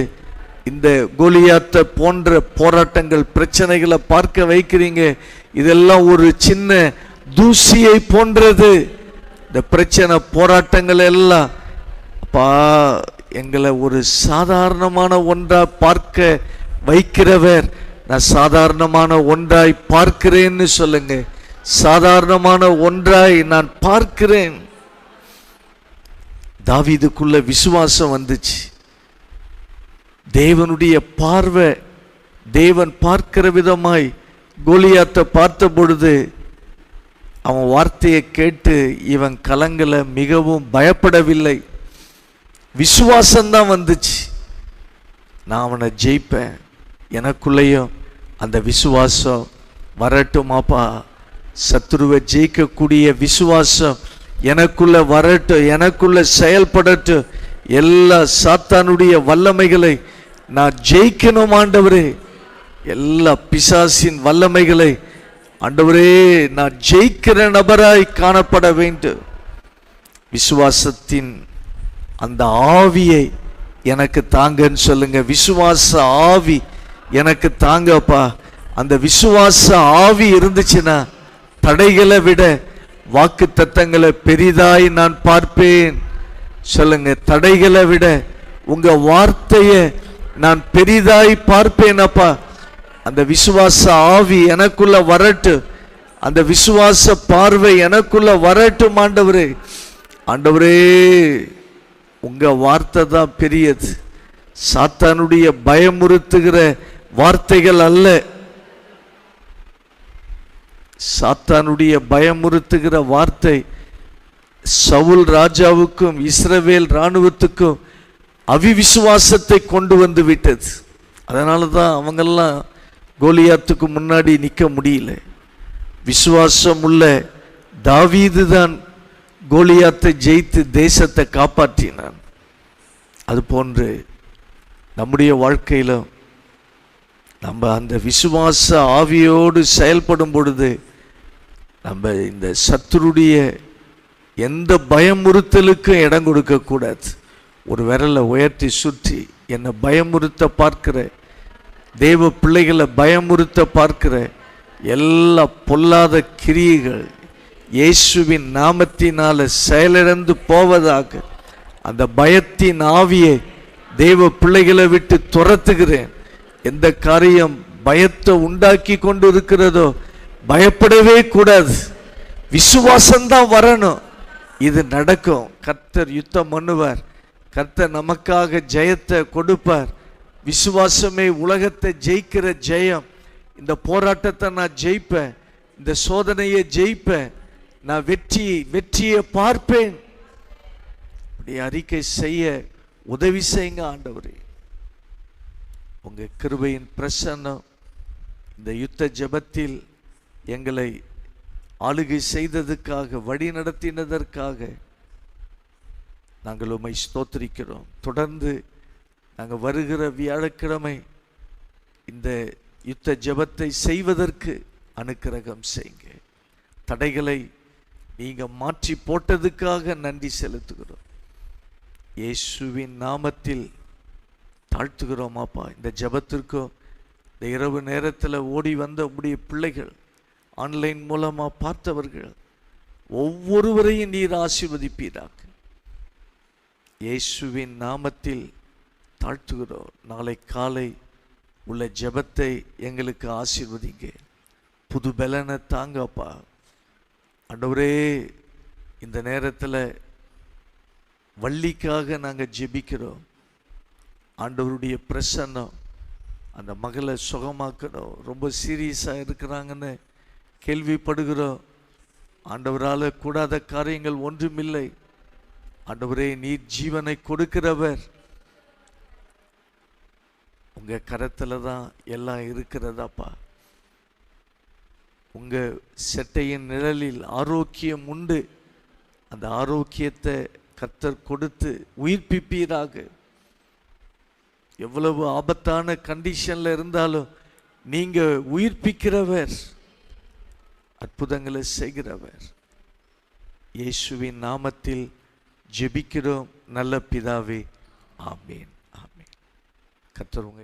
இந்த கோலியாத்தை போன்ற போராட்டங்கள், பிரச்சனைகளை பார்க்க வைக்கிறீங்க. இதெல்லாம் ஒரு சின்ன தூசியை போன்றது. இந்த பிரச்சனை, போராட்டங்கள் எல்லாம் அப்பா எங்களை ஒரு சாதாரணமான ஒன்றா பார்க்க வைக்கிறவர். நான் சாதாரணமான ஒன்றாய் பார்க்கிறேன்னு சொல்லுங்க. சாதாரணமான ஒன்றாய் நான் பார்க்கிறேன். தாவீதுக்குள்ள விசுவாசம் வந்துச்சு. தேவனுடைய பார்வை, தேவன் பார்க்கிற விதமாய் கோலியாத்தை பார்த்த பொழுது அவன் வார்த்தையை கேட்டு இவன் கலங்கல, மிகவும் பயப்படவில்லை. விசுவாசம்தான் வந்துச்சு. நான் அவனை ஜெயிப்பேன், எனக்குள்ளேயும் அந்த விசுவாசம் வரட்டுமாப்பா, சத்துருவை ஜெயிக்கக்கூடிய விசுவாசம் எனக்குள்ள வரட்டும், எனக்குள்ள செயல்படட்டும், எல்லா சாத்தானுடைய வல்லமைகளை நான் ஜெயிக்கணும் ஆண்டவரே, எல்லா பிசாசின் வல்லமைகளை ஆண்டவரே நான் ஜெயிக்கிற நபராய் காணப்பட வேண்டும். விசுவாசத்தின் அந்த ஆவியை எனக்கு தாங்கன்னு சொல்லுங்க. விசுவாச ஆவி எனக்கு தாங்கப்பா. அந்த விசுவாச ஆவி இருந்துச்சுன்னா தடைகளை விட வாக்கு தத்தங்களை பெரிதாய் நான் பார்ப்பேன். சொல்லுங்க, தடைகளை விட உங்க வார்த்தையை நான் பெரிதாய் பார்ப்பேன் அப்பா. அந்த விசுவாச ஆவி எனக்குள்ள வரட்டு, அந்த விசுவாச பார்வை எனக்குள்ள வரட்டும் ஆண்டவரே. ஆண்டவரே, உங்க வார்த்தை தான் பெரியது. சாத்தானுடைய பயமுறுத்துகிற வார்த்தைகள் அல்ல, சாத்தானுடைய பயமுறுத்துகிற வார்த்தை சவுல் ராஜாவுக்கும் இஸ்ரவேல் இராணுவத்துக்கும் அவிவிசுவாசத்தை கொண்டு வந்து விட்டது. அதனால தான் அவங்கெல்லாம் கோலியாத்துக்கு முன்னாடி நிற்க முடியல. விசுவாசம் உள்ள தாவீது தான் கோலியாத்தை ஜெயித்து தேசத்தை காப்பாற்றினான். அதுபோன்று நம்முடைய வாழ்க்கையிலும் நம்ம அந்த விசுவாச ஆவியோடு செயல்படும் பொழுது நம்ம இந்த சத்துருடைய எந்த பயமுறுத்தலுக்கும் இடம் கொடுக்கக்கூடாது. ஒரு விரலை உயர்த்தி சுற்றி என்னை பயமுறுத்த பார்க்கிற, தேவ பிள்ளைகளை பயமுறுத்த பார்க்கிற எல்லா பொல்லாத கிரியைகள் இயேசுவின் நாமத்தினால செயலிழந்து போவதாக. அந்த பயத்தின் ஆவியை தேவ பிள்ளைகளை விட்டு துரத்துகிறேன். எந்த காரியம் பயத்தை உண்டாக்கி கொண்டு இருக்கிறதோ பயப்படவே கூடாது. விசுவாசம்தான் வரணும். இது நடக்கும். கர்த்தர் யுத்தம் பண்ணுவார். கர்த்தர் நமக்காக ஜெயத்தை கொடுப்பார். விசுவாசமே உலகத்தை ஜெயிக்கிற ஜெயம். இந்த போராட்டத்தை நான் ஜெயிப்பேன், இந்த சோதனையை ஜெயிப்பேன், நான் வெற்றியை பார்ப்பேன். அப்படி அறிக்கை செய்ய உதவி செய்யுங்க ஆண்டவரே. உங்க கிருபையின் பிரசன்னம் இந்த யுத்த ஜெபத்தில் எங்களை ஆளுகை செய்ததுக்காக, வழி நடத்தினதற்காக நாங்கள் உம்மை ஸ்தோத்திரிக்கிறோம். தொடர்ந்து நாங்கள் வருகிற வியாழக்கிழமை இந்த யுத்த ஜெபத்தை செய்வதற்கு அனுக்கிரகம் செய்யுங்க. தடைகளை நீங்க மாற்றி போட்டதுக்காக நன்றி செலுத்துகிறோம். இயேசுவின் நாமத்தில் தாழ்த்துகிறோம் அப்பா. இந்த ஜெபத்திற்கும் இந்த இரவு நேரத்தில் ஓடி வந்த உம்முடைய பிள்ளைகள், ஆன்லைன் மூலமா பார்த்தவர்கள் ஒவ்வொருவரையும் நீர் ஆசீர்வதிப்பீராக. இயேசுவின் நாமத்தில் தாழ்த்துகிறோம். நாளை காலை உள்ள ஜெபத்தை எங்களுக்கு ஆசீர்வதிங்க. புது பலனை தாங்கப்பா ஆண்டவரே. இந்த நேரத்தில் வள்ளிக்காக நாங்கள் ஜெபிக்கிறோம். ஆண்டவருடைய பிரசன்னம் அந்த மகளை சுகமாக்கணும். ரொம்ப சீரியஸாக இருக்கிறாங்கன்னு கேள்விப்படுகிறோம். ஆண்டவரால் கூடாத காரியங்கள் ஒன்றுமில்லை. ஆண்டவரே, நீர் ஜீவனை கொடுக்கிறவர். உங்க கரத்துல தான் எல்லாம் இருக்கிறதாப்பா. உங்க செட்டையின் நிழலில் ஆரோக்கியம் உண்டு. அந்த ஆரோக்கியத்தை கர்த்தர் கொடுத்து உயிர்ப்பிப்பீராக. எவ்வளவு ஆபத்தான கண்டிஷன்ல இருந்தாலும் நீங்க உயிர்ப்பிக்கிறவர், அற்புதங்களை செய்கிறவர். இயேசுவின் நாமத்தில் ஜெபிக்கிறோம் நல்ல பிதாவே. ஆமேன், ஆமேன். கர்த்தர் உங்க